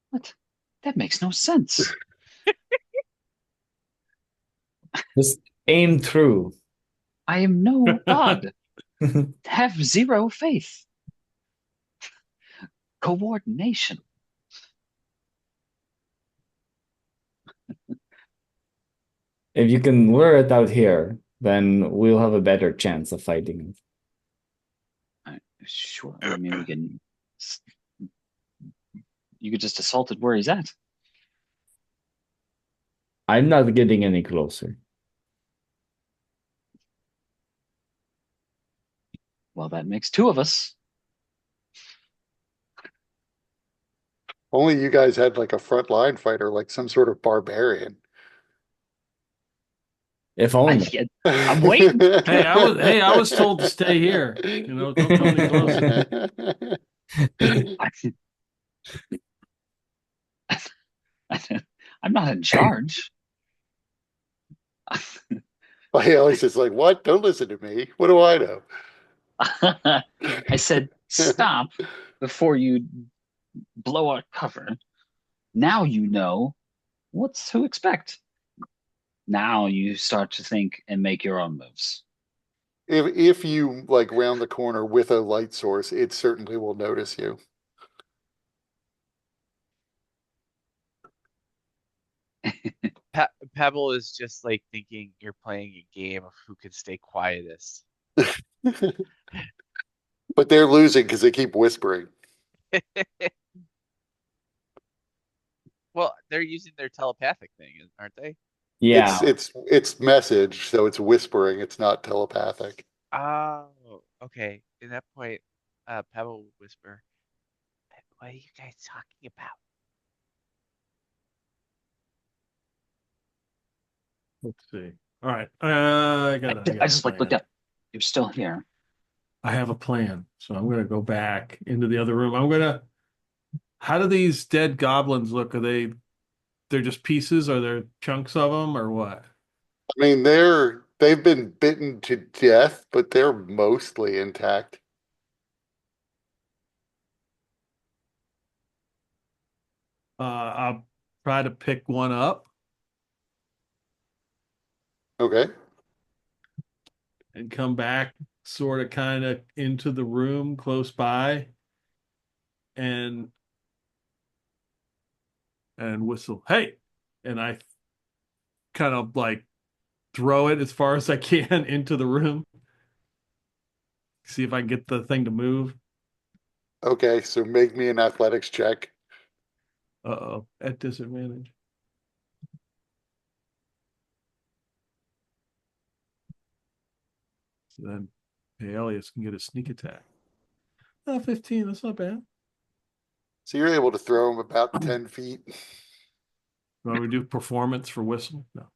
what? That makes no sense.
Just aim through.
I am no god. Have zero faith. Coordination.
If you can lure it out here, then we'll have a better chance of fighting it.
Sure. I mean, you could just assault it where he's at.
I'm not getting any closer.
Well, that makes two of us.
Only you guys had like a frontline fighter, like some sort of barbarian.
If only.
I'm waiting.
I was told to stay here. Don't come any closer.
I'm not in charge.
Alice is like, what? Don't listen to me. What do I know?
I said, stop before you blow our cover. Now you know what's to expect. Now you start to think and make your own moves.
If you like round the corner with a light source, it certainly will notice you.
Pebble is just like thinking you're playing a game of who can stay quietest.
But they're losing because they keep whispering.
Well, they're using their telepathic thing, aren't they?
Yeah.
It's message, so it's whispering. It's not telepathic.
Oh, okay. In that point, Pebble will whisper, "What are you guys talking about?"
Let's see. All right. I got
I
a
just like looked
plan.
up. You're still here.
I have a plan. So I'm gonna go back into the other room. How do these dead goblins look? They're just pieces? Are there chunks of them or what?
I mean, they've been bitten to death, but they're mostly intact.
I'll try to pick one up
Okay.
and come back sort of kind of into the room close by and whistle, hey, and I kind of like throw it as far as I can into the room. See if I can get the thing to move.
Okay, so make me an athletics check.
Uh-oh, at disadvantage. So then Aelius can get a sneak attack. 15, that's not bad.
So you're able to throw him about 10 feet.
Want we do performance for whistle? No.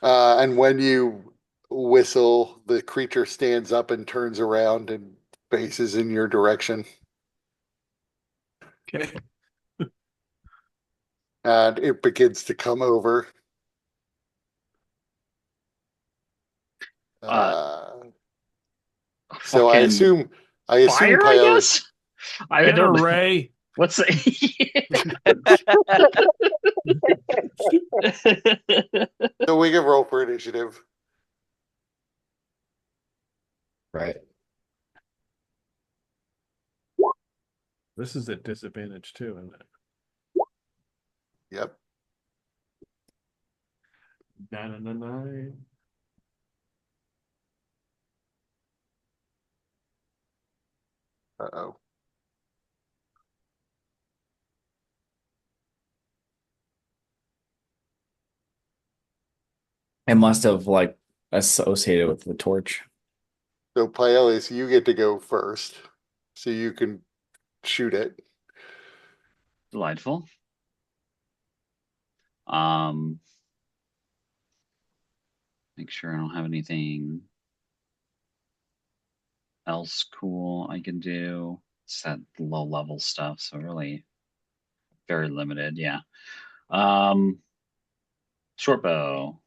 And when you whistle, the creature stands up and turns around and faces in your direction.
Okay.
And it begins to come over. Uh, so
Fucking
I assume
fire, I
Pyole.
guess. I
Get a
don't.
ray.
What's the?
So we can roll for initiative.
Right.
This is at disadvantage too, isn't it?
Yep.
9 and a 9.
Uh-oh.
It must have like associated with the torch.
So Pyole, you get to go first. So you can shoot it.
Delightful. Make sure I don't have anything else cool I can do. It's that low level stuff, so really very limited. Yeah. Short bow.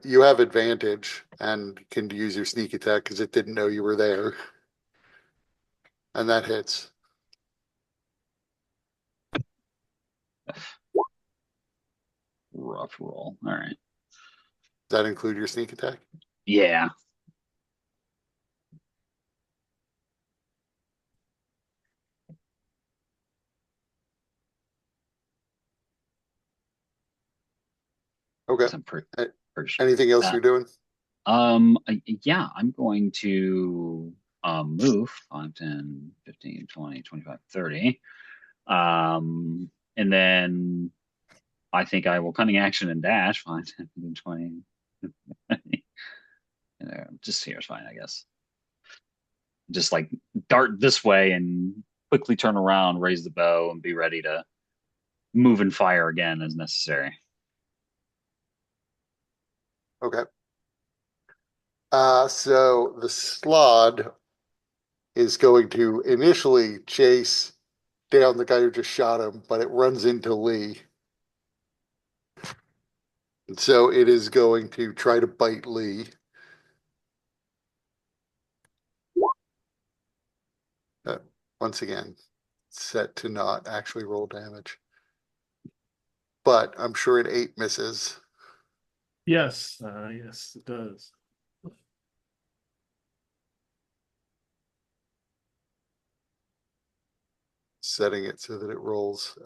You have advantage and can use your sneak attack because it didn't know you were there. And that hits.
Rough roll. All right.
Does that include your sneak attack?
Yeah.
Okay.
I'm pretty sure.
Anything else you're doing?
Yeah, I'm going to move 5, 10, 15, 20, 25, 30. And then I think I will cunning action and dash 5, 10, 15, 20. Just here's fine, I guess. Just like dart this way and quickly turn around, raise the bow, and be ready to move and fire again as necessary.
Okay. So the Slod is going to initially chase down the guy who just shot him, but it runs into Lee. And so it is going to try to bite Lee. Once again, set to not actually roll damage. But I'm sure an 8 misses.
Yes, yes, it does.
Setting it so that it rolls.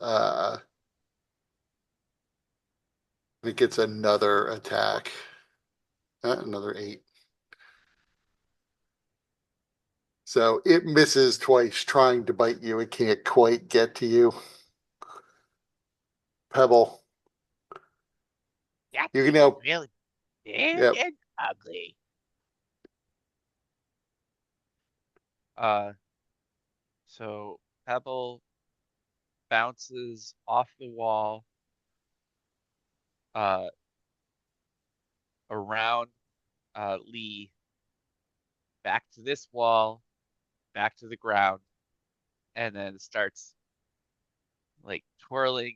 It gets another attack. Another 8. So it misses twice trying to bite you. It can't quite get to you. Pebble.
That
You can
thing's
now.
really big
Yep.
and ugly.
Uh, so Pebble bounces off the wall, uh, around Lee, back to this wall, back to the ground, and then starts like twirling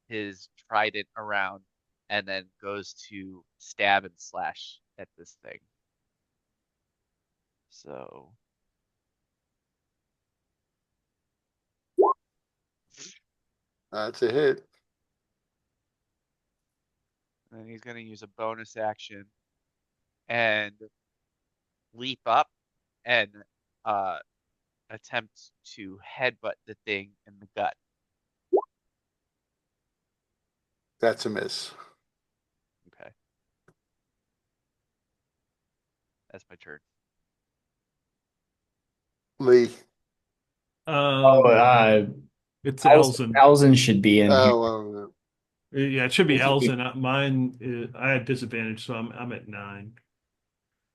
his trident around, and then goes to stab and slash at this thing. So
That's a hit.
then he's going to use a bonus action and leap up and uh attempt to headbutt the thing in the gut.
That's a miss.
Okay. That's my turn.
Lee.
Oh,
It's Elzen.
Elzen should be in here.
Oh,
Yeah, it should be
Is he-
Elzen. Mine, I had disadvantage, so I'm at 9.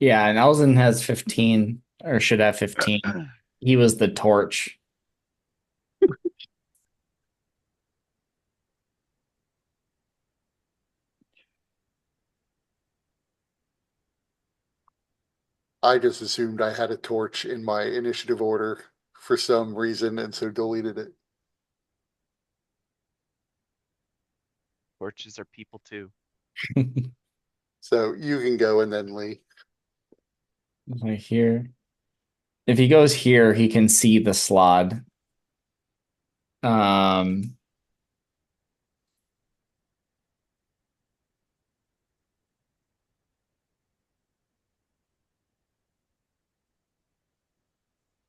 Yeah, and Elzen has 15 or should have 15. He was the torch.
I just assumed I had a torch in my initiative order for some reason, and so deleted it.
Torches are people too.
So you can go and then Lee.
Right here. If he goes here, he can see the slot. Um,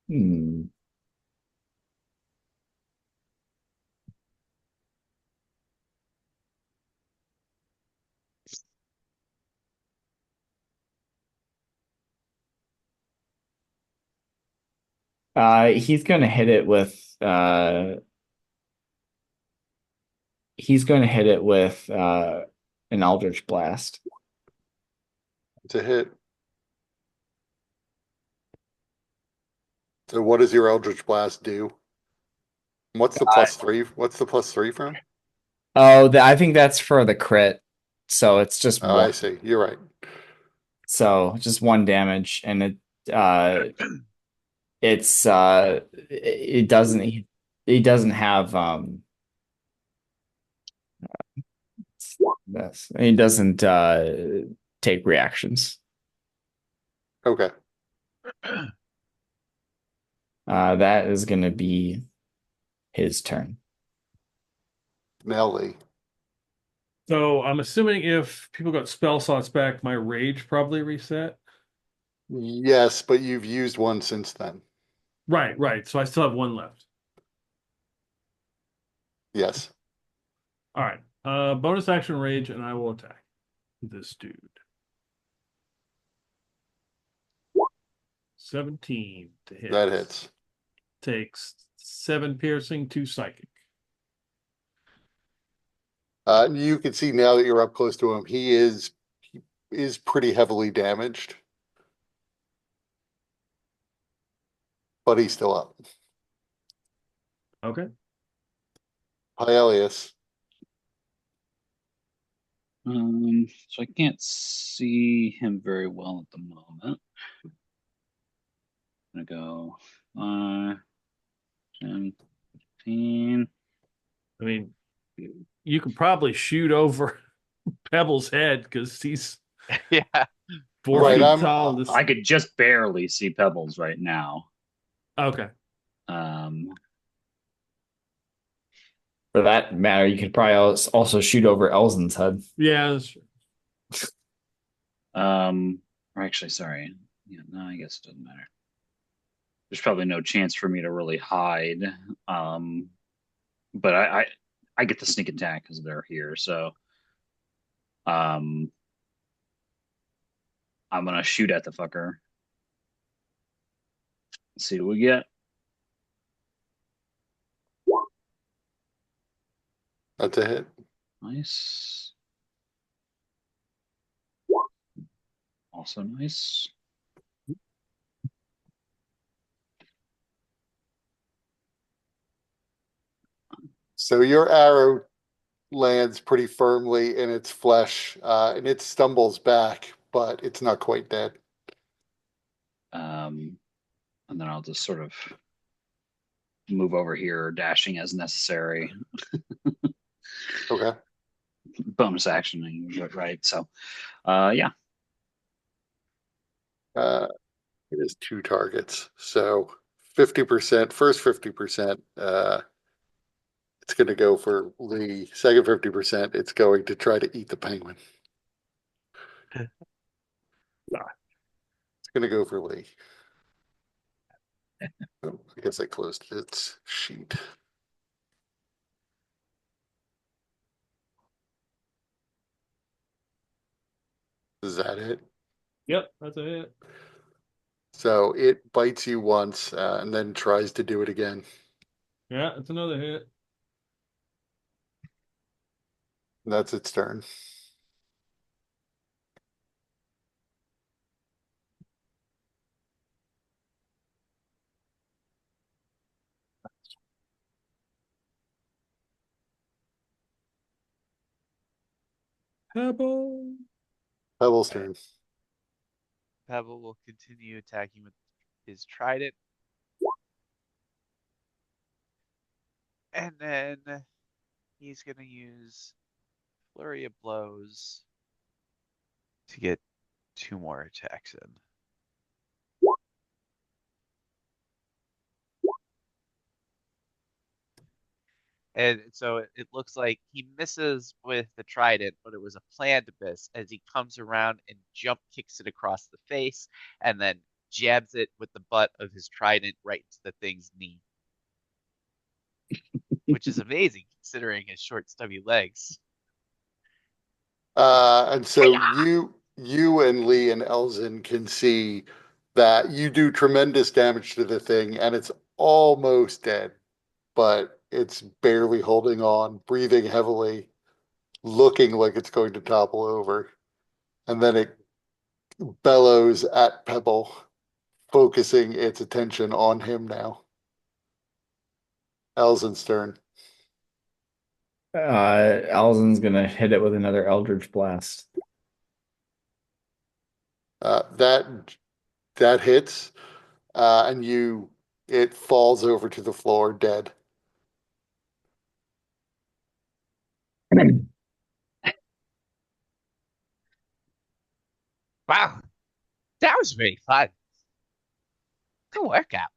hmm. He's gonna hit it with he's gonna hit it with an Eldritch Blast.
It's a hit. So what does your Eldritch Blast do? What's the +3? What's the +3 from?
Oh, I think that's for the crit. So it's just
Oh,
one.
I see. You're right.
So just one damage, and it doesn't he doesn't have this. He doesn't take reactions.
Okay.
That is gonna be his turn.
Now Lee.
So I'm assuming if people got spell slots back, my rage probably reset.
Yes, but you've used one since then.
Right. So I still have 1 left.
Yes.
All right. Bonus action rage, and I will attack this dude. 17 to hit.
That hits.
Takes 7 piercing, 2 psychic.
You can see now that you're up close to him, he is pretty heavily damaged, but he's still up.
Okay.
Hyelius.
So I can't see him very well at the moment. I'm gonna go 10, 15.
I mean, you could probably shoot over Pebble's head because he's
Yeah.
4
Right,
feet tall. This...
I could just barely see Pebbles right now.
Okay.
For that matter, you could probably also shoot over Elzen's head.
Yeah, that's true.
Or actually, sorry. Yeah, no, I guess it doesn't matter. There's probably no chance for me to really hide. But I get the sneak attack because they're here. So I'm gonna shoot at the fucker. Let's see what we get.
That's a hit.
Nice. Also nice.
So your arrow lands pretty firmly in its flesh, and it stumbles back, but it's not quite dead.
And then I'll just sort of move over here, dashing as necessary.
Okay.
Bonus action, right? So, yeah.
It is 2 targets. So 50%, first 50%, it's going to go for Lee. Second 50%, it's going to try to eat the penguin. It's going to go for Lee. Oh, I guess I closed its sheet. Is that it?
Yep, that's a hit.
So it bites you once and then tries to do it again.
Yeah, it's another hit.
That's its turn.
Pebble.
Pebble's
All right.
turn.
Pebble will continue attacking with his trident. And then he's going to use Flurry of Blows to get 2 more attacks in. And so it looks like he misses with the trident, but it was a planned miss as he comes around and jump kicks it across the face and then jabs it with the butt of his trident right into the thing's knee, which is amazing considering his short, stubby legs.
And so you and Lee and Elzin can see that you do tremendous damage to the thing, and it's almost dead, but it's barely holding on, breathing heavily, looking like it's going to topple over. And then it bellows at Pebble, focusing its attention on him now. Elzin's turn.
Alzin's gonna hit it with another Eldritch Blast.
That hits, and it falls over to the floor dead.
Wow, that was really fun. Good workout.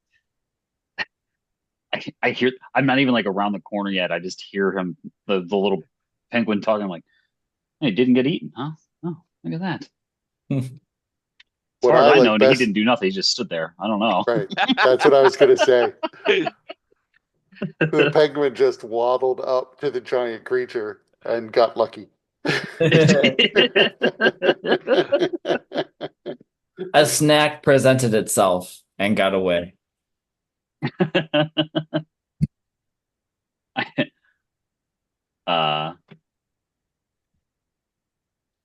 I hear. I'm not even like around the corner yet. I just hear him, the little penguin talking. I'm like, hey, didn't get eaten, huh? Oh, look at that. As
What
far as
I
I
like
know, he
best,
didn't do nothing. He just stood there. I don't know.
right? That's what I was going to say. The penguin just waddled up to the giant creature and got lucky.
A snack presented itself and got away.
uh,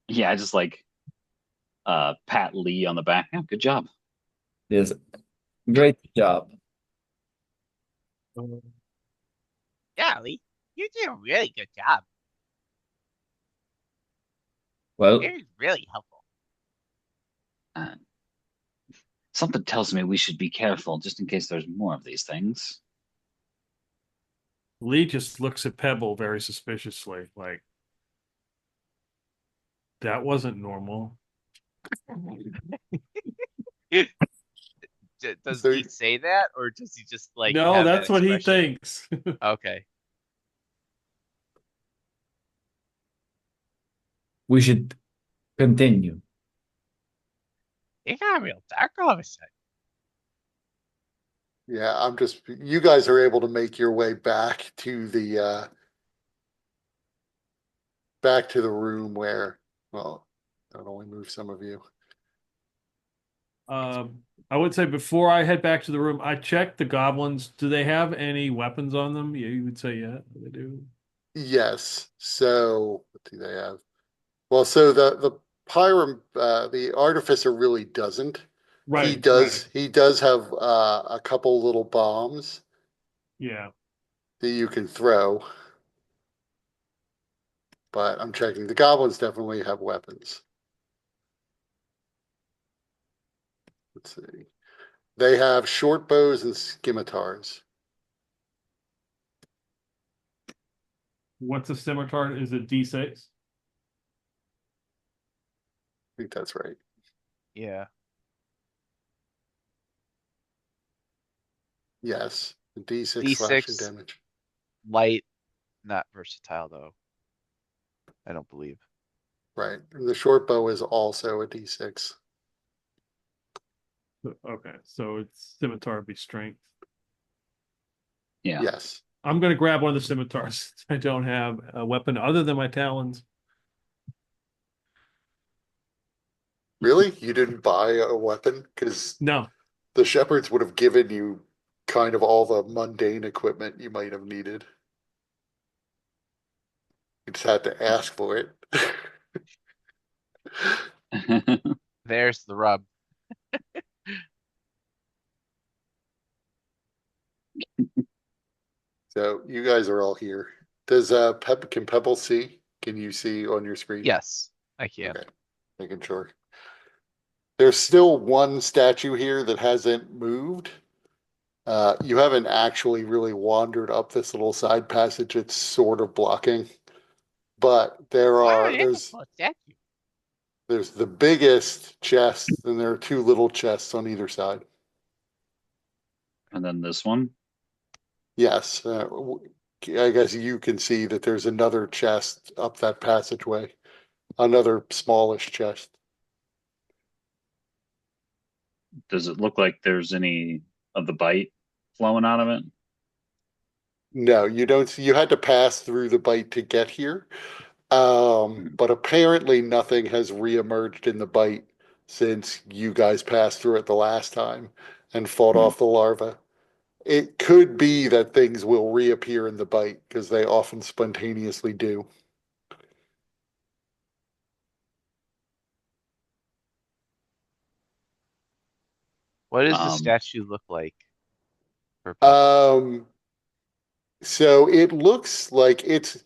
yeah, I just like pat Lee on the back. Yeah, good job.
It is great job.
Yeah, Lee, you did a really good job.
Well,
It was really helpful.
Uh, Something tells me we should be careful just in case there's more of these things.
Lee just looks at Pebble very suspiciously, like that wasn't normal.
Does
So
he say that, or does he just like
No,
have that
that's what he
expression?
thinks.
Okay.
we should continue.
It got real dark all of a sudden.
yeah, you guys are able to make your way back to the room where, well, that only move some of you.
I would say before I head back to the room, I checked the goblins. Do they have any weapons on them? Yeah, you would say yeah, they do.
Yes. So what do they have? Well, so the artificer really doesn't.
Right, right.
He does have a couple little bombs
Yeah.
that you can throw, but I'm checking. The goblins definitely have weapons. Let's see. They have short bows and scimitars.
What's a scimitar? Is it D6?
I think that's right.
Yeah.
Yes. D6 slashing
D6
damage.
light, not versatile though. I don't believe.
Right. And the short bow is also a D6.
Okay, so it's scimitar would be strength.
Yeah.
Yes.
I'm gonna grab one of the scimitars. I don't have a weapon other than my talons.
Really? You didn't buy a weapon? Because
No.
the shepherds would have given you kind of all the mundane equipment you might have needed. You just had to ask for it.
There's the rub.
So you guys are all here. Does can Pebble see? Can you see on your screen?
Yes, I can.
Okay, making sure. There's still one statue here that hasn't moved. You haven't actually really wandered up this little side passage. It's sort of blocking, but
Wow, that's a cool statue.
there's the biggest chest, and there are two little chests on either side.
And then this one.
Yes, I guess you can see that there's another chest up that passageway, another smallish chest.
Does it look like there's any of the bite flowing out of it?
No, you don't see, you had to pass through the bite to get here. But apparently nothing has reemerged in the bite since you guys passed through it the last time and fought
Hmm.
off the larva. It could be that things will reappear in the bite because they often spontaneously do.
What does the
Um,
statue look like for Pebble?
Um, so it looks like it's,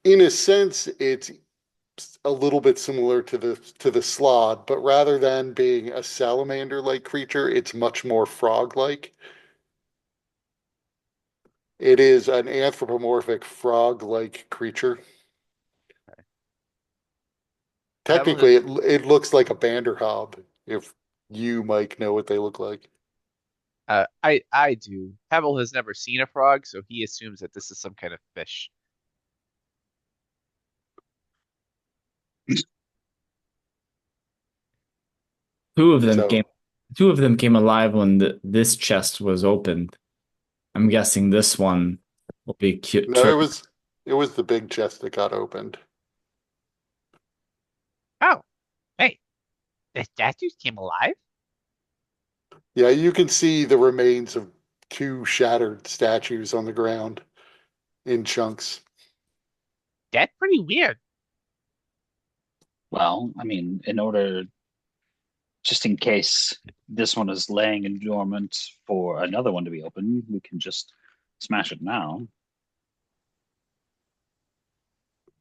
in a sense, it's a little bit similar to the slod, but rather than being a salamander-like creature, it's much more frog-like. It is an anthropomorphic frog-like creature.
Pebble
Technically,
has
it looks like a banderhob, if you, Mike, know what they look like.
I do. Pebble has never seen a frog, so he assumes that this is some kind of fish.
Two of them came.
So,
Two of them came alive when this chest was opened. I'm guessing this one will be cute.
no, it was the big chest that got opened.
Oh, wait, the statues came alive?
Yeah, you can see the remains of two shattered statues on the ground in chunks.
That's pretty weird.
well, I mean, in order, just in case this one is laying in dormant for another one to be open, we can just smash it now.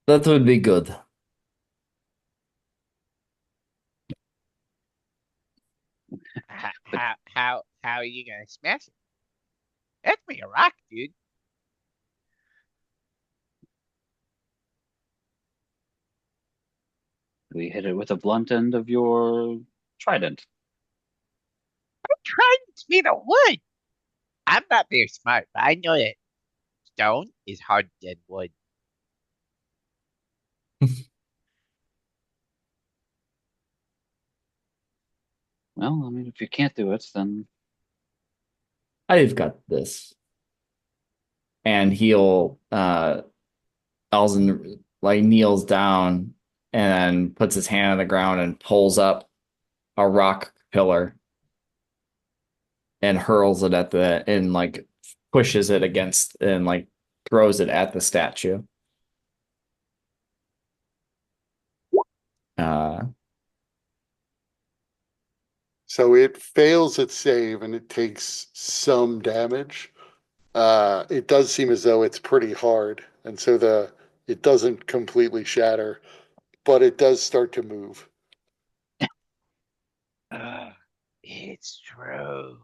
That would be good.
But
How are you gonna smash it? That's me a rock, dude.
we hit it with a blunt end of your trident.
I'm trying to made of wood. I'm not very smart, but I know that stone is harder than wood.
Well, I mean, if you can't do it, then
I've got this. And he'll Elzen like kneels down and puts his hand on the ground and pulls up a rock pillar and hurls it at the and like pushes it against and like throws it at the statue. Uh
So it fails its save and it takes some damage. It does seem as though it's pretty hard, and so the it doesn't completely shatter, but it does start to move.
Uh, it's true.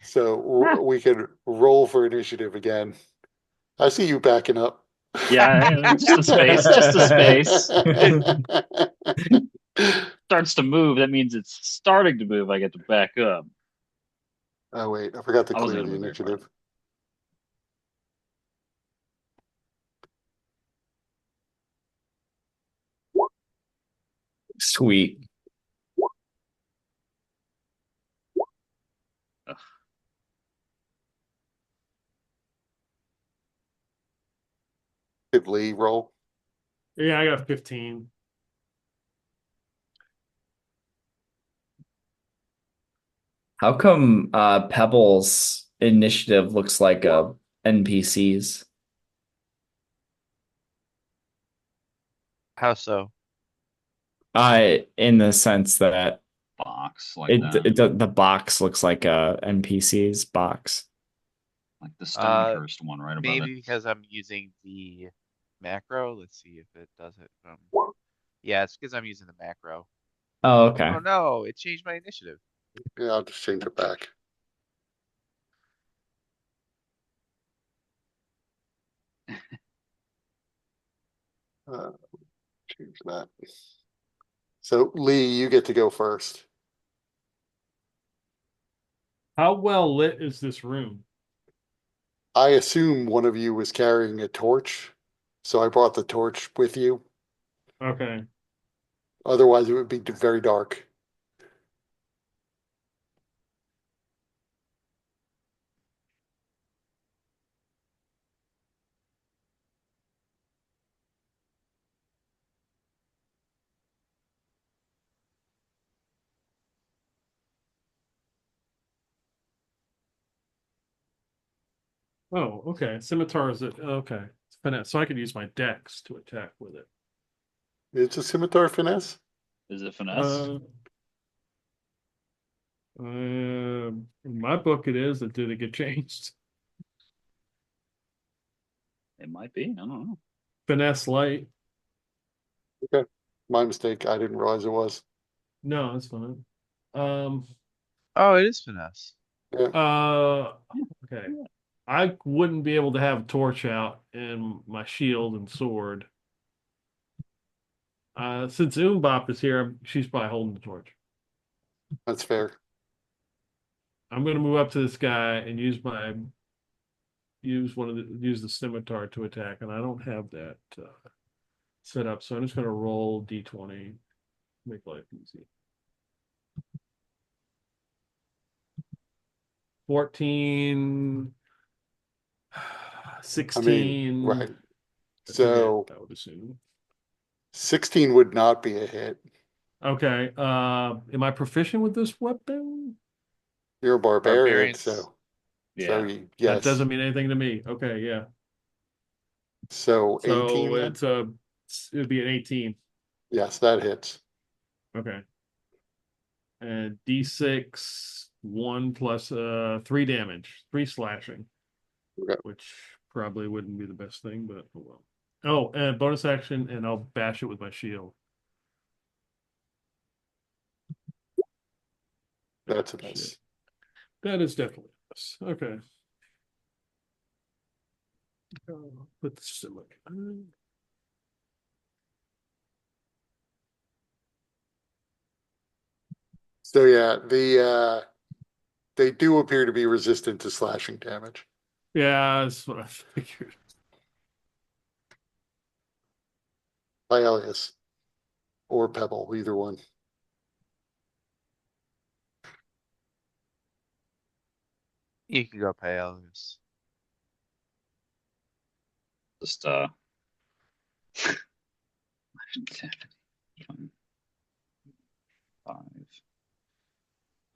So we can roll for initiative again. I see you backing up.
yeah, just a space, just a space. Starts to move. That means it's starting to move. I get to back up.
Oh wait, I forgot to
I wasn't
clear
going to
the
move very far.
initiative.
Sweet.
Ugh.
Did Lee roll?
Yeah, I got 15.
How come Pebble's initiative looks like a NPC's?
How so?
I in the sense that
Box like that,
the box looks like a NPC's box.
like the
Uh,
Stonehurst one right above it.
maybe because I'm using the macro. Let's see if it does it. Yeah, it's because I'm using the macro.
Oh, okay.
Oh no, it changed my initiative.
Yeah, I'll just change it back. Uh, Change that. So Lee, you get to go first.
How well lit is this room?
I assume one of you was carrying a torch, so I brought the torch with you.
Okay.
Otherwise, it would be very dark.
Oh, okay. Scimitar is it? Okay. It's finesse. So I could use my dex to attack with it.
It's a scimitar finesse.
Is it finesse?
Uh, in my book, it is. Did it get changed?
It might be. I don't know.
Finesse light.
Okay, my mistake. I didn't realize it was.
No, that's fine. Um.
Oh, it is finesse.
Yeah,
Okay. I wouldn't be able to have a torch out and my shield and sword. Since Umbop is here, she's probably holding the torch.
that's fair.
I'm going to move up to this guy and use the scimitar to attack, and I don't have that set up, so I'm just going to roll d20, make life easy. 14,
I mean,
16.
right.
That's a hit,
So
I would assume.
16 would not be a hit.
Okay. Am I proficient with this weapon?
You're a barbarian,
Barbarians.
so
Yeah.
That
yes.
doesn't mean anything to me. Okay, yeah.
So
So
18 then?
it'd be an 18.
Yes, that hits.
Okay. And D6, 1 plus 3 damage, 3 slashing,
Okay.
which probably wouldn't be the best thing, but oh well. Oh, and bonus action, and I'll bash it with my shield.
That's a
Shit.
miss.
That is definitely a miss. Okay. Put the stomach.
So yeah, they do appear to be resistant to slashing damage.
Yeah, that's what I figured.
By Elias or Pebble, either one.
You can go pay Elvis.
Just 5.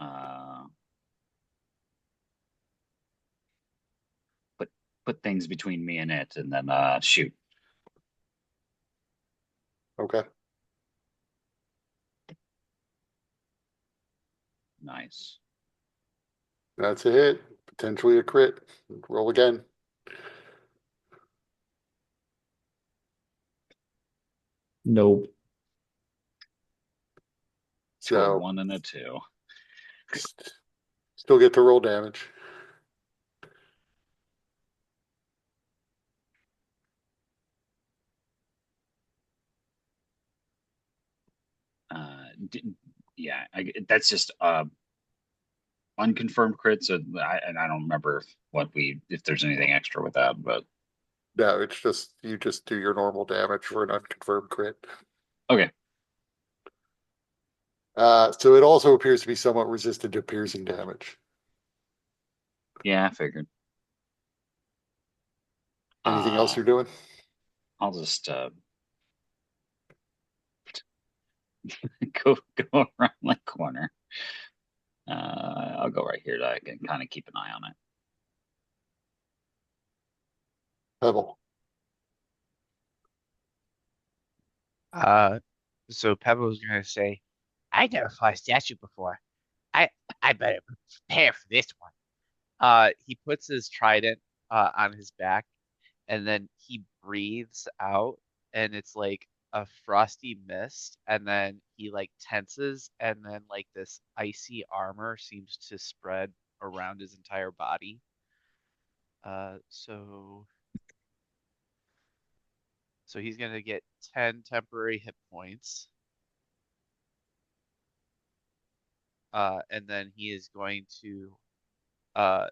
Uh, put things between me and it, and then shoot.
Okay.
Nice.
That's a hit. Potentially a crit. Roll again.
Nope.
To a
So
1 and a 2.
still get to roll damage.
Yeah, that's just unconfirmed crit. So and I don't remember if there's anything extra with that, but
No, it's just you just do your normal damage for an unconfirmed crit.
okay.
So it also appears to be somewhat resistant to piercing damage.
Yeah, I figured.
Anything else you're doing?
I'll just go around the corner. I'll go right here so I can kind of keep an eye on it.
Pebble.
Uh, so Pebble was gonna say, "I never fought a statue before. I I better prepare for this one." He puts his trident on his back, and then he breathes out, and it's like a frosty mist, and then he like tenses, and then like this icy armor seems to spread around his entire body. So he's gonna get 10 temporary hit points. And then he is going to uh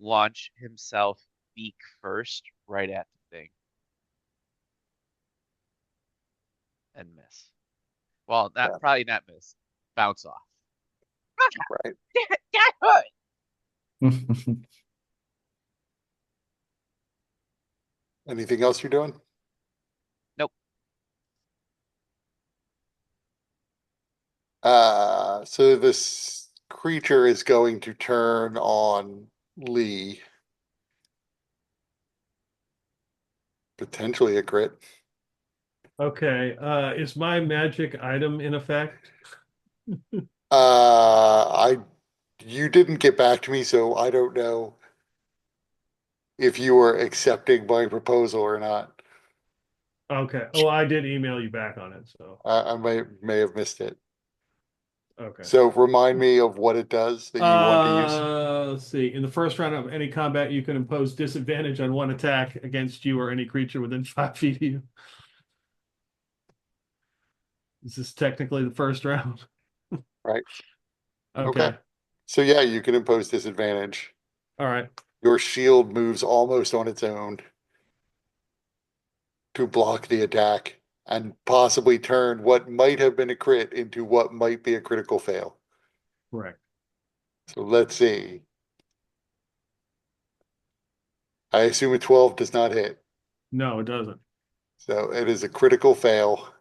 launch himself beak first right at the thing and miss. Well, not
Yeah.
probably not miss. Bounce off.
Right.
That hurt.
Anything else you're doing?
Nope.
So this creature is going to turn on Lee. Potentially a crit.
Okay. Is my magic item in effect?
I you didn't get back to me, so I don't know if you were accepting my proposal or not.
Okay. Oh, I did email you back on it, so
I may have missed it.
okay.
So remind me of what it does that you want to use.
Let's see. In the first round of any combat, you can impose disadvantage on one attack against you or any creature within 5 feet of you. Is this technically the first round?
Right. Okay.
Okay.
So yeah, you can impose disadvantage.
All right.
Your shield moves almost on its own to block the attack and possibly turn what might have been a crit into what might be a critical fail.
Correct.
So let's see. I assume a 12 does not hit.
No, it doesn't.
So it is a critical fail.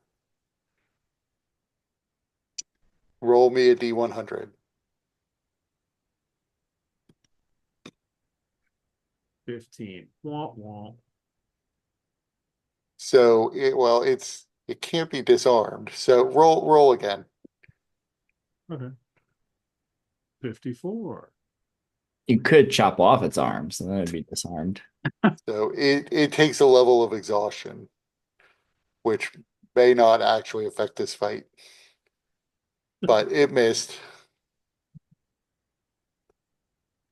Roll me a D100.
15. Wah, wah.
So it can't be disarmed. So roll again.
Okay. 54.
You could chop off its arms, and then it'd be disarmed.
So it takes a level of exhaustion, which may not actually affect this fight. But it missed.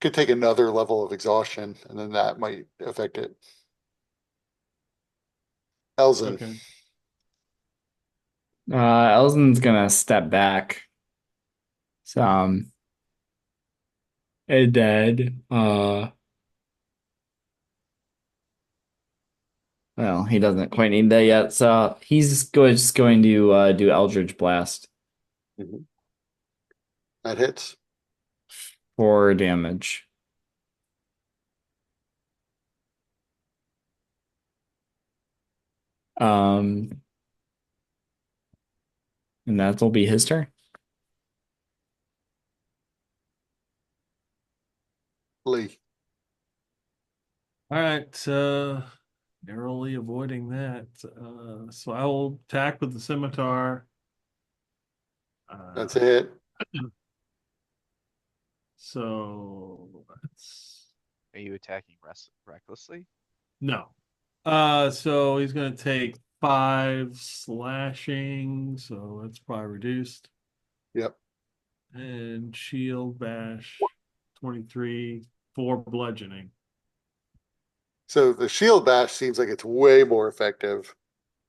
Could take another level of exhaustion, and then that might affect it. Elzen.
Okay.
Elzen's gonna step back. So, and then, well, he doesn't quite need that yet. So just going to do Eldritch Blast
That hits.
for damage. Um, and that'll be his turn.
Lee.
All right. Narrowly avoiding that. So I will attack with the scimitar.
That's a hit.
So that's
Are you attacking recklessly?
no. So he's gonna take 5 slashing, so that's probably reduced.
Yep.
And shield bash 23, 4 bludgeoning.
So the shield bash seems like it's way more effective.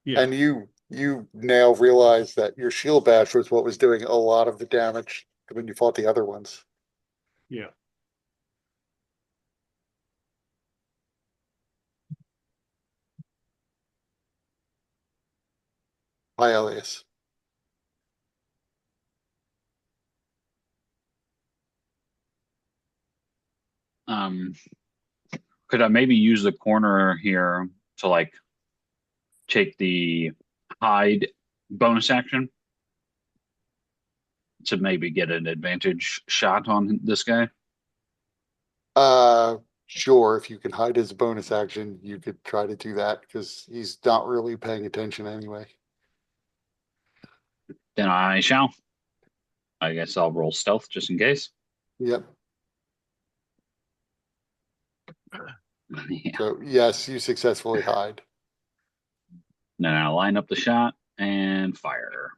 Yeah.
And you now realize that your shield bash was what was doing a lot of the damage when you fought the other ones.
Yeah.
Hi, Elias.
Could I maybe use the corner here to like take the hide bonus action? to maybe get an advantage shot on this guy?
Sure, if you can hide his bonus action, you could try to do that because he's not really paying attention anyway.
Then I shall. I guess I'll roll stealth just in case.
Yep.
Yeah.
So yes, you successfully hide.
Then I'll line up the shot and fire.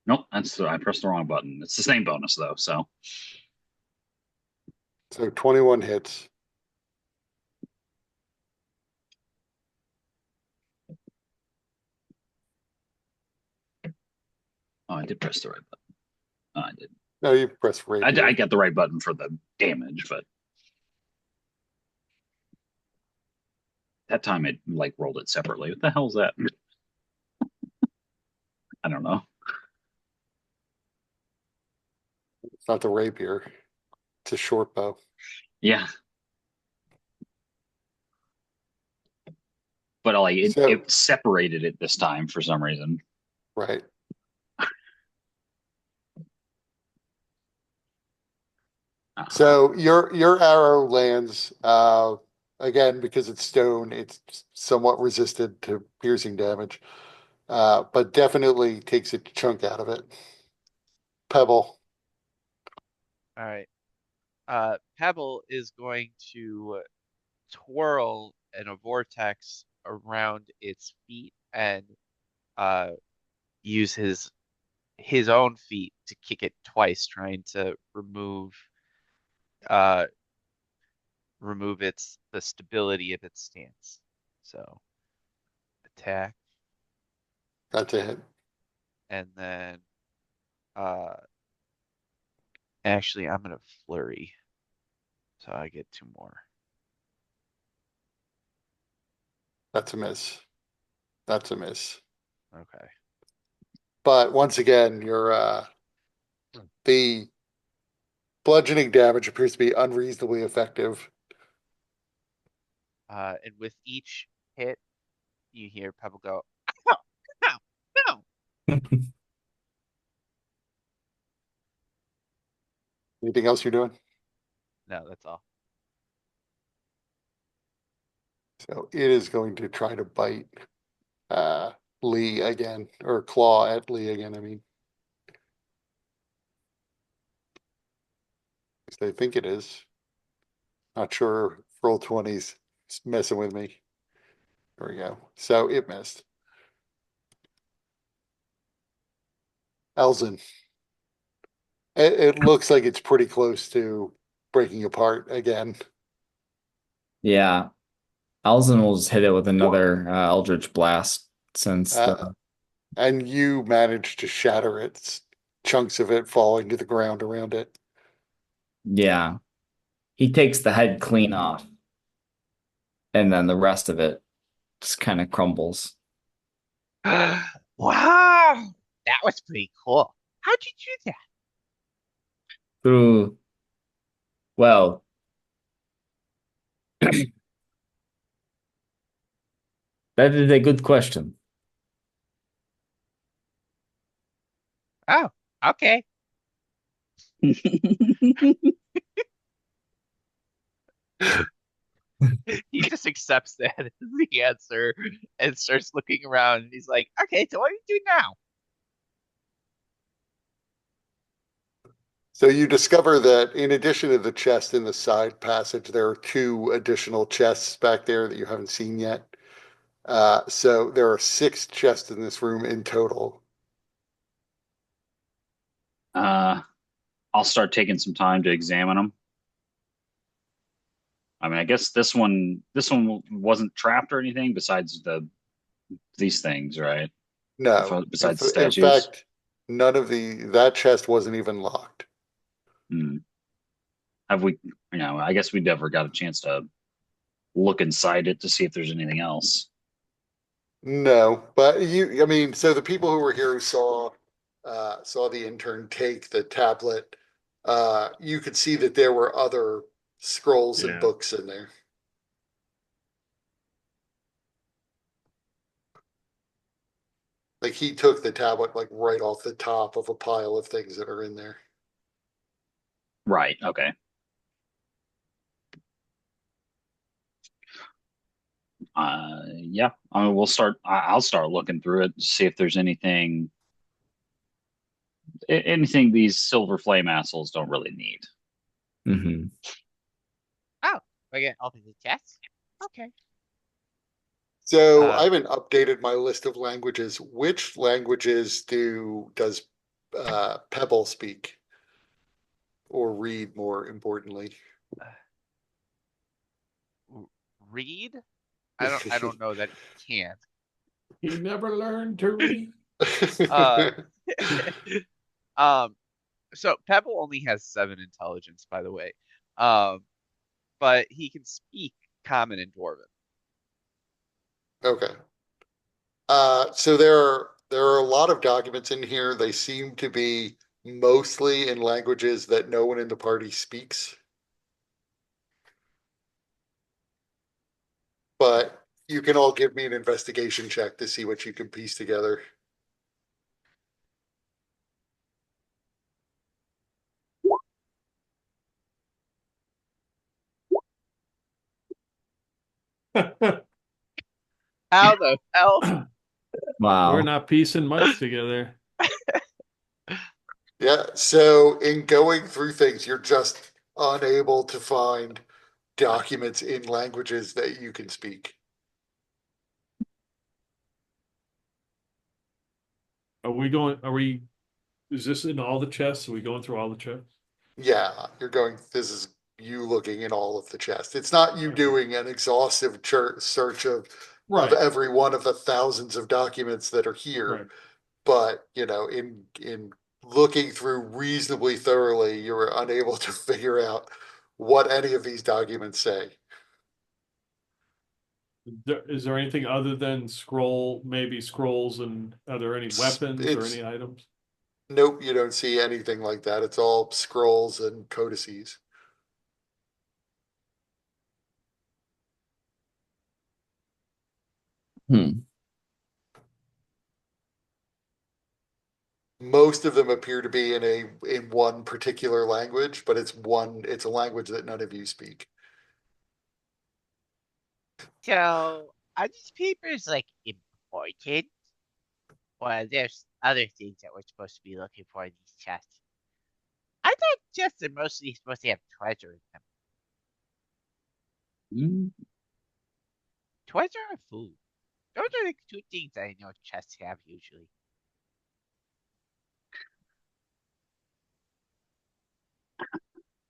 Nope, I pressed the wrong button. It's the same bonus though, so
So 21 hits.
oh, I did press the right button. Oh, I did.
No, you press rapier.
I got the right button for the damage, but that time it like rolled it separately. What the hell's that? I don't know.
It's not the rapier. It's a short bow.
Yeah, but like
So
it separated it this time for some reason.
right. So your arrow lands again because it's stone. It's somewhat resistant to piercing damage, but definitely takes a chunk out of it. Pebble.
All right. Pebble is going to twirl in a vortex around its feet and uh use his own feet to kick it twice, trying to uh remove its the stability of its stance. So attack,
That's a hit.
and then uh actually I'm gonna flurry, so I get 2 more.
That's a miss. That's a miss.
Okay.
But once again, the bludgeoning damage appears to be unreasonably effective.
And with each hit, you hear Pebble go, "Ow, ow, ow."
Anything else you're doing?
No, that's all.
So it is going to try to bite Lee again, or claw at Lee again. I mean, they think it is. Not sure. Roll 20s messing with me. There we go. So it missed. Elzen. It looks like it's pretty close to breaking apart again.
Yeah. Alzen will just hit it with another Eldritch Blast since
Uh, and you managed to shatter it, chunks of it falling to the ground around it.
yeah. He takes the head clean off, and then the rest of it just kind of crumbles.
Wow, that was pretty cool. How'd you do that?
Through, well, that is a good question.
Oh, okay.
He just accepts that as the answer and starts looking around. And he's like, "Okay, so what do you do now?"
So you discover that in addition to the chest in the side passage, there are two additional chests back there that you haven't seen yet. So there are 6 chests in this room in total.
I'll start taking some time to examine them. I mean, I guess this one wasn't trapped or anything besides these things, right?
No,
Besides the
in
statues.
fact, none of that chest wasn't even locked.
Hmm. Have we, I guess we never got a chance to look inside it to see if there's anything else.
No, but I mean, so the people who were here who saw the intern take the tablet. You could see that there were other scrolls and
Yeah.
books in there. Like he took the tablet like right off the top of a pile of things that are in there.
Right. Okay. Yeah. I mean, I'll start looking through it to see if there's anything these silver flame assholes don't really need.
Hmm.
Oh, we're gonna open the chest. Okay.
So I
Uh,
haven't updated my list of languages. Which languages does Pebble speak or read, more importantly?
Read? I don't know that he can.
He never learned to read.
Uh, um, so Pebble only has 7 intelligence, by the way. Um, but he can speak Common and Dwarven.
Okay. So there are a lot of documents in here. They seem to be mostly in languages that no one in the party speaks. But you can all give me an investigation check to see what you can piece together.
How the hell?
We're
Wow.
not piecing much together.
Yeah, so in going through things, you're just unable to find documents in languages that you can speak.
Are we, is this in all the chests? Are we going through all the chests?
Yeah, this is you looking in all of the chests. It's not you
Okay.
doing an exhaustive search of
Right,
every one of the thousands of documents that are here,
right.
but in looking through reasonably thoroughly, you were unable to figure out what any of these documents say.
Is there anything other than maybe scrolls, and are there any weapons or
It's
any items?
Nope, you don't see anything like that. It's all scrolls and codices.
Hmm.
Most of them appear to be in one particular language, but it's a language that none of you speak.
So, are these papers like important? Or there's other things that we're supposed to be looking for in these chests? I thought chests are mostly supposed to have treasure in them.
Mm,
Treasure or food? Those are the two things I know chests have usually.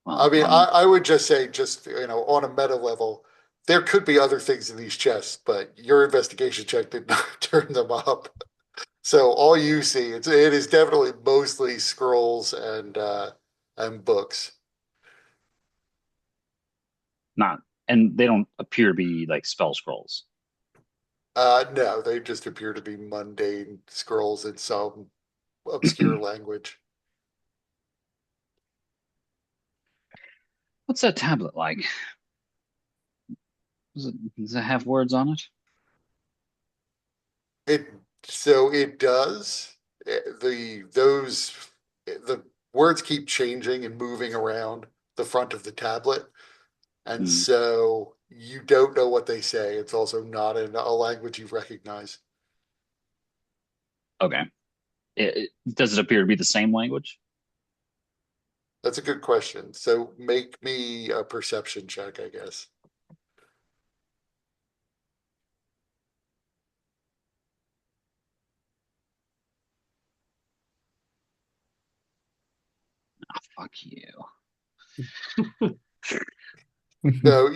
I
well,
mean, I would just say, just on a meta level, there could be other things in these chests, but your investigation check did not turn them up. So all you see, it is definitely mostly scrolls and books.
not, and they don't appear to be like spell scrolls.
No, they just appear to be mundane scrolls in some obscure language.
What's that tablet like? Does it have words on it?
It so it does. The words keep changing and moving around the front of the tablet, and
Mm,
so you don't know what they say. It's also not in a language you recognize.
okay. Does it appear to be the same language?
That's a good question. So make me a perception check, I guess.
Fuck you.
So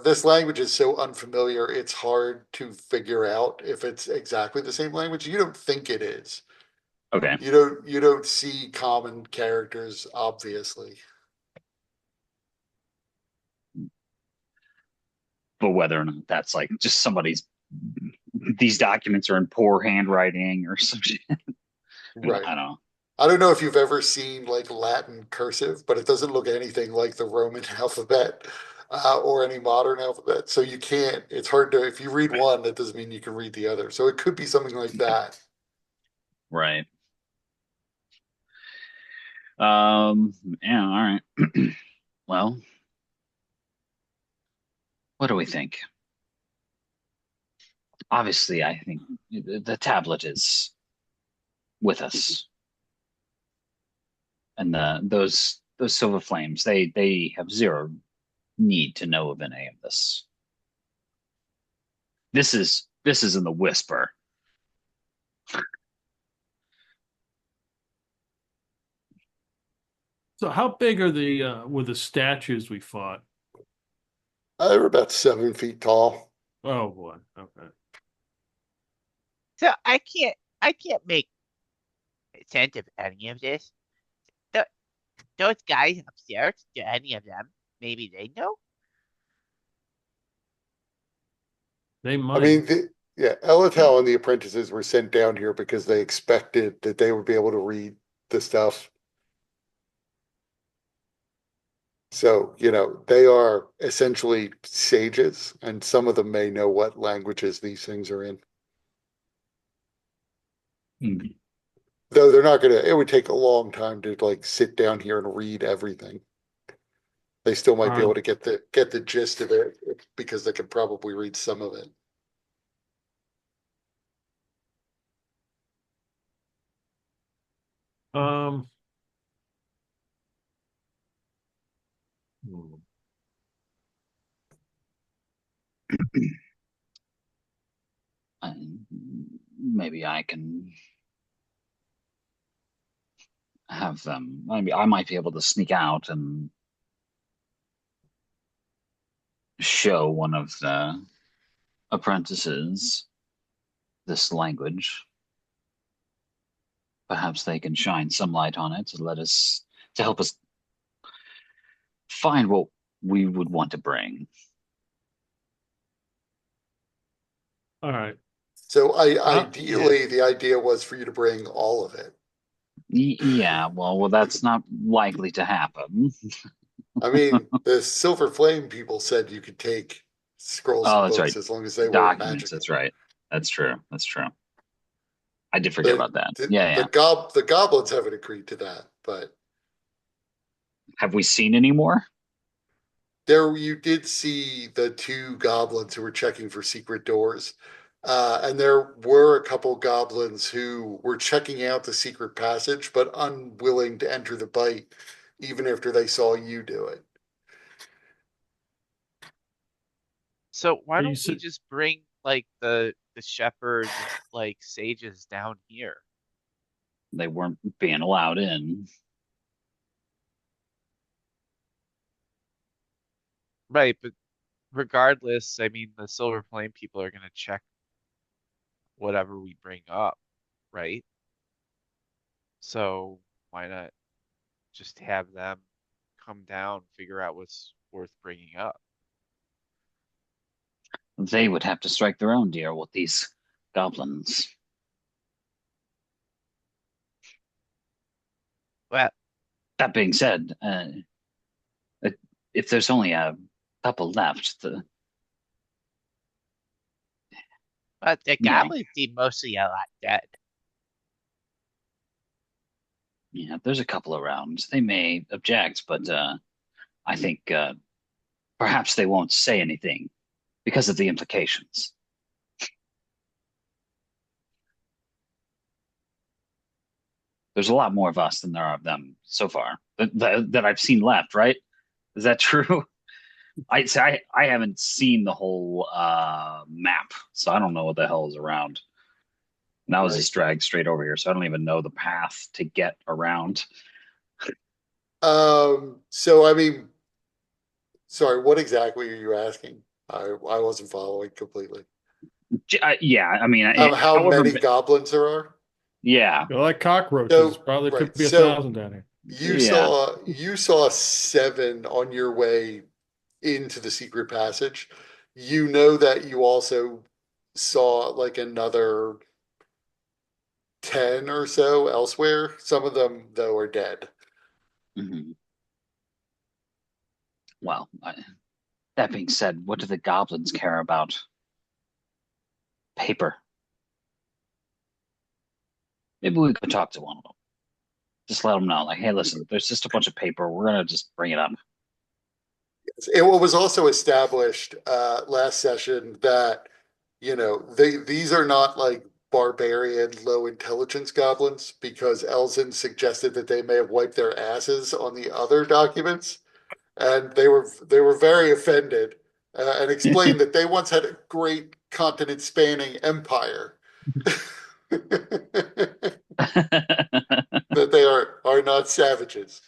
this language is so unfamiliar, it's hard to figure out if it's exactly the same language. You don't think it is.
Okay.
You don't see common characters, obviously.
But whether or not that's like just these documents are in poor handwriting or some shit.
Right.
I don't know.
I don't know if you've ever seen like Latin cursive, but it doesn't look anything like the Roman alphabet or any modern alphabet. So you can't, it's hard to, if you read one, that doesn't mean you can read the other. So it could be something like that.
Right. Yeah, all right. Well, what do we think? Obviously, I think the tablet is with us, and those silver flames, they have zero need to know of any of this. This is in the whisper.
So how big are the were the statues we fought?
They were about 7 feet tall.
Oh boy. Okay.
So I can't make sense of any of this. Th those guys upstairs, do any of them? Maybe they know?
They
I
might.
mean, yeah, Elatal and the apprentices were sent down here because they expected that they would be able to read the stuff. So, they are essentially sages, and some of them may know what languages these things are in.
Hmm.
Though they're not gonna, it would take a long time to like sit down here and read everything. They still might be
Are
able to get the gist of it because they could probably read some of it.
um hmm.
Maybe I can have them. Maybe I might be able to sneak out and show one of the apprentices this language. Perhaps they can shine some light on it to help us find what we would want to bring.
All right.
So
Yeah.
ideally the idea was for you to bring all of it.
Yeah, well, that's not likely to happen.
I mean, the Silver Flame people said you could take scrolls
Oh,
and
that's
books
right.
as long as they weren't
Documents,
magical.
that's right. That's true. That's true. I did forget
The
about that.
the
Yeah,
the
yeah.
gob the goblins haven't agreed to that, but
Have we seen any more?
there you did see the two goblins who were checking for secret doors. And there were a couple goblins who were checking out the secret passage, but unwilling to enter the bite, even after they saw you do it.
So why
Are you
don't we
s-
just bring like the shepherds and like sages down here?
They weren't being allowed in.
Right, but regardless, I mean the Silver Flame people are gonna check whatever we bring up, right? So why not just have them come down, figure out what's worth bringing up?
They would have to strike their own deal with these goblins.
Well,
That being said, if there's only a couple left,
But the
you know,
goblins seem mostly a lot dead.
yeah, there's a couple around. They may object, but I think perhaps they won't say anything because of the implications. There's a lot more of us than there are of them so far that I've seen left, right? Is that true? I haven't seen the whole map, so I don't know what the hell is around. And I was
Right.
just dragged straight over here, so I don't even know the path to get around.
So I mean, sorry, what exactly are you asking? I wasn't following completely.
Yeah, I mean,
How
however,
many goblins there are?
yeah,
They're like cockroaches.
So,
Probably
right.
could be a
So
thousand down here.
you
yeah.
saw you saw seven on your way into the secret passage. You know that you also saw like another 10 or so elsewhere. Some of them though are dead.
Mhm. Well, that being said, what do the goblins care about paper? Maybe we could talk to one of them. Just let them know, like, hey, listen, there's just a bunch of paper. We're gonna just bring it up.
It was also established last session that these are not like barbarian low intelligence goblins because Elzin suggested that they may have wiped their asses on the other documents, and they were very offended and explained that they once had a great continent spanning empire. That they are not savages.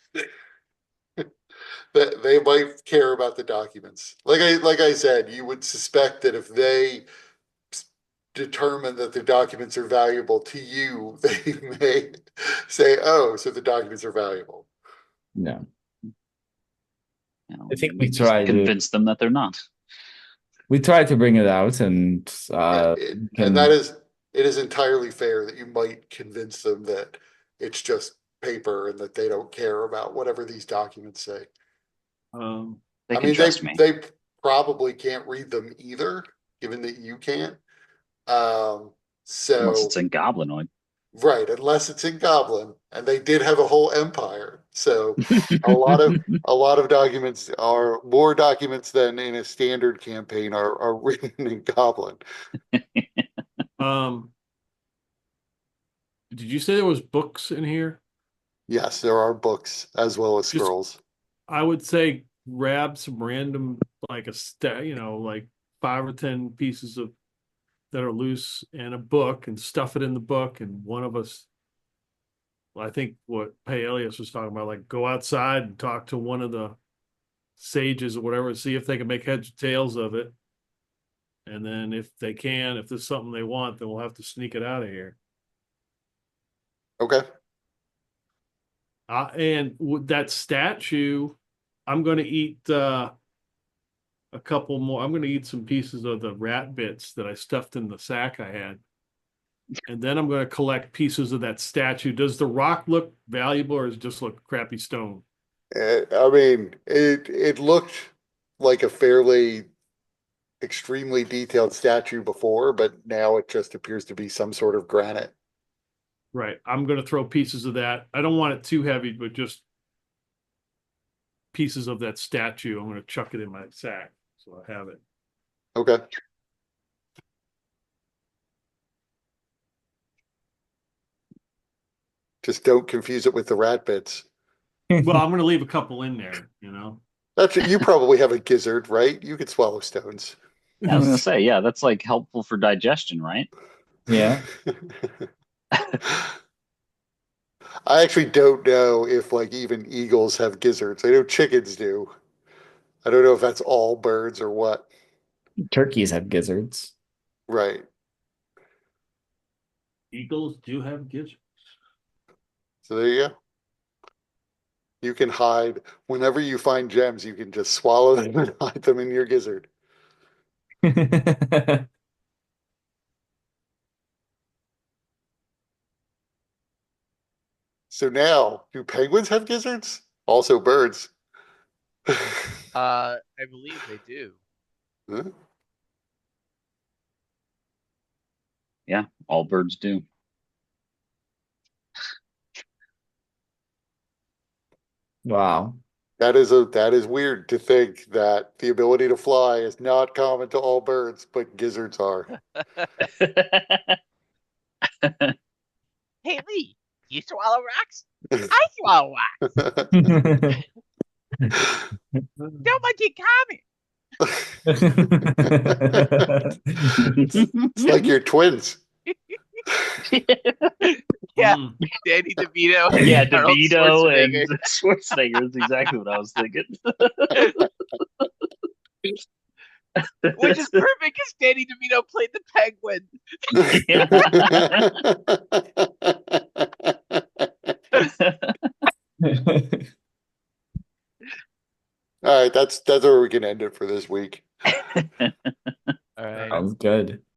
That they might care about the documents. Like I said, you would suspect that if they determine that the documents are valuable to you, they may say, "Oh, so the documents are valuable."
Yeah.
You know,
I think we
just
tried to
convince them that they're not.
bring it out, and
And that
can
is it is entirely fair that you might convince them that it's just paper and that they don't care about whatever these documents say.
Um,
They
I
can
mean, they
trust me.
they probably can't read them either, given that you can't. Um,
Unless it's
so
in Goblinoid.
right, unless it's in Goblin, and they did have a whole empire. So a lot of documents are more documents than in a standard campaign are written in Goblin.
um, did you say there was books in here?
Yes, there are books as well as
Just,
scrolls.
I would say grab some random, like like 5 or 10 pieces of that are loose and a book and stuff it in the book. And one of us, well, I think what Paelius was talking about, like go outside and talk to one of the sages or whatever, see if they can make heads or tails of it. And then if they can, if there's something they want, then we'll have to sneak it out of here.
Okay.
And with that statue, I'm going to eat a couple more. I'm going to eat some pieces of the rat bits that I stuffed in the sack I had. And then I'm going to collect pieces of that statue. Does the rock look valuable or does it just look crappy stone?
I mean, it looked like a fairly extremely detailed statue before, but now it just appears to be some sort of granite.
Right. I'm going to throw pieces of that. I don't want it too heavy, but just pieces of that statue. I'm going to chuck it in my sack so I have it.
Okay. Just don't confuse it with the rat bits.
Well, I'm going to leave a couple in there, you know.
You probably have a gizzard, right? You could swallow stones.
I was gonna say, yeah, that's like helpful for digestion, right?
Yeah.
I actually don't know if like even eagles have gizzards. I know chickens do. I don't know if that's all birds or what.
Turkeys have gizzards.
Right.
Eagles do have gizzards.
So there you go. You can hide whenever you find gems, you can just swallow them and hide them in your gizzard. So now, do penguins have gizzards? Also birds.
I believe they do.
Huh?
Yeah, all birds do.
Wow.
That is weird to think that the ability to fly is not common to all birds, but gizzards are.
Hey Lee, do you swallow rocks? I swallow rocks. So much in common.
It's like you're twins.
Yeah,
Mm.
Danny DeVito and
Yeah,
Arnold
DeVito and
Schwarzenegger.
Schwarzenegger is exactly what I was thinking.
Which is perfect because Danny DeVito played the penguin.
All right, that's where we can end it for this week.
All right.
Sounds good.